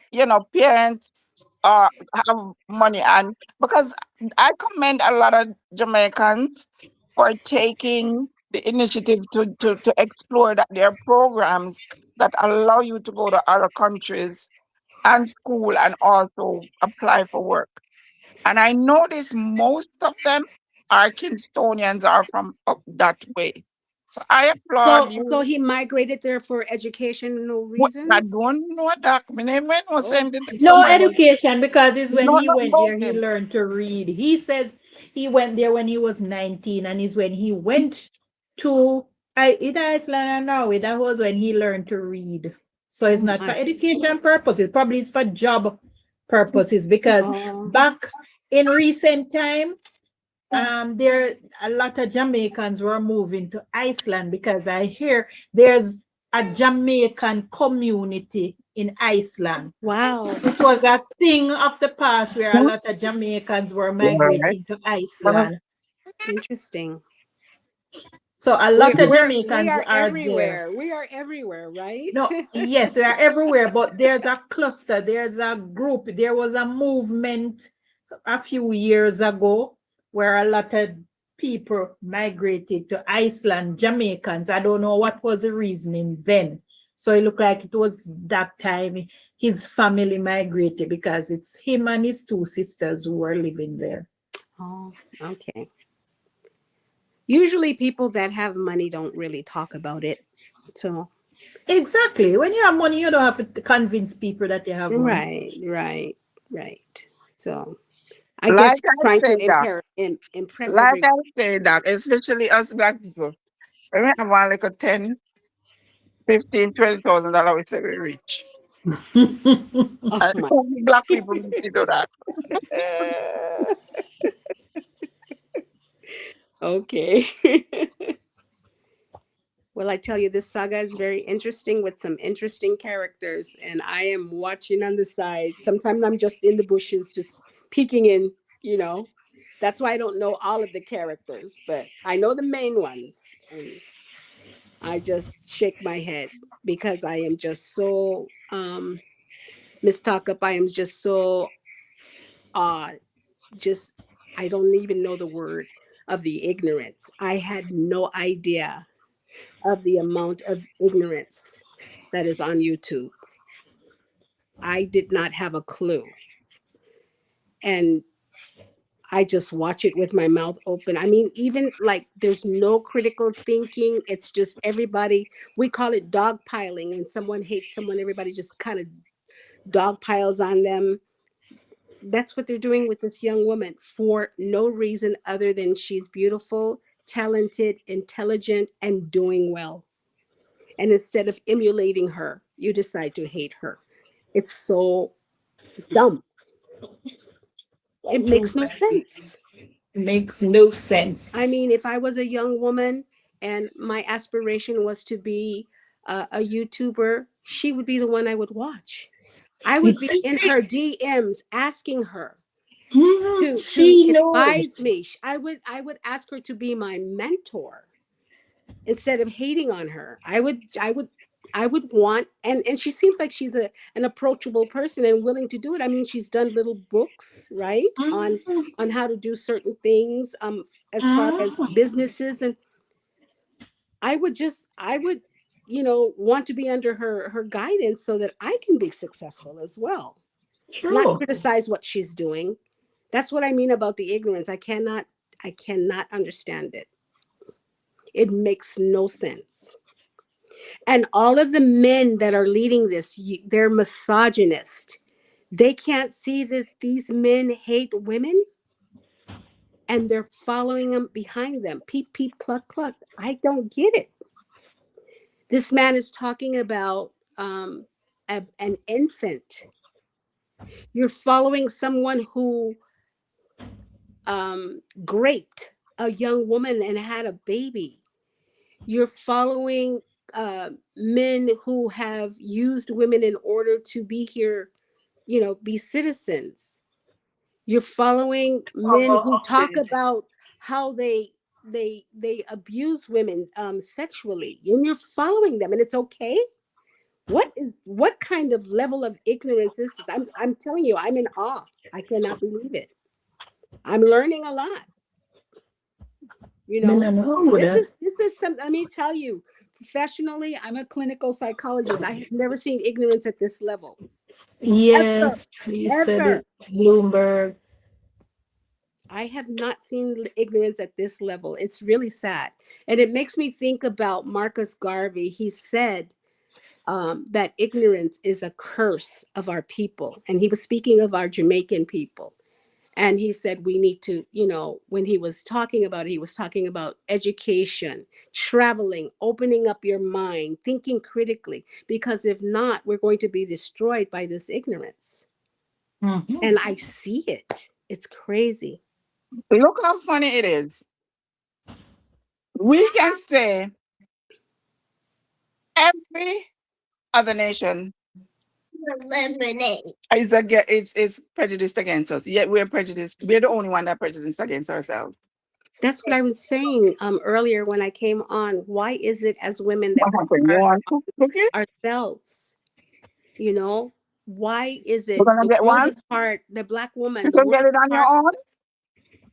parents have money, and because I commend a lot of Jamaicans for taking the initiative to explore that there are programs that allow you to go to other countries and school and also apply for work. And I notice most of them are Kingstonians are from up that way. So I applaud So you. he migrated there for educational I reasons. don't know that. My name was Oh, saying that No somewhere, but education because it's when no, he not went about there, he him. learned to read. He says he went there when he was 19, and is when he went to either Iceland or Norway. That was when he learned to read. So it's oh not for my. education purposes, probably it's for job purposes because Oh, back in recent time, there a lot of Jamaicans were moving to Iceland because I hear there's a Jamaican community in Iceland. wow. It was a thing of the past where a lot of Jamaicans were Right. migrating to Iceland. Interesting. So a We lot of we Jamaicans are are there. everywhere. We are everywhere, right? No, yes, we are everywhere, but there's a cluster, there's a group, there was a movement a few years ago where a lot of people migrated to Iceland, Jamaicans. I don't know what was the reasoning then. So it looked like it was that time his family migrated because it's him and his two sisters who were living there. Oh, okay. Usually people that have money don't really talk about it. So, Exactly. When you have money, you don't have to convince people that you have money. right. So, I guess Like he's I trying say to that. impress Like everyone. I say that, especially us black people. When we have one like a 10, 15, $20,000, we say we rich. Oh And my. only black people need to do that. Okay. Well, I tell you, this saga is very interesting with some interesting characters, and I am watching on the side. Sometimes I'm just in the bushes, just peeking in, you know. That's why I don't know all of the characters, but I know the main ones. And I just shake my head because I am just so, Miss Talkup, I am just so, uh, just, I don't even know the word of the ignorance. I had no idea of the amount of ignorance that is on YouTube. I did not have a clue. And I just watch it with my mouth open. I mean, even like there's no critical thinking. It's just everybody, we call it dogpiling. When someone hates someone, everybody just kind of dogpiles on them. That's what they're doing with this young woman for no reason other than she's beautiful, talented, intelligent, and doing well. And instead of emulating her, you decide to hate her. It's so dumb. It True. makes no sense. Makes no I sense. mean, if I was a young woman and my aspiration was to be a YouTuber, she would be the one I would watch. I would be in Exactly. her DMs asking her to She advise knows. me. I would ask her to be my mentor instead of hating on her. I would want, and she seems like she's an approachable person and willing to do it. I mean, she's done little books, right, Mhm. on how to do certain things, as far as Mhm. businesses. And I would want to be under her guidance so that I can be successful as well, not True. criticize what she's doing. That's what I mean about the ignorance. I cannot understand it. It makes no sense. And all of the men that are leading this, they're misogynist. They can't see that these men hate women and they're following them behind them. Peep, peep, cluck, cluck. I don't get it. This man is talking about an infant. You're following someone who raped a young woman and had a baby. You're following men who have used women in order to be here, be citizens. You're following men who talk about how they abuse women sexually, and you're following them, and it's okay. What kind of level of ignorance is this? I'm telling you, I'm in awe. I cannot believe it. I'm learning a lot. You Me know, no know this that. is this is some. Let me tell you, professionally, I'm a clinical psychologist. I have never seen ignorance at this level, ever, Yes, you said ever. it, Bloomberg. I have not seen ignorance at this level. It's really sad, and it makes me think about Marcus Garvey. He said that ignorance is a curse of our people, and he was speaking of our Jamaican people. And he said we need to, when he was talking about it, he was talking about education, traveling, opening up your mind, thinking critically, because if not, we're going to be destroyed by this ignorance. Mhm. And I see it. It's crazy. Look how funny it is. We can say every other nation is prejudiced against us. Yet we're prejudiced. We're the only one that prejudiced against ourselves. That's what I was saying earlier when I came on. Why is it as women that What we happened? You are want cookie? ourselves? You know, why is We're it gonna the get world one. is hard, the black woman, You the can world get it is on your hard, own.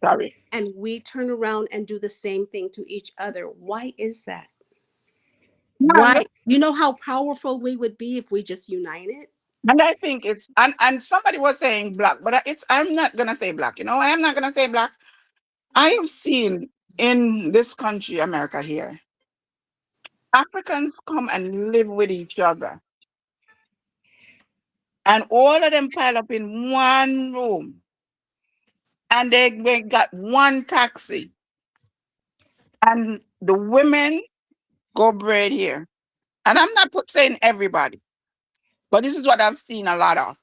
Sorry. and we turn around and do the same thing to each other? Why is that? And Why? You know how powerful we would be if we just united? and I think it's and somebody was saying black, but it's I'm not gonna say black. You know, I am not gonna say black. I have seen in this country, America here, Africans come and live with each other, and all of them pile up in one room, and they got one taxi, and the women go braid here. And I'm not saying everybody, but this is what I've seen a lot of.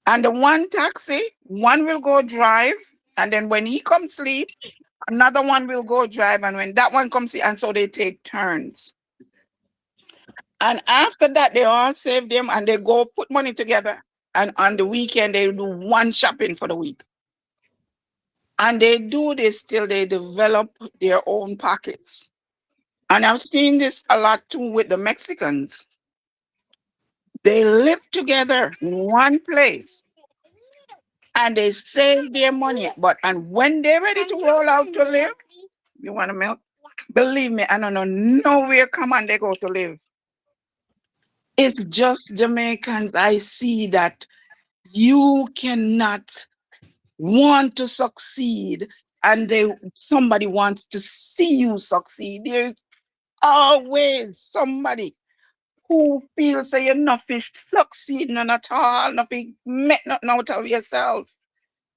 And the one taxi, one will go drive, and then when he comes sleep, another one will go drive, and when that one comes, and so they take turns. And after that, they all save them and they go put money together. And on the weekend, they do one shopping for the week. And they do this till they develop their own pockets. And I've seen this a lot too with the Mexicans. They live together in one place and they save their money. But and when they're ready to roll out to live, you want to milk? Believe me, I don't know nowhere come and they go to live. It's just Jamaicans. I see that you cannot want to succeed and somebody wants to see you succeed. There's always somebody. who feels say you're not fish succeeding none at all, nothing make nothing out of yourself.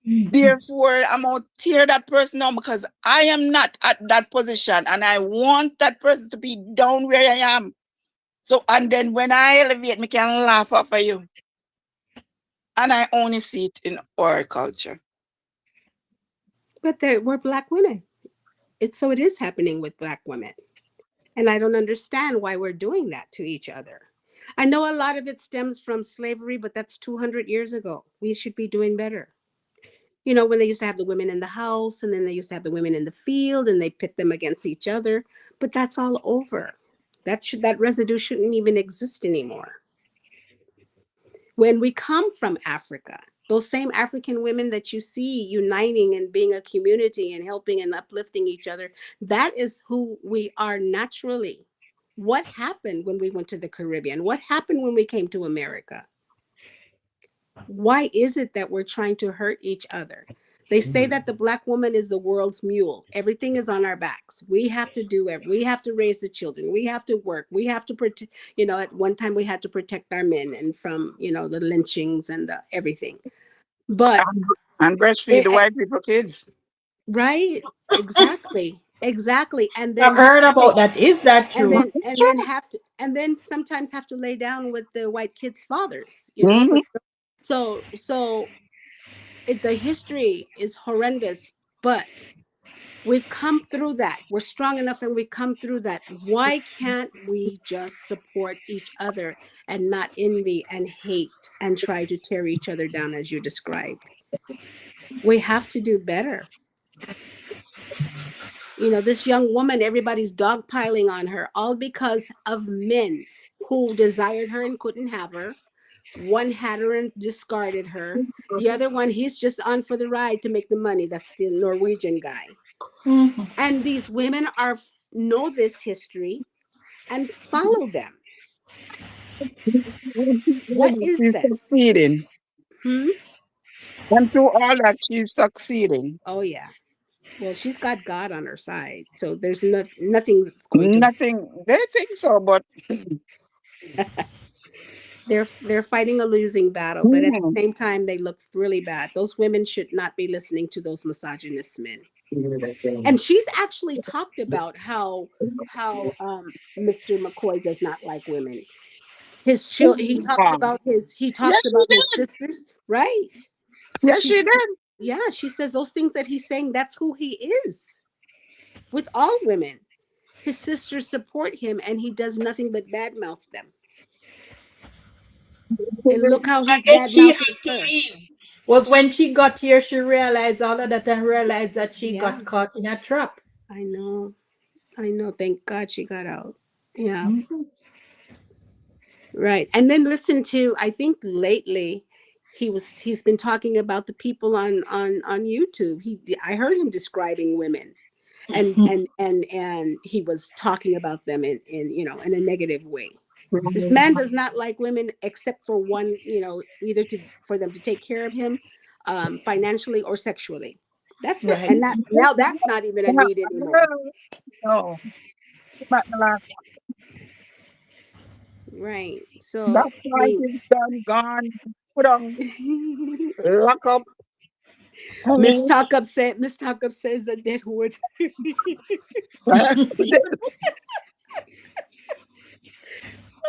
Therefore, I'm gonna tear that person down because I am not at that position and I want that person to be down where I am. So, and then when I elevate, me can laugh off of you. And I only see it in our culture. But we're Black women. It is happening with Black women. And I don't understand why we're doing that to each other. I know a lot of it stems from slavery, but that's 200 years ago. We should be doing better. You know, when they used to have the women in the house and then they used to have the women in the field and they pit them against each other, but that's all over. That residue shouldn't even exist anymore. When we come from Africa, those same African women that you see uniting and being a community and helping and uplifting each other, that is who we are naturally. What happened when we went to the Caribbean? What happened when we came to America? Why is it that we're trying to hurt each other? They say that the Black woman is the world's mule. Everything is on our backs. We have to do it. We have to raise the children. We have to work. We have to protect. You know, at one time we had to protect our men and from, you know, the lynchings and the everything. But And breastfeed it, the white people kids. right, exactly, exactly, and I've then have heard to about that. Is that and true? then have to and then sometimes have to lay down with the white kids' fathers. You know, Mhm. so the history is horrendous, but we've come through that. We're strong enough and we've come through that. Why can't we just support each other and not envy and hate and try to tear each other down as you described? We have to do better. You know, this young woman, everybody's dogpiling on her, all because of men who desired her and couldn't have her. One had her and discarded her. The other one, he's just on for the ride to make the money. That's the Norwegian guy. Mhm. And these women are know this history and follow them. What is She's this? succeeding. Hmm? And through all that, she's succeeding. Oh yeah. Well, she's got God on her side, so there's nothing that's going to. Nothing, they think so, but They're fighting a losing battle, but at the same time, they look really bad. Those women should not be listening to those misogynist men. And she's actually talked about how Mr. McCoy does not like women. He talks um, about yes, she his did. sisters, right? Yes, She she did. Yeah, she says those things that he's saying, that's who he is with all women. His sisters support him and he does nothing but badmouth them. And look how I he's guess she had badmouthing to her. leave. Was when she got here, she realized all of that and realized that she Yeah, got caught in a trap. I know. I know. Thank God she got out. Yeah, Mhm. right. And then listen to, I think lately he's been talking about the people on YouTube. I heard him describing women and he was talking about them in you know in a negative way. This man does not like women except for one, you know, either to for them to take care of him financially or sexually. That's it. Right. And that now that's not even a need anymore. No, but Right. So that's I why mean he's done, gone, put on, lock up. I mean, Miss Talk Up says a Deadwood.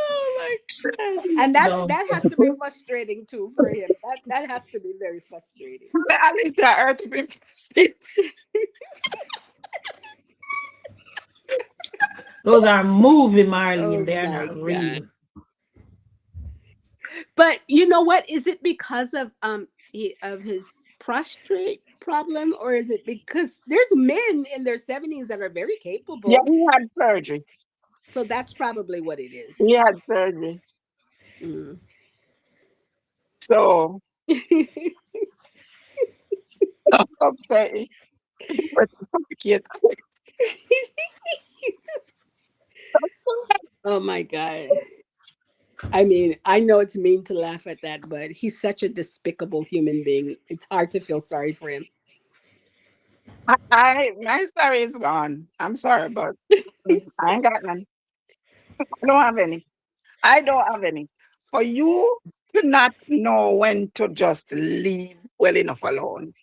Oh my gosh. And No. that has to be frustrating too for him. That has to be very frustrating. at least the earth been plastic. Those are movie, Marlene. Oh They are my not God. real. But you know what? Is it because of of his prostrate problem, or is it because there's men in their 70s that are very Yeah, capable? he had surgery. So that's probably what it He is. had surgery. Mm. So, okay. But complicate. Oh my God. I mean, I know it's mean to laugh at that, but he's such a despicable human being. It's hard to feel sorry for him. My story is gone. I'm sorry, but I ain't got none. I don't have any. I don't have any. For you to not know when to just leave well enough alone,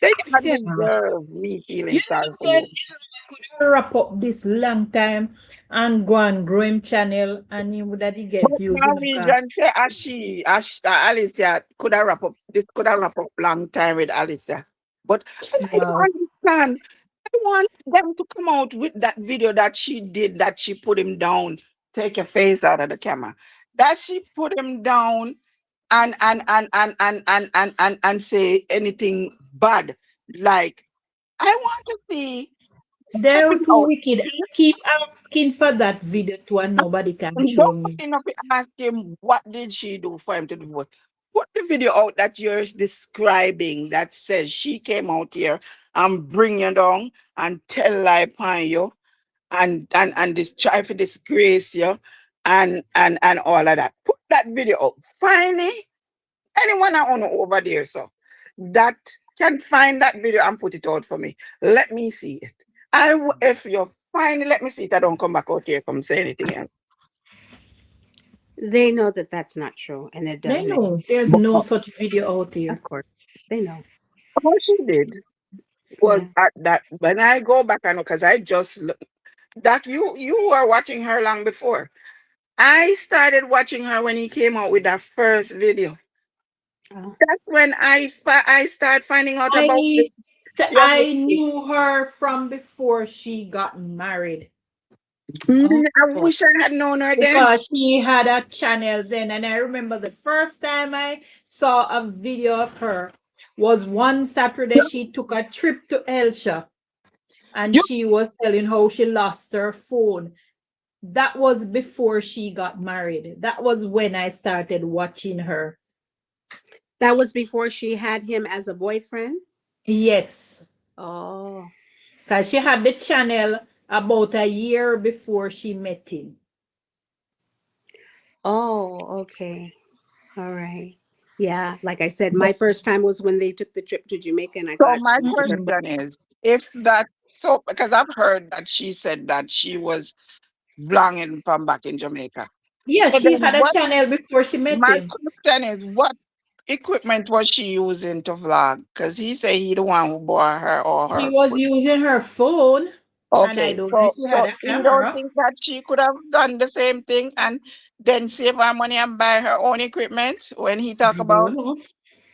then Yeah. you deserve me You feeling know, sorry for said you. could wrap up this long time and go and grow him channel and he would have get But views, you know, 'cause Norwegian say Alicia could have wrap up this could have wrap up long time with Alicia. But I don't wow. understand. I want them to come out with that video that she did that she put him down. Take your face out of the camera. That she put him down and say anything bad. Like I want to see They're coming too out. wicked. I keep asking for that video too and nobody can show me. Nobody enough to ask him what did she do for him to do what. Put the video out that you're describing that says she came out here and bring you down and tell lie upon you and this try to disgrace you and all of that. Put that video out. Find it. Anyone I own over there, so that can find that video and put it out for me. Let me see it. If you find it, let me see it. I don't come back out here come say anything else. They know that that's not true, and it They doesn't. know there's But no such video out there. Of course, they know. what she did was Yeah. at that when I go back, I know because I just that you were watching her long before. I started watching her when he came out with that first video. Oh. That's when I start finding out about I this young I lady. knew her from before she got married. Oh. I wish I had known her then. Because she had a channel then, and I remember the first time I saw a video of her was one Saturday. She took a trip to Elsha and You, she was telling how she lost her phone. That was before she got married. That was when I started watching her. That was before she had him as a boyfriend. Yes, Oh. because she had the channel about a year before she met him. Oh. Okay. All right. Yeah. Like I said, my first time was when they took the trip to Jamaica, and I so thought my she was her. Mhm. question is, if that so because I've heard that she said that she was belonging from back in Jamaica. Yeah, So then she had a what channel before she met my him. question is what equipment was she using to vlog? Because he said he the one who bought her or She her. was using her phone, and I Okay, don't think so she had so a you don't camera. think that she could have done the same thing and then save her money and buy her own equipment when he talk I don't about know.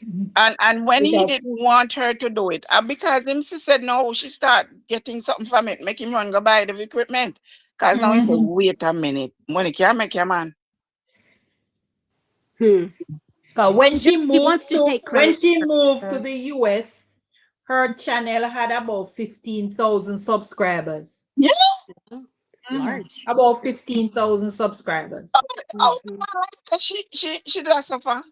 Mhm. and when he Because didn't want her to do it because him she said no, she start getting something from it, make him run go buy the equipment. Cause now he said, mhm. wait a minute, money can't make your man. Hmm. 'Cause when Just she she moved wants to to take when credit she for moved to the success. US, her channel had about 15,000 subscribers. Yeah, Oh, it's Mhm. large. About 15,000 subscribers. oh, Hmm. she does suffer.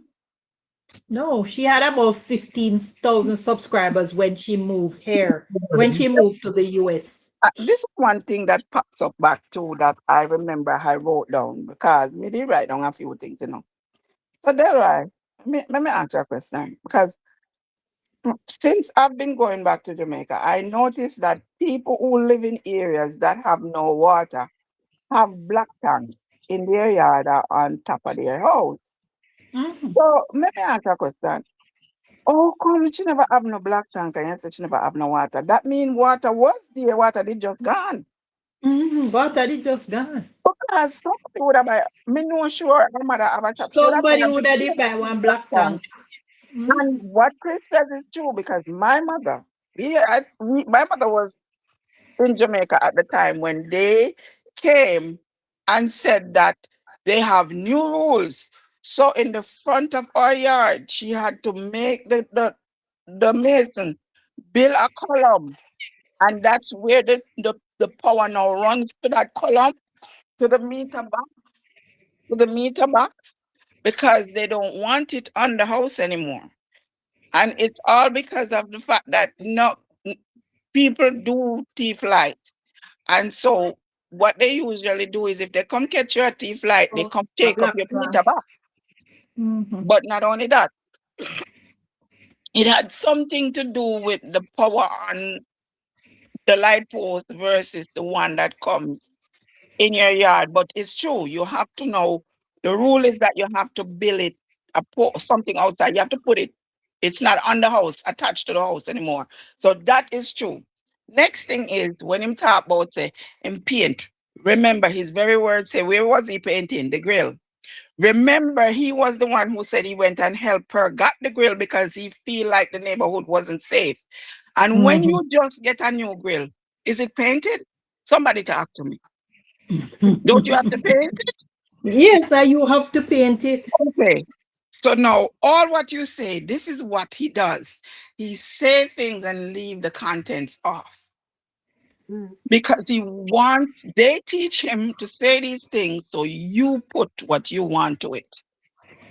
No, she had about 15,000 subscribers when she moved here, when she moved to the US. This is one thing that pops up back to that I remember I wrote down because me did write down a few things, you know. But there right. Let me ask you a question because since I've been going back to Jamaica, I noticed that people who live in areas that have no water have black tanks in their yard or on top of their house. Mhm. So let me ask you a question. Oh, come, she never have no black tank and you said she never have no water. That mean water was there, water did just gone. Mhm. But that is just gone. Because somebody would have buy, me know sure her mother have a shop. She would have Somebody buy a would big have did buy one black black tank. tank. Mhm. And what Chris says is true because my mother, my mother was in Jamaica at the time when they came and said that they have new rules. So in the front of our yard, she had to make the mason build a column. And that's where the power now runs to that column, to the meter box, to the meter box, because they don't want it on the house anymore. And it's all because of the fact that no people do thief light. And so what they usually do is if they come catch your thief light, they Oh, come a take up black your meter tank. box. Mhm. But not only that, it had something to do with the power on the light post versus the one that comes in your yard. But it's true, you have to know The rule is that you have to build it, something outside. You have to put it. It's not on the house, attached to the house anymore. So that is true. Next thing is when him talk about the him paint. Remember his very words say, where was he painting? The grill. Remember, he was the one who said he went and helped her, got the grill because he feel like the neighborhood wasn't safe. And when Mhm. you just get a new grill, is it painted? Somebody talk to me. Don't you have to paint? Yes, you have to paint it. Okay. So now all what you say, this is what he does. He say things and leave the contents off. Mm. Because they teach him to say these things, so you put what you want to it.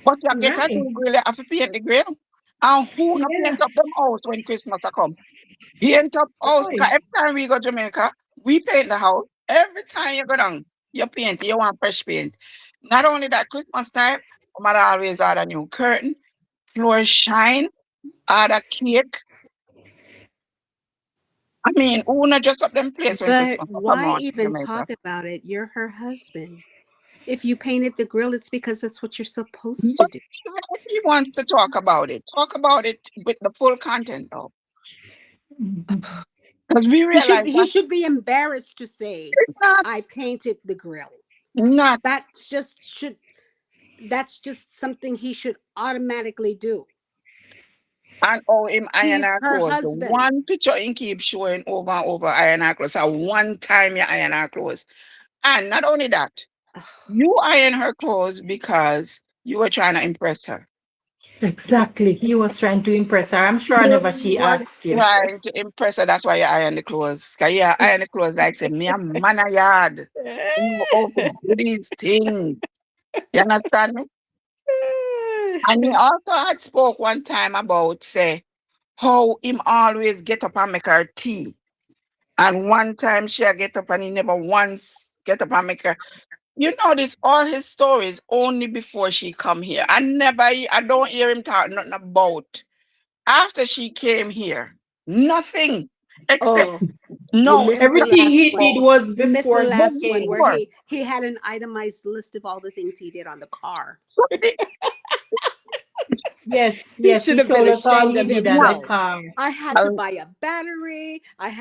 But you get a Right. new grill, you have to paint the grill. And who not Yeah. paint up them house when Christmas a come? Paint up house. 'Cause Right. every time we go to Jamaica, we paint the house. Every time you go down, you paint, you want fresh paint. Not only that, Christmas time, mother always order new curtain, floor shine, order cake. I mean, who not just up them place when But Christmas come why on in even Jamaica? talk about it? You're her husband. If you painted the grill, it's because that's what you're supposed to But do. even if he wants to talk about it with the full content though. Mhm. Because we He should realize he that should be embarrassed to say, it's I painted the grill. not, That's just something he should automatically do. and oh, him iron He's our her clothes. The husband. one picture he keep showing over and over iron our clothes. So one time you iron our clothes. And not only that, you iron her clothes because you were trying to impress her. Exactly. He was trying to impress her. I'm sure You never she were asked him. trying to impress her. That's why you iron the clothes. Cause you iron the clothes like say, me a man a yard. You know how to do these things. You understand me? And he also had spoke one time about say how him always get up and make her tea. And one time she a get up and he never once get up and make her. You know this all his stories only before she come here. I don't hear him talk nothing about after she came here. Nothing. Except Oh, you no, him missed the tell Everything us last he one. did about was You missed the before she last one where came. before. he had an itemized list of all the things he did on the car. So the- Yes, He yes. should He have been told us all ashamed he of did on the himself. car. I had to buy a battery. I'm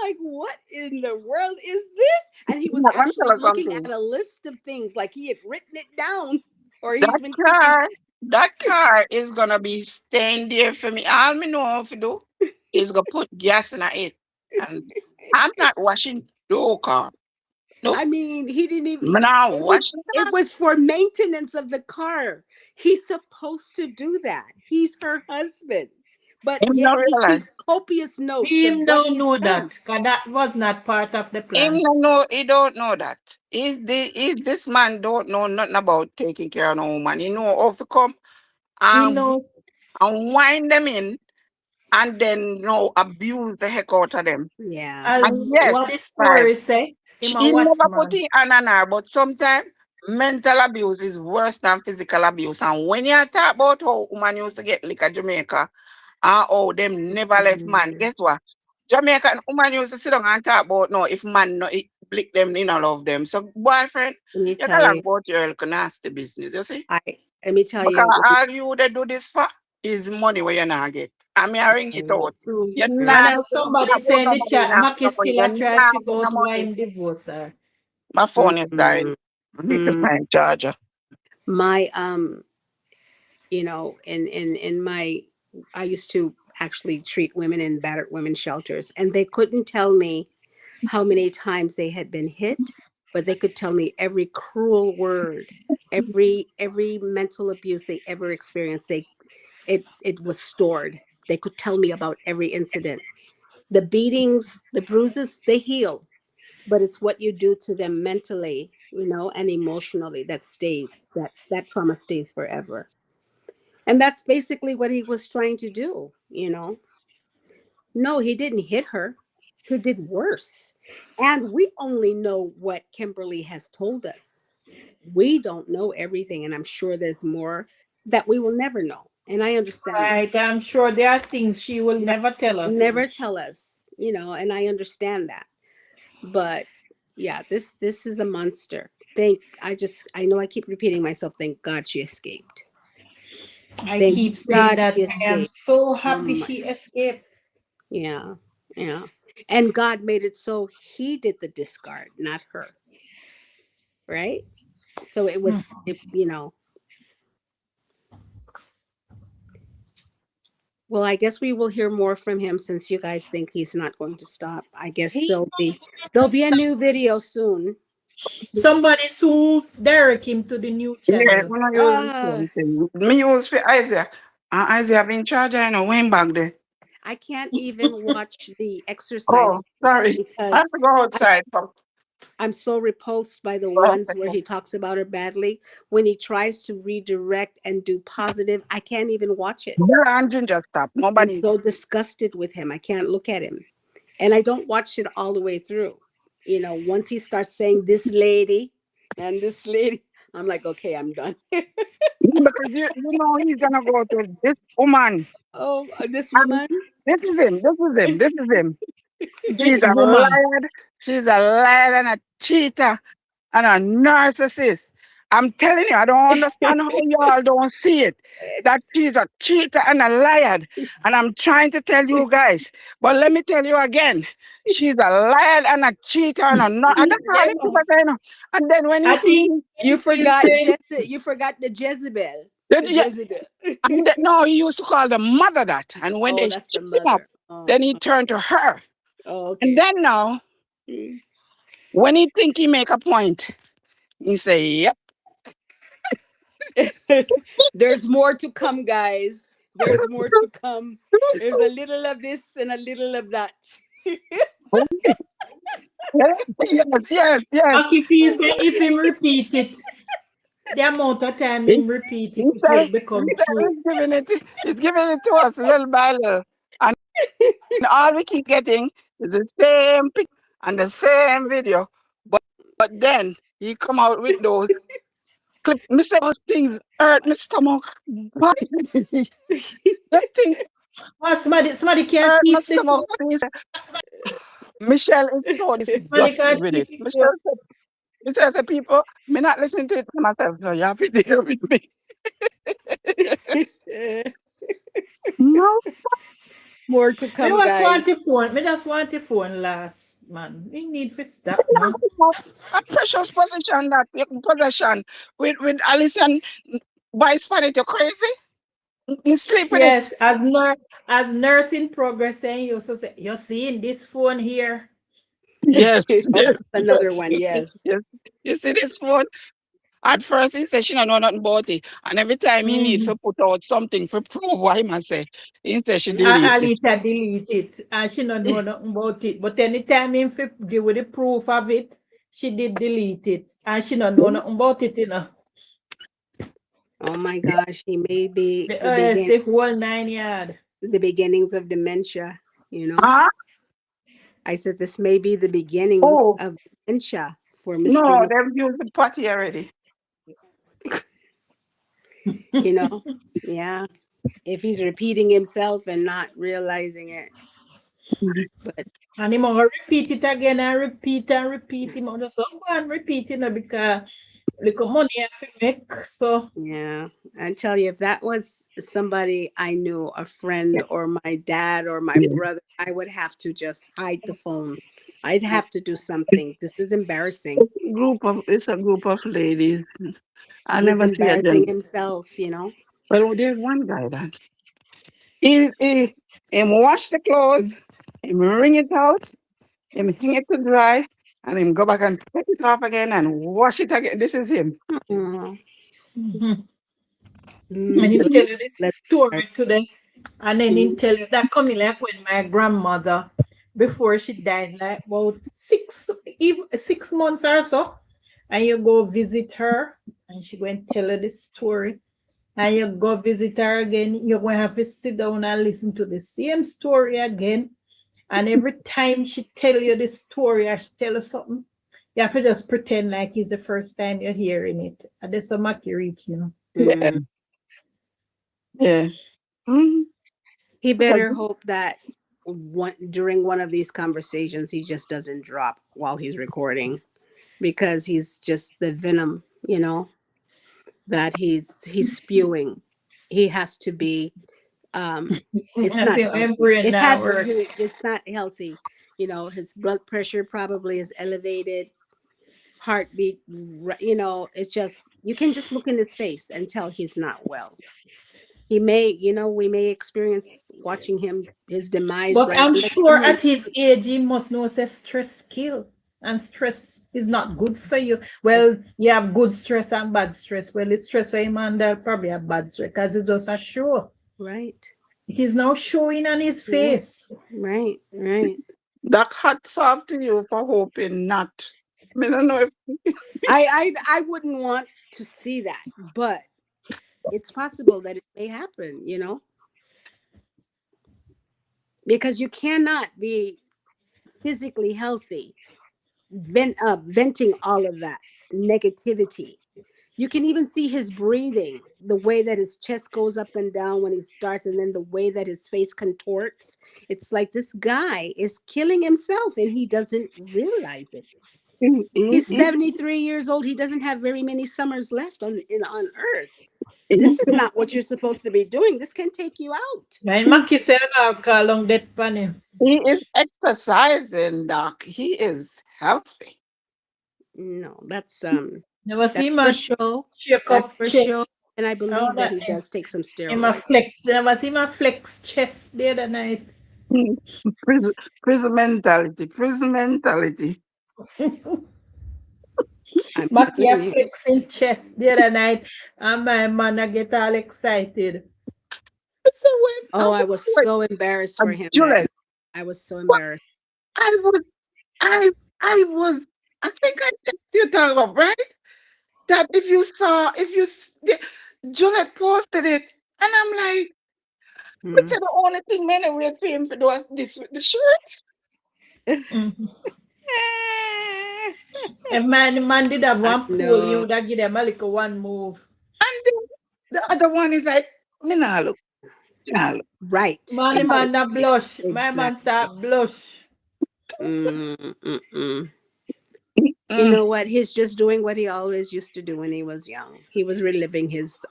like, what in the world is this? And he was Let me tell actually us looking at something. a list of things like he had written it down or he's That been keeping. car, that car is gonna be staying there for me. All me know how to do is go put gas in it. And I'm not washing no car. No, I mean, he didn't even, I'm not it was, washing it that. was for maintenance of the car. He's supposed to do that. He's her husband. But Him yet no he realize. keeps copious notes of Him what don't he's know done. that, because that was not part of the Him plan. no know, he don't know that. This man don't know nothing about taking care of no woman. He know how to come He and, knows, and wind them in and then abuse the heck out of them. Yeah. And as yes, what the right. story say, him a He never put watchman. it on her, but sometimes mental abuse is worse than physical abuse. And when you talk about how woman used to get lick at Jamaica, and how them never left man, Mm. guess what? Jamaican woman used to sit down and talk about no, if man no it blick them, you know, love them. So boyfriend, Let me you tell tell us you, about your little nasty business, you see? I let me tell Because you. all you they do this for is money where you not get. I mean I ring it out. You're And not as gonna put somebody about say in the nobody chat, now. Maki still a You're try not figure getting out no why money. him divorce her. My phone is dying. I need to Mm. find charger. My in my I used to actually treat women in battered women shelters, and they couldn't tell me how many times they had been hit, but they could tell me every cruel word, every mental abuse they ever experienced. It was stored. They could tell me about every incident. The beatings, the bruises, they heal, but it's what you do to them mentally, and emotionally that stays. That trauma stays forever. And that's basically what he was trying to do. No, he didn't hit her. He did worse. And we only know what Kimberly has told us. We don't know everything, and I'm sure there's more that we will never know. And I understand that. Right, I'm sure there are things she will Right. never tell us. Never tell us, and I understand that. But yeah, this is a monster. I know I keep repeating myself. Thank God she escaped. I Thank keep saying God that she I am escaped. so Oh happy my, she escaped. yeah, yeah. And God made it so he did the discard, not her, right? So it Hmm. was, you know. Well, I guess we will hear more from him since you guys think he's not going to stop. I guess He's not there'll going to be a stop. new video soon. Somebody soon direct him to the new Yeah, channel. when I use the Uh same thing. Me use for Isaiah. And Isaiah been charged, I know, when back there. I can't even watch the exercise Oh, sorry. I have because to go outside. I'm so repulsed by the ones where he talks about her badly. When he tries to redirect and do positive, I can't even watch it. Yeah, and Ginger stop. I'm Nobody. so disgusted with him. I can't look at him. And I don't watch it all the way through. You know, once he starts saying this lady and this lady, I'm like, okay, I'm done. Because you know he's gonna go to this woman. Oh, this And woman. this is him. This is him. This is him. She's This a woman. liar. She's a liar and a cheater and a narcissist. I'm telling you, I don't understand how y'all don't see it. That she's a cheater and a liar. And I'm trying to tell you guys. But let me tell you again. She's a liar and a cheater and a I don't know how Yeah. to keep it, you know. And then when you I think think You he'll forgot say, You forgot the Jezebel. that The yeah, Jezebel. and no, he used to call the mother that. And when Oh, they that's the shut him up, mother. Oh, then he turned to her. oh, And okay. then now, when he think he make a point, he say, yep. There's more to come, guys. There's more to come. There's a little of this and a little of that. Yes, yes, yes. like if he say, if him repeat it, the amount of time him repeat it, it will become true. He's giving it to us little by little. And all we keep getting is the same picture and the same video. But then he come out with those clip. Mr. Those things hurt my stomach. Why? That thing Oh, somebody can't hurt my keep the stomach. phone. Michelle is so Somebody disgusted can't with keep it. the phone. Michelle said, people, me not listening to it for myself, so you have to deal with me. No. More to Me come, just want guys. the phone. Me just want the phone last, man. We need to stop now. A precious position that possession with Alicia by Spanish, you crazy? You sleep with it. Yes, as nurse in progress, saying you so say you're seeing this phone here. Yes, Oh, yes, that's another one. yes, Yes. yes. You see this phone? At first he said she don't know nothing about it. And every time he need Mm-hmm. to put out something for prove what he must say, he said she delete it. Alicia delete it, and she don't know nothing about it. But anytime him give with the proof of it, she did delete it, and she don't know nothing about it. You know, Oh my gosh, he may be the whole 9 yard. the beginnings of dementia. You know, Huh? I said this may be the beginning Oh, of dementia for Mr. no, they've used the potty already. You know, yeah. If he's repeating himself and not realizing it, but And him gonna repeat it again and repeat him. Just go and repeat it, because look money I fi make. So yeah, I tell you, if that was somebody I knew, a friend or my dad or my Yeah. brother, I would have to just hide the phone. I'd have to do something. This is embarrassing. It's a group of ladies. I He's never see a embarrassing gent. himself, you know. Well, there's one guy that him wash the clothes, him wring it out, him hang it to dry, and him go back and take it off again and wash it again. This is him. Oh, mhm. And him blood, tell you this blood. story today. And then him Mhm. tell you that coming like when my grandmother, before she died, like about 6 months or so, and you go visit her, and she go and tell you the story. And you go visit her again, you're going to have to sit down and listen to the same story again. And every time she tell you the story or she tell you something, you have to just pretend like it's the first time you're hearing it. And that's a make you reach, you know. Yeah, Mm. yeah. Mhm. He better hope that during one of these conversations he just doesn't drop while he's recording. because he's just the venom, that he's spewing. He has to be it's I not feel my healthy. brain It now has work. it's not healthy. His blood pressure probably is elevated, heartbeat, it's just you can just look in his face and tell he's not well. He may, we may experience watching his demise But right I'm next sure to him. at his age he must know say stress kill. And stress is not good for you. It's Well, you have good stress and bad stress. Well, it's stress for him and probably a bad stress because it's just a show. right. It is now showing on his Yeah, face. right, right. That hats off to you for hoping not. I don't know if I wouldn't want to see that, but it's possible that it may happen, because you cannot be physically healthy, venting all of that negativity. You can even see his breathing, the way that his chest goes up and down when he starts, and then the way that his face contorts. It's like this guy is killing himself and he doesn't realize it. He's 73 years old. He doesn't have very many summers left on Earth. This is not what you're supposed to be doing. This can take you out. My Maki said I'll long that pan him. he is exercising, Doc. He is healthy. No, Never see that's my for show. shake That's up for show. chest. And I All believe that that he does take some in my steroids. flex. Never see my flex chest the other night. Prison, prison mentality. Prison mentality. I'm Maki a telling you. flexing chest the other night and my man I get all excited. So when I Oh, I was was like, so embarrassed for him that Juliet, I was so what embarrassed. I was, I was, I think I texted you talk about right. That if you saw, Juliet posted it, and I'm like, we Hmm. said the only thing men wait for him to do was this with the shirt, Mhm. If man did have I one pull, you know. would have give them a little one move. and then the other one is like, me nah look, me nah look. Right. Man a blush. My man Exactly. start blush. Mm-mm-mm. You Mm. know what? He's just doing what he always used to do when he was young. He was reliving his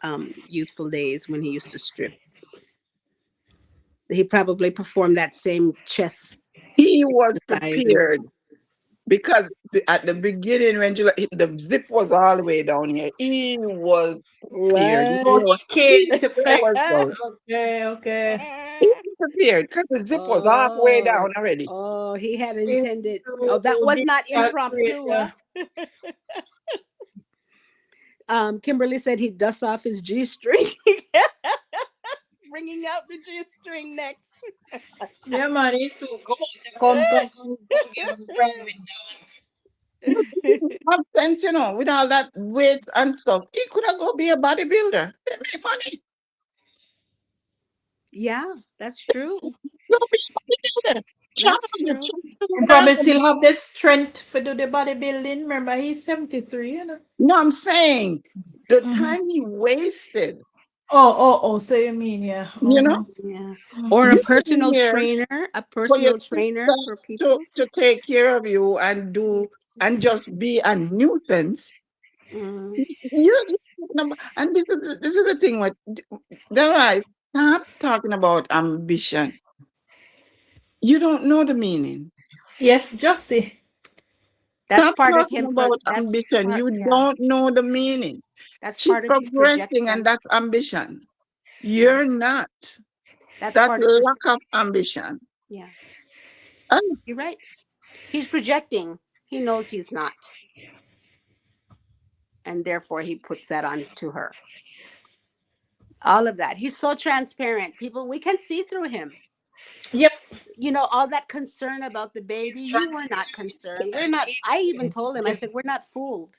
youthful days when he used to strip. He probably performed that same chest He was exercise. prepared because at the beginning when the zip was all the way down here, he was prepared. What? Oh, he He came to flex. was going. Okay, okay. He was prepared because the zip was halfway Oh, down already. oh, he had Into intended. Oh, that was the not impromptu, huh? calculator. Kimberly said he dusts off his G string, bringing out the G string next. Yeah, man, he's so go to come, give him private dance. But he didn't have sense, with all that weight and stuff. He could have go be a bodybuilder. They make money. Yeah, that's true. Go be a bodybuilder. That's Travel, true. He probably still have the strength for do the bodybuilding. Remember, he's 73, you know. No, I'm saying the Mhm. time he wasted, Oh, so you mean, yeah. you know, Yeah. Or a you Mhm. sitting personal here trainer, a for your personal sister trainer for to, people. to take care of you and and just be a nuisance. Mm. And this is the thing with then I stop talking about ambition. You don't know the meaning. Yes, Jussie. That's Stop part of talking him. about That's ambition. part. You Yeah, don't know the meaning. that's She's part of his progressing, and projection. that's ambition. Yeah, You're not. that's That's part of his. lack of ambition. Yeah, And you're right. He's projecting. He knows he's not, and therefore he puts that on to her. All of that. He's so transparent. People, we can see through him. Yep. All that concern about the baby. He's You were not transparent. concerned. We're And not. I even he's told him. I said, we're not fooled.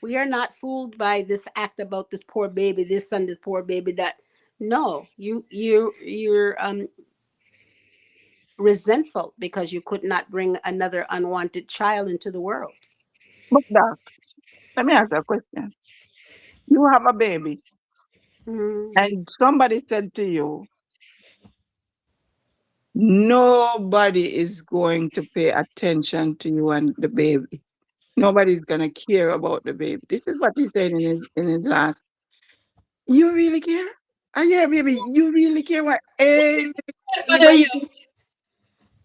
We are not fooled by this act about this poor baby, this son, this poor baby. That no, you're resentful because you could not bring another unwanted child into the world. but Doc, let me ask you a question. You have a baby, Mm. and somebody said to you, nobody is going to pay attention to you and the baby. Nobody's gonna care about the baby. This is what he said in his last. You really care? Ah, yeah, baby. You really care what What are you? anybody?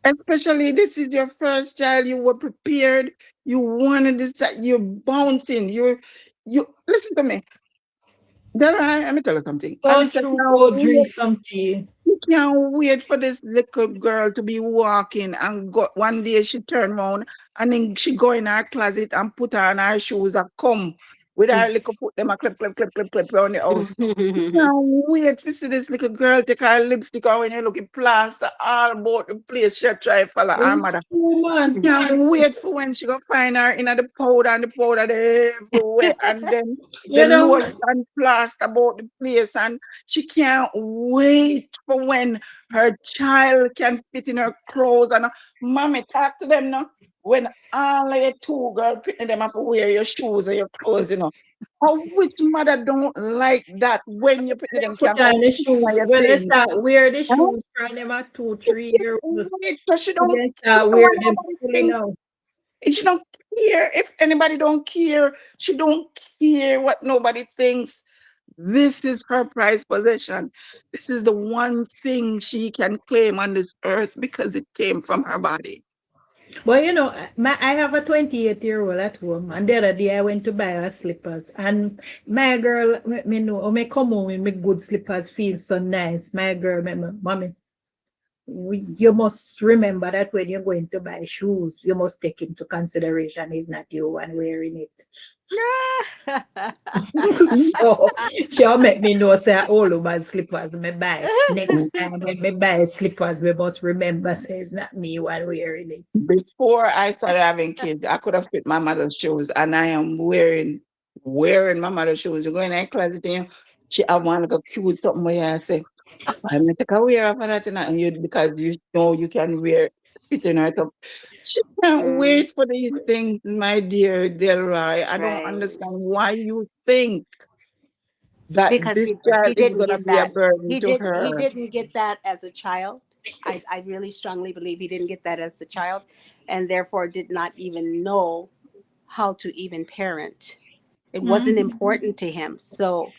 Especially this is your first child. You were prepared. You wanted this. You're bouncing. You. Listen to me. Let me tell you something. So Alicia true. can't Go wait. drink some tea. She can't wait for this little girl to be walking and go. One day she turn around and then she go in her closet and put on her shoes and come with her little put them a clip around the house. Can't wait to see this little girl take her lipstick out when you looking plaster all about the place. She try to follow her It's mother. true, man. Can't wait for when she go find her in the powder and the powder there everywhere. And then the You know, lotion and plaster about the place. And she can't wait for when her child can fit in her clothes. And mommy, talk to them now. When all of your two girls picking them up to wear your shoes or your clothes, How which mother don't like that when you put them put can come on the fit in shoes. your When they thing? start wear the Huh? shoes from them at 2, 3 years old, Wait, because she don't they care start wear what them nobody pulling think. out. She don't care if anybody don't care. She don't care what nobody thinks. This is her prized possession. This is the one thing she can claim on this earth because it came from her body. But I have a 28-year-old at home, and the other day I went to buy her slippers, and my girl, me know, me come home with me good slippers, feel so nice. My girl, mommy, you must remember that when you're going to buy shoes, you must take into consideration it's not you one wearing it. So she'll make me know say all about slippers me buy. Next time when me buy slippers, we must remember say it's not me one wearing it. Before I started having kids, I could have fit my mother's shoes, and I am wearing my mother's shoes. You go in that closet and she have one like a cute something where I say, I'm gonna take a wear of that and you because you know you can wear fit in her top. She can't Mm, wait for these things, my dear Delroy. I don't right. understand why you think that Because this he child is didn't gonna get be a that. burden to He her. didn't get that as a child. I really strongly believe he didn't get that as a child, and therefore did not even know how to even parent. It wasn't Mhm. important to him. So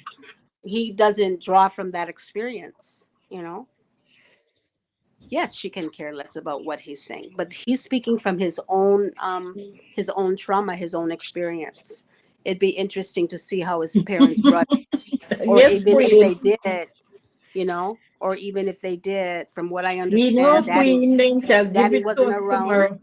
he doesn't draw from that experience, you know. Yes, she can care less about what he's saying, but he's speaking from his own trauma, his own experience. It'd be interesting to see how his parents brought, or Yes, even if Queen. they did, or even if they did, from what I We know understand, Queen, then shall give daddy it to wasn't us around, tomorrow.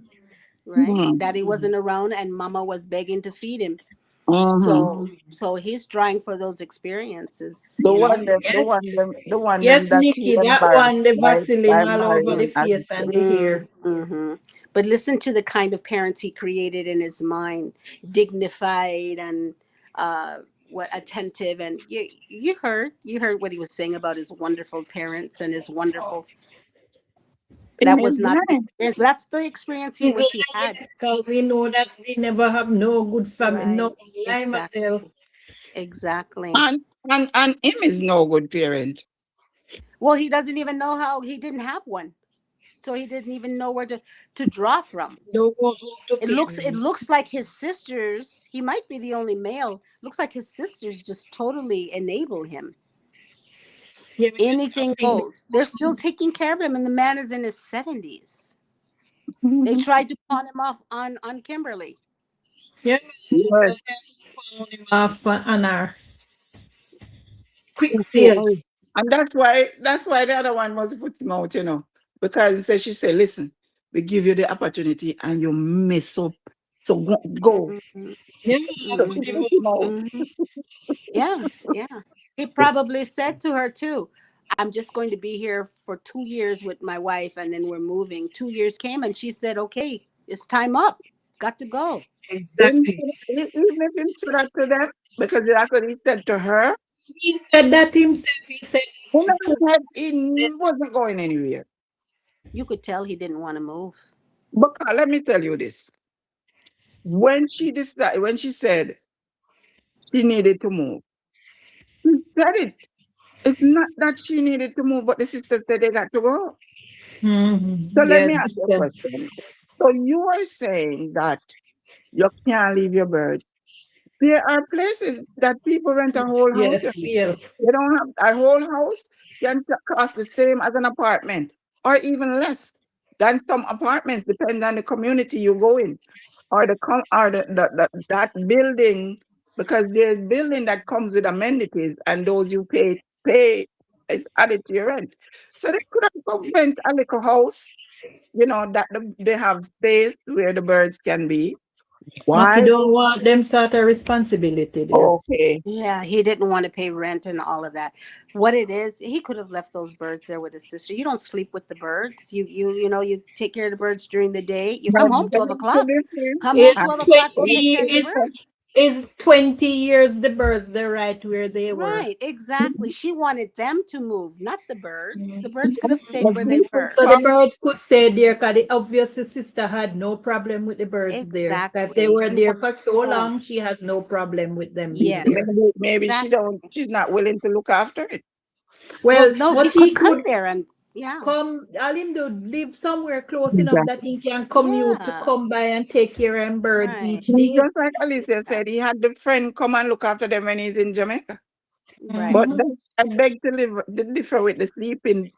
right? Hmm. Daddy wasn't around and mama was begging to feed him. Hmm. So he's trying for those experiences, The one them, the Yes. one them, the one them Yes, that he Nikki, that embarrassed one, the by Vaseline all over the marrying as face and the hair. Mm-hmm. But listen to the kind of parents he created in his mind, dignified and uh, what attentive, and you heard what he was saying about his wonderful parents and his wonderful. in That his was not the mind. experience. That's the experience he He's wished he lying had. because he know that we never have no good family, no Right. lie tell. Exactly. Exactly. And him is no good parent. Well, he doesn't even know how he didn't have one, so he didn't even know where to draw from. Don't know how to It parent. looks like his sisters, he might be the only male. Looks like his sisters just totally enable him. Yeah, because I Anything think goes. They're still taking care of him and the man is in his 70s. They Mhm. tried to pawn him off on Kimberly. yeah, Yes. found him off on our quick sale. Yes. And that's why the other one was put him out. Because she said, listen, we give you the opportunity and you mess up. So go. Mhm. Yeah, So put she him Mhm. put out. him out. Mhm. Yeah, yeah. He probably said to her too, I'm just going to be here for 2 years with my wife and then we're moving. 2 years came and she said, okay, it's time up. Got to go. Exactly. Even if he said that to them, because that's what he said to her. He said that himself. He said He he never said he wasn't going anywhere. You could tell he didn't want to move. Because let me tell you this. When she said she needed to move, she said it. It's not that she needed to move, but the sister said they got to go. So let me Yes, ask you a sister. question. So you are saying that You can't leave your bird. There are places that people rent a whole house. Yes, yeah. They don't have a whole house can cost the same as an apartment or even less than some apartments, depending on the community you go in or that building, because there's building that comes with amenities and those you pay is added to your rent. So they could have go rent a little house, that they have space where the birds can be. Maki Why? don't want them sort of responsibility there. Okay. Yeah, he didn't want to pay rent and all of that. What it is, he could have left those birds there with his sister. You don't sleep with the birds. You take care of the birds during the day. You But come home 12 o'clock. Come home Is 12 o'clock. Go take 20 care of your is birds. is 20 years the birds they're right where they were. Right, exactly. She wanted them to move, not the birds. Mm. The birds could have stayed where they were. So the birds could stay there because the obvious sister had no problem with the birds there. 'Cause if they Exactly. were She there wanted for so home. long, she has no problem with them being Yes. there. Maybe That's she's not willing to look after it. Well, no, but he he could come could there and yeah. come, all him do live somewhere close enough that he can commute to Yeah. come by and take care of birds Right. each day. Just like Alicia said, he had the friend come and look after them when he's in Jamaica. Right. But then I beg to differ with the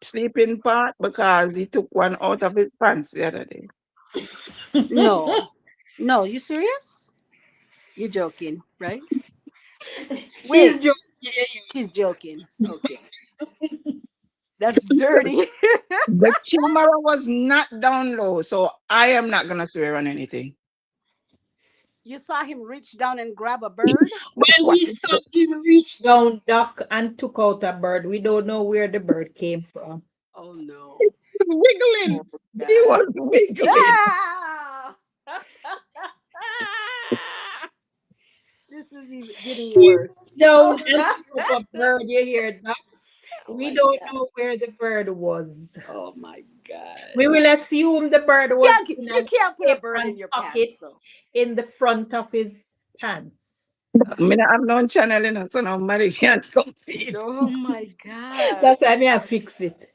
sleeping part because he took one out of his pants the other day. No. No, you serious? You're joking, right? She's Wait, joking. she's joking. Okay. That's dirty. The camera was not down low, so I am not gonna swear on anything. You saw him reach down and grab a bird? Well, What we is saw him reach down, duck, and took out a bird. We don't know where the bird came from. Oh no. wiggling? Oh, He God. was wiggling. Ah! This is even getting worse. Down and took up a bird. You hear that? Oh We my don't God. know where the bird was. Oh my God. We will assume the bird was in You an can't put a bird apron in your pocket pants though. in the front of his pants. I mean, I'm not channeling, so nobody can compete. Oh my God. That's why I fix it.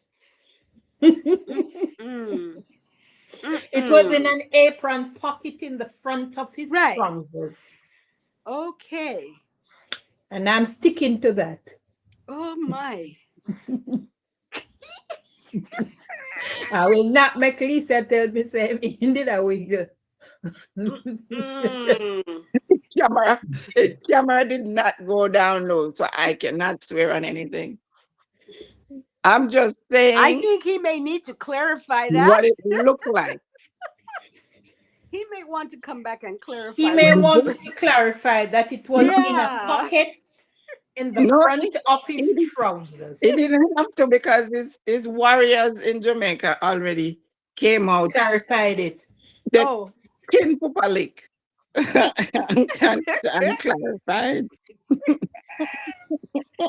Mm. It was in an apron pocket in the front of his Right. trousers. Okay. And I'm sticking to that. Oh my. I will not make Lisa tell me, say, me did a wiggle. Camera did not go down low, so I cannot swear on anything. I'm just I saying think he may need to clarify what that. it looked like. He may want to come back and clarify. He may what- want to clarify that it was in a Yeah. pocket in the No, front of his it- trousers. He didn't have to because his warriors in Jamaica already came out. Clarified it. They Oh, came to Palik and clarified.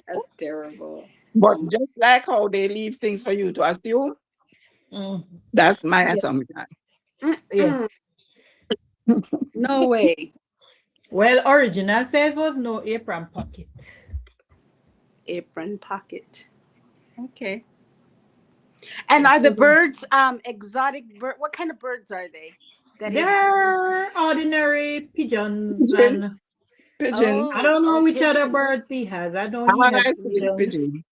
that's terrible. But just like how they leave things for you to assume, Mm, that's my Yes. assumption. yes. No way. Well, original says was no apron pocket. Apron pocket. Okay. And are the birds exotic bird? What kind of birds are they? That he has? They're ordinary pigeons, Pigeon. and Pigeon. I don't know which other pigeons. birds he has. I know How he I has see the pigeons. pigeon.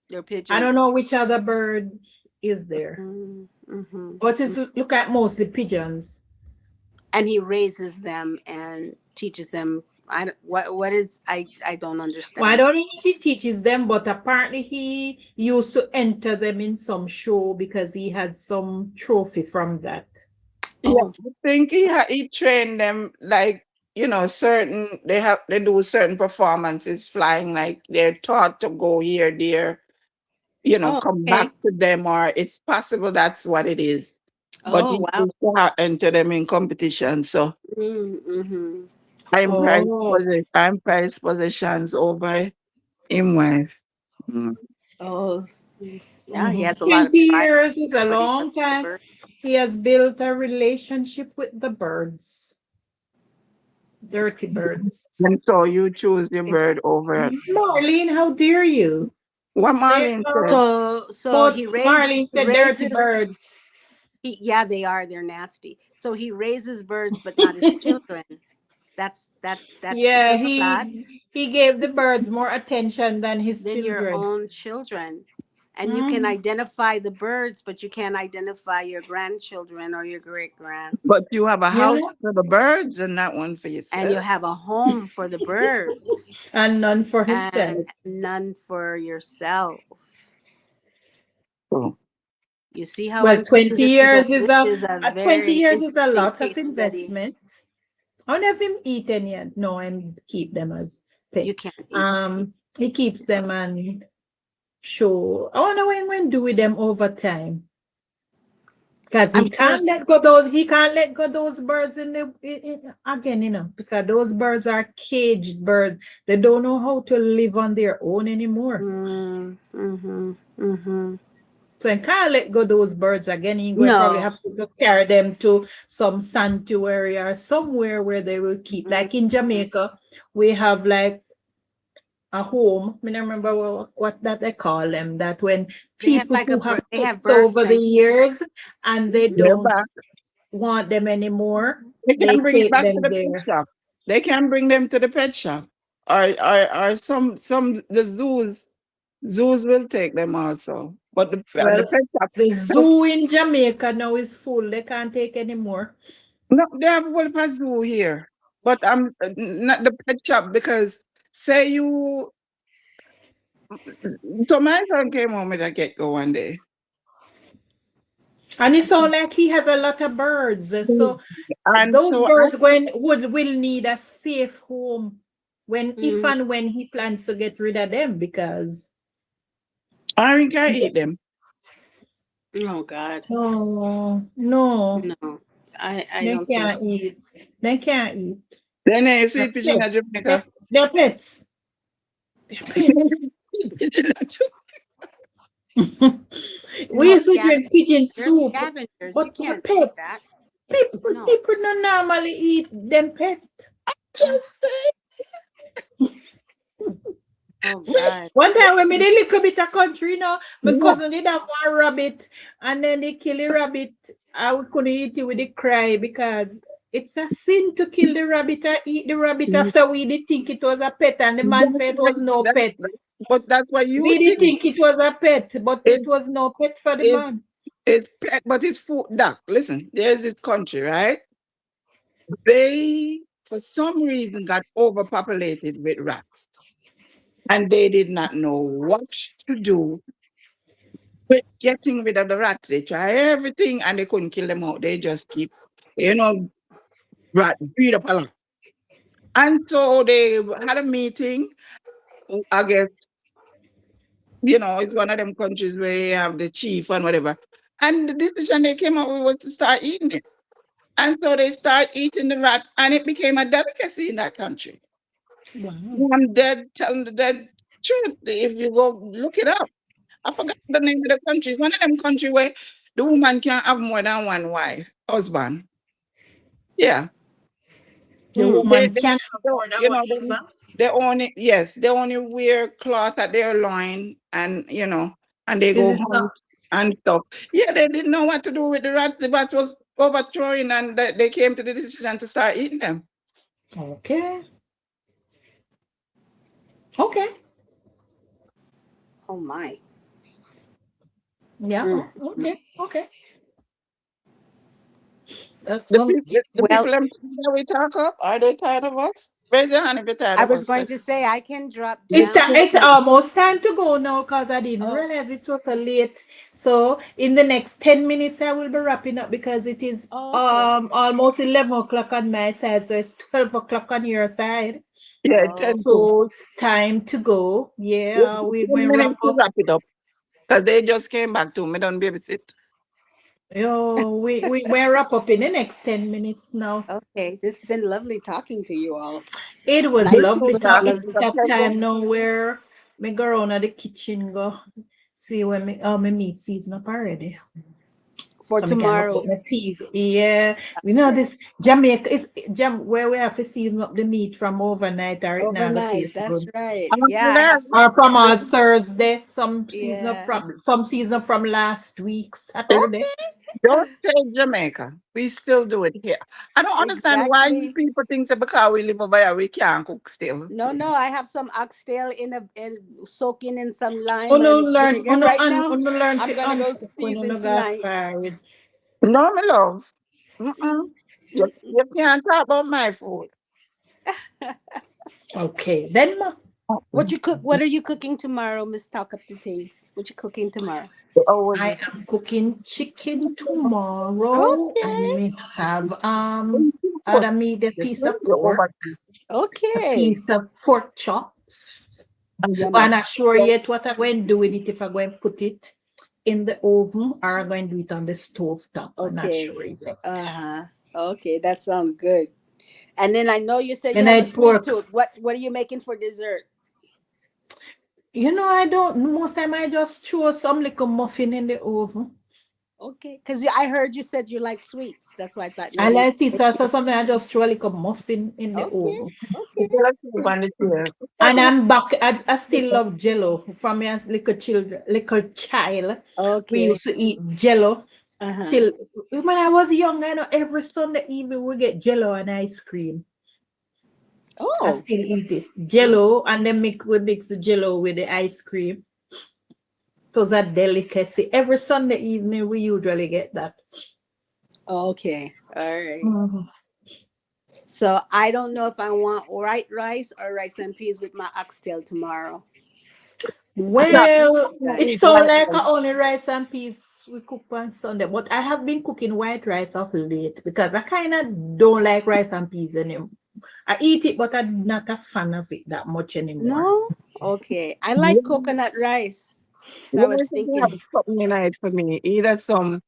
They're pigeons. I don't know which other bird is there. Mm-hmm. But it's look at mostly pigeons. And he raises them and teaches them. What is I don't understand. Well, I don't know if he teaches them, but apparently he used to enter them in some show because he had some trophy from that. Yeah, Oh. I think he trained them like certain they do certain performances flying, like they're taught to go here, there, Oh, come okay. back to them, or it's possible that's what it is. But Oh he wow. used to enter them in competition. So Mm-hmm. I'm prized possessions over him wife. Mm. Oh yeah, he has a lot of 20 pride. years is a What he long does to time. birds. He has built a relationship with the birds. Dirty birds. And so you choose your bird over Marlene, how dare you? what Marlene said. So But he Marlene said dirty raises birds. Yeah, they are. They're nasty. So he raises birds, but not his children. That Yeah, says a lot. he gave the birds more attention than his Than your children. own children. And you can Mm. identify the birds, but you can't identify your grandchildren or your great grand. But you have a Yeah, house for the birds and not one for And you yourself. have a home for the birds and none for and himself. none for yourself. Oh. You see how Well, I'm saying 20 years is this is a 20 very years is a interesting lot of case study. investment. I never him eat any yet. No, I keep them as You pet. can't eat. He keeps them and show. I wonder when do with them over time. Because I'm sure he can't let go those birds again, because those birds are caged birds. They don't know how to live on their own anymore. So I can't let go those birds again. He's going to probably No. have to go carry them to some sanctuary or somewhere where they will keep. Like in Jamaica, we have like a home. I don't remember what that they call them. That when They have people like who have they have pets bird over the sanctuary. years and they They're don't back. want them anymore, They they can bring it take back to them the pet there. shop. They can bring them to the pet shop. Or some the zoos will take them also. But the Well, pet shop, the no, zoo in Jamaica now is full. They can't take anymore. no, they have a zoo here. But I'm not the pet shop because say you so my son came home with a gecko one day. And it sounds like he has a lot of birds. So And those so birds will need a safe home if Mhm. and when he plans to get rid of them because I can eat them. Oh God. no, No. I they don't think can't so. eat. They can't eat. Then you They're see pigeon in pets. Jamaica. They're pets. They're pets. We No, used to drink pigeon they're soup, scavengers. You but they're can't eat that. pets. People No. people don't normally eat them pet. Just say Oh God. One time when me did a little bit of country, my yeah. cousin did have one rabbit and then they kill the rabbit and we couldn't eat it with the cry because it's a sin to kill the rabbit or eat the rabbit after we did think it was a pet and the man That's said it what was no pet. but that's what you We did think. think it was a pet, but It it was no pet for the it man. it's pet, but it's food duck. Listen, there's this country, right? They for some reason got overpopulated with rats. And they did not know what to do with getting rid of the rats. They try everything and they couldn't kill them out. They just keep, you know, rat breed up a lot. And so they had a meeting. I guess, it's one of them countries where you have the chief and whatever. And the decision they came up with was to start eating it. And so they start eating the rat, and it became a delicacy in that country. Wow. I'm dead telling the dead truth. If you go look it up, I forgot the name of the country. It's one of them country where the woman can't have more than one wife, husband. Yeah. The Hmm. woman They can have more than you one know, husband. they only yes, they only wear cloth at their loin and and they Is go it so? hunt and stuff. Yeah, they didn't know what to do with the rat. The rat was overthrowing and they came to the decision to start eating them. Okay. Okay. Oh my. Yeah. Mm. Okay. Okay. That's The some. people, the Well, people that we talk of, are they tired of us? Raise your hand if you're tired I of was us. going to say I can drop It's down. it's almost time to go now because I didn't Oh, realize it was so late. So in the next 10 minutes I will be wrapping up because it is oh okay. almost 11 o'clock on my side, so it's 12 o'clock on your side. Yeah, Oh, 10 to. So it's time to go. Yeah, we 10 may wrap minutes to up. wrap it up. Because they just came back to me, don't babysit. Yo, we may wrap up in the next 10 minutes now. okay. This has been lovely talking to you all. It was Nice lovely food. talking. Love It's some. that time now where me go around at the kitchen go see when my meat season up already. For So I can look tomorrow. up my peas. Yeah, we know this Jamaica is where we have to season up the meat from overnight or it now go Overnight. taste That's good. right. I'm Yeah, I there. have Or from some. our Thursday, some Yeah. season up from last week, Okay. Saturday. Don't say Jamaica. We still do it here. I don't understand why you Exactly. people think that because we live over here, we can't cook still. No, I have some oxtail in soaking in some lime Uno and learn, vinegar right now. uno learn I'm to gonna go uncook when season uno go tonight. far with. No, my love. Mm-mm. You can't talk about my food. Okay, then ma. What you cook? What are you cooking tomorrow, Miss Talk Up the Things? What you cooking tomorrow? Oh, I am cooking chicken tomorrow, Okay, and we have put other meat, a piece of you pork, over. a okay. piece of pork chop. But I'm Yummy. not sure yet what I'm going to do with it, if I'm going to put it in the oven or I'm going to do it on the stove top. I'm not Okay. sure yet. Uh-huh. Okay, that sounds good. And then I know you said you And have a I sweet pork. tooth. What are you making for dessert? I don't, most time I just throw some little muffin in the oven. Okay, because I heard you said you like sweets. That's why I thought I maybe. like sweet, so something I just throw a little muffin in the Okay, oven. okay. And I'm back. I still love Jello. From me as little child, we Okay. used to eat Jello Uh-huh. till when I was young. I know every Sunday evening we get Jello and ice cream. I Oh. still eat it. Jello, and then we mix the Jello with the ice cream. It was a delicacy. Every Sunday evening we usually get that. Okay. All right. Mhm. So I don't know if I want white rice or rice and peas with my oxtail tomorrow. Not Well, That. it eat sounds white like rice. only rice and peas we cook on Sunday, but I have been cooking white rice of late because I kind of don't like rice and peas anymore. I eat it, but I'm not a fan of it that much anymore. No? Okay. I like You coconut rice. So I you was need to have thinking. something in it for me. Either some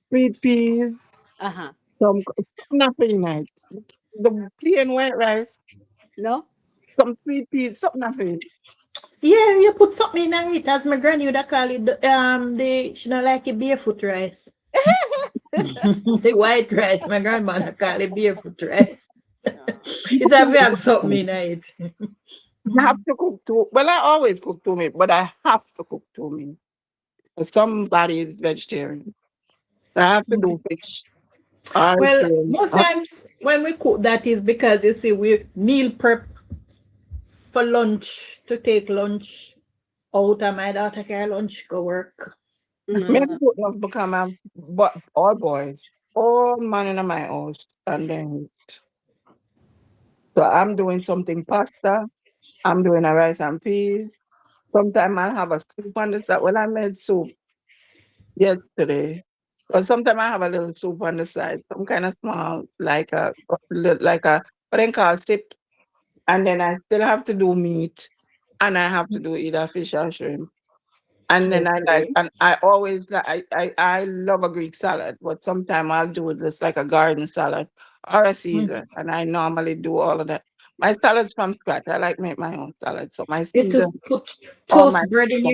sweet peas, Uh-huh. some nothing in it. The plain white rice, No? some sweet peas, something nothing. Yeah, you put something in it, as my granny would call it. She don't like it barefoot rice. The white rice, my grandmother call it barefoot rice. No. It have to have something in it. I have to cook two. Well, I always cook 2 meat, but I have to cook 2 meat. Somebody is vegetarian. I have to do fish. I Well, can. most times when we cook, that is because you see we meal prep for lunch to take lunch out, and my daughter carry lunch go work. Me No. cook not become a but all boys, all man in my house, and then so I'm doing something pasta. I'm doing a rice and peas. Sometimes I'll have a soup on the side. Well, I made soup yesterday. But sometimes I have a little soup on the side, some kind of small, like a what they call sip. And then I still have to do meat, and I have to do either fish or shrimp. And then Okay. I always I love a Greek salad, but sometimes I'll do it just like a garden salad or a Mm. Caesar. And I normally do all of that. My salads from scratch. I like make my own salad. So my You to Caesar put or my toast bread in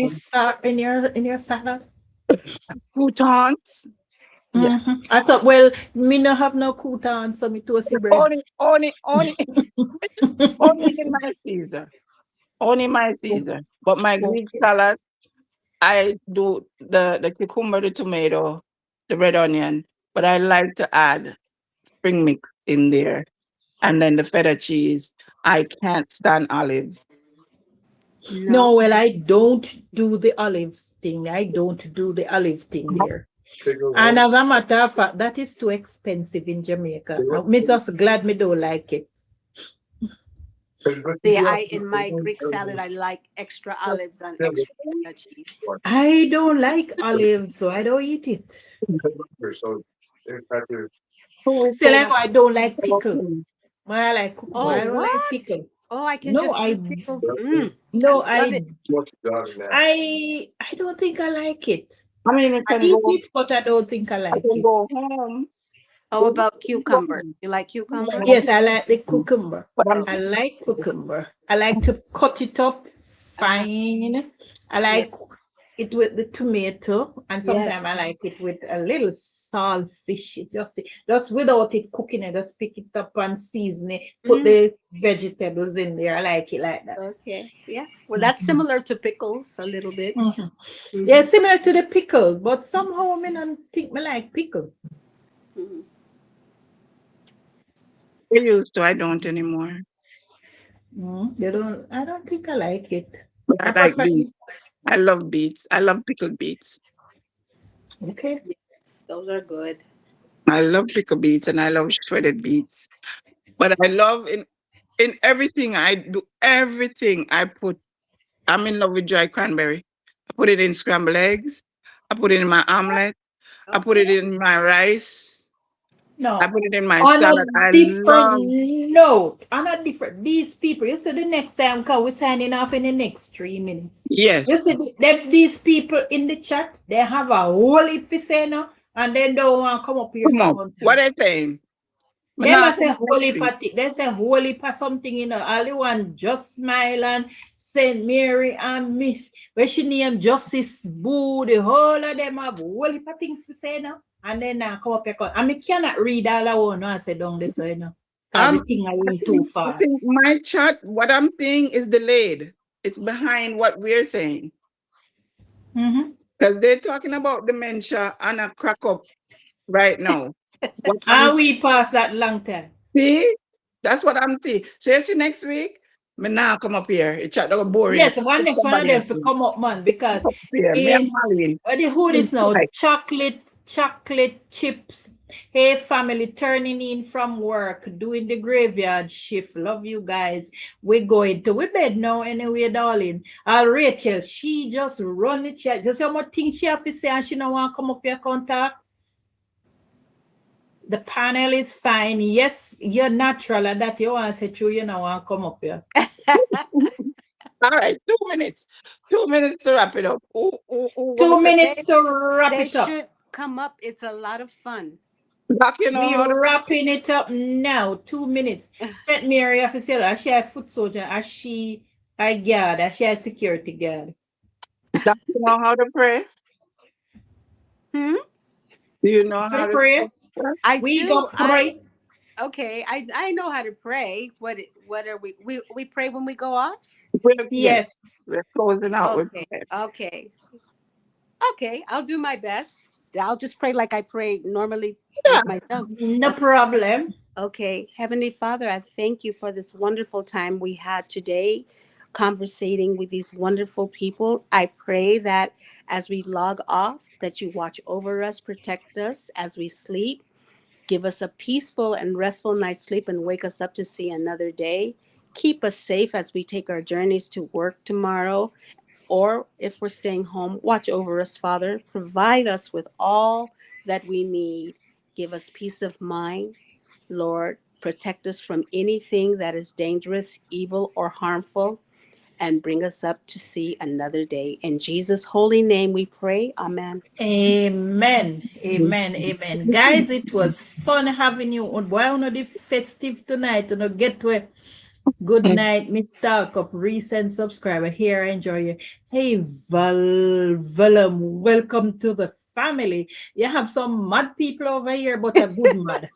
your salad. croutons. Yeah. I thought, well, me no have no crouton, so me toasty bread. Only in my Caesar. Only my Caesar. But my Greek Okay. salad, I do the cucumber, the tomato, the red onion, but I like to add spring mix in there. And then the feta cheese. I can't stand olives. No. No, well, I don't do the olives thing. I don't do the olive thing there. And as a matter of fact, that is too expensive in Jamaica. Me just glad me don't like it. See, I in my Greek salad I like extra olives and extra feta cheese. I don't like olives, so I don't eat it. Who is Still, saying like I don't like pickle. that? Well, I like cucumber. Oh, I don't like what? pickle. Oh, I can No, just I eat pickles. Mm, I no, love it. I don't think I like it. I mean, I I can eat go. it, but I don't think I I like can it. go home. How Go about go cucumber? home. You like cucumber? Yes, I like the cucumber. But I'm I Okay. like cucumber. I like to cut it up Uh-huh. fine. I Yes. like it with the tomato, and sometimes I Yes. like it with a little salt fish. It just without it cooking it, just pick it up and season it, put Mm, the vegetables in there. I like it like that. okay. Yeah. Well, that's similar to pickles a little bit. Mhm. Yeah, Hmm. similar to the pickle, but somehow I don't think me like pickle. Hmm. I used to, I don't anymore. You don't. I don't think I like it. But I I like prefer. beets. I love beets. I love pickled beets. Okay. Yes, those are good. I love pickled beets and I love shredded beets. But I love in everything I do, everything I put. I'm in love with dry cranberry. I put it in scrambled eggs. I put it in my omelet. I put it Okay. in my rice. I No. put it in my On a salad. I different love, note, on a different, these people, you see the next time, because we're signing off in the next 3 minutes. yes, You see, these people in the chat, they have a whole heap to say now, and they don't want to come up here come on. What sometimes. they saying? But They now must say come up next holy week. party. They say holy pa something, all the one just smile and Saint Mary and Miss where she name Justice Boo, the whole of them have holy pa things to say now. And then come up here. And me cannot read all I want to say down this way now. Because the thing I read too I think fast. my chat, what I'm saying is delayed. It's behind what we're saying. Mm-hmm. Because they're talking about dementia and a crack up right now. What I'm And we passed that long time. see, that's what I'm seeing. So you see next week, me now come up here. It chat that boring. Yes, one It's next one of somebody them else. to come up, man, because Come up here. Me and in Marlene. what the hood is now Like, chocolate chips. Hey family, turning in from work, doing the graveyard shift. Love you guys. We're going to we bed now anyway, darling. Rachel, she just run the chat. Just how much things she have to say and she don't want to come up here contact. The panel is fine. Yes, you're natural and that you want to say true, you don't want to come up here. all right, 2 minutes. 2 minutes to wrap it up. Who wanna Two say minutes They to wrap they it up. should come up. It's a lot of fun. back you know We how to wrapping it up now. 2 minutes. Saint Mary officer, as she a foot soldier, as she a guard, as she a security guard. that you know how to pray? Hmm? Do you know For how to prayer, pray? I we do. go pray. Okay. I know how to pray. What are we pray when we go off? Yes, Yes. we're closing out with Okay. prayer. Okay. Okay. I'll do my best. I'll just pray like I pray normally Yeah. with myself. No problem. Okay. Heavenly Father, I thank you for this wonderful time we had today conversating with these wonderful people. I pray that as we log off, that you watch over us, protect us as we sleep. Give us a peaceful and restful night's sleep and wake us up to see another day. Keep us safe as we take our journeys to work tomorrow. Or if we're staying home, watch over us, Father. Provide us with all that we need. Give us peace of mind. Lord, protect us from anything that is dangerous, evil, or harmful, and bring us up to see another day. In Jesus' holy name we pray. Amen. Amen. Amen. Amen. Guys, it was fun having you on. Why on the festive tonight? You know, get to it. Good night, Mr. Cup, recent subscriber. Here, enjoy you. Hey, Vellum, welcome to the family. You have some mad people over here, but a good mad.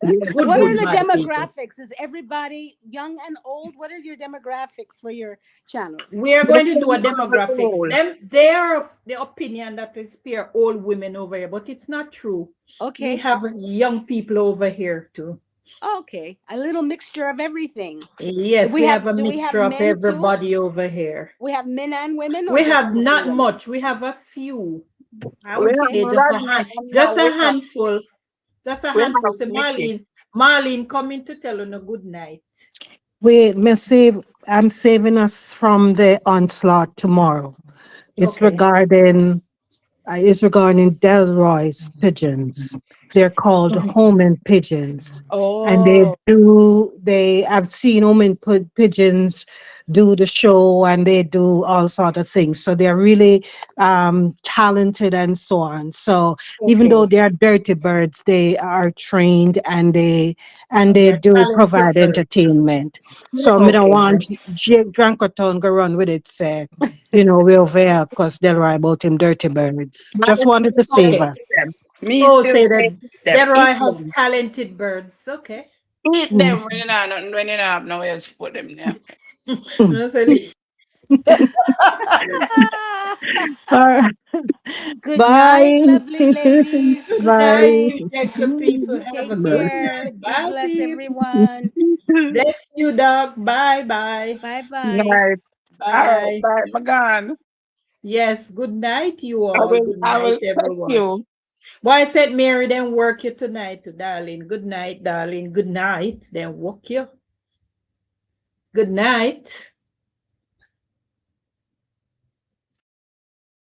Yeah. Good, What good are the mad people. demographics? Is everybody young and old? What are your demographics for your channel? We are going to do a All demographics. They are of the opinion that they spare old women over here, but it's not true. We Okay. have young people over here too. Okay. A little mixture of everything. Yes, we have a Do we have mixture of men too? everybody over here. We have men and women or We just have mostly not women? much. We have a few. I we would have Okay. say Rodney and just a Wicca. handful, just a We handful. have So Nikki. Marlene coming to tell you a good night. Wait, I'm saving us from the onslaught tomorrow. It's Okay. regarding Delroy's pigeons. They're called homing pigeons. And Oh, I've seen homing pigeons do the show and they do all sort of things. So they're really talented and so on. So even Okay. though they are dirty birds, they are trained and they They're do talented provide birds. entertainment. So me don't Okay. want Jake Drankerton go run with it, say, we're over here because they'll write about him dirty birds. Man, Just wanted to save Okay. us. them. Me Oh, too. say that Them. Eat Delroy has them. talented birds. Okay. Eat Mm. them when you know nothing, when you don't have nowhere else to put them there. Mm. No, say All right. good night, Bye. lovely ladies. Good Bye. Bye, night. gentle people. Have a Take good Bye. care. night. God Bye, bless peeps. everyone. Bless you, dog. Bye, bye. Bye bye. Right. All right, Bye. bye. I'm gone. Yes, good night, you I all. will. Good I night, will text everyone. you. Why I said Mary, then work you tonight, darling. Good night, darling. Good night. Then work you. Good night.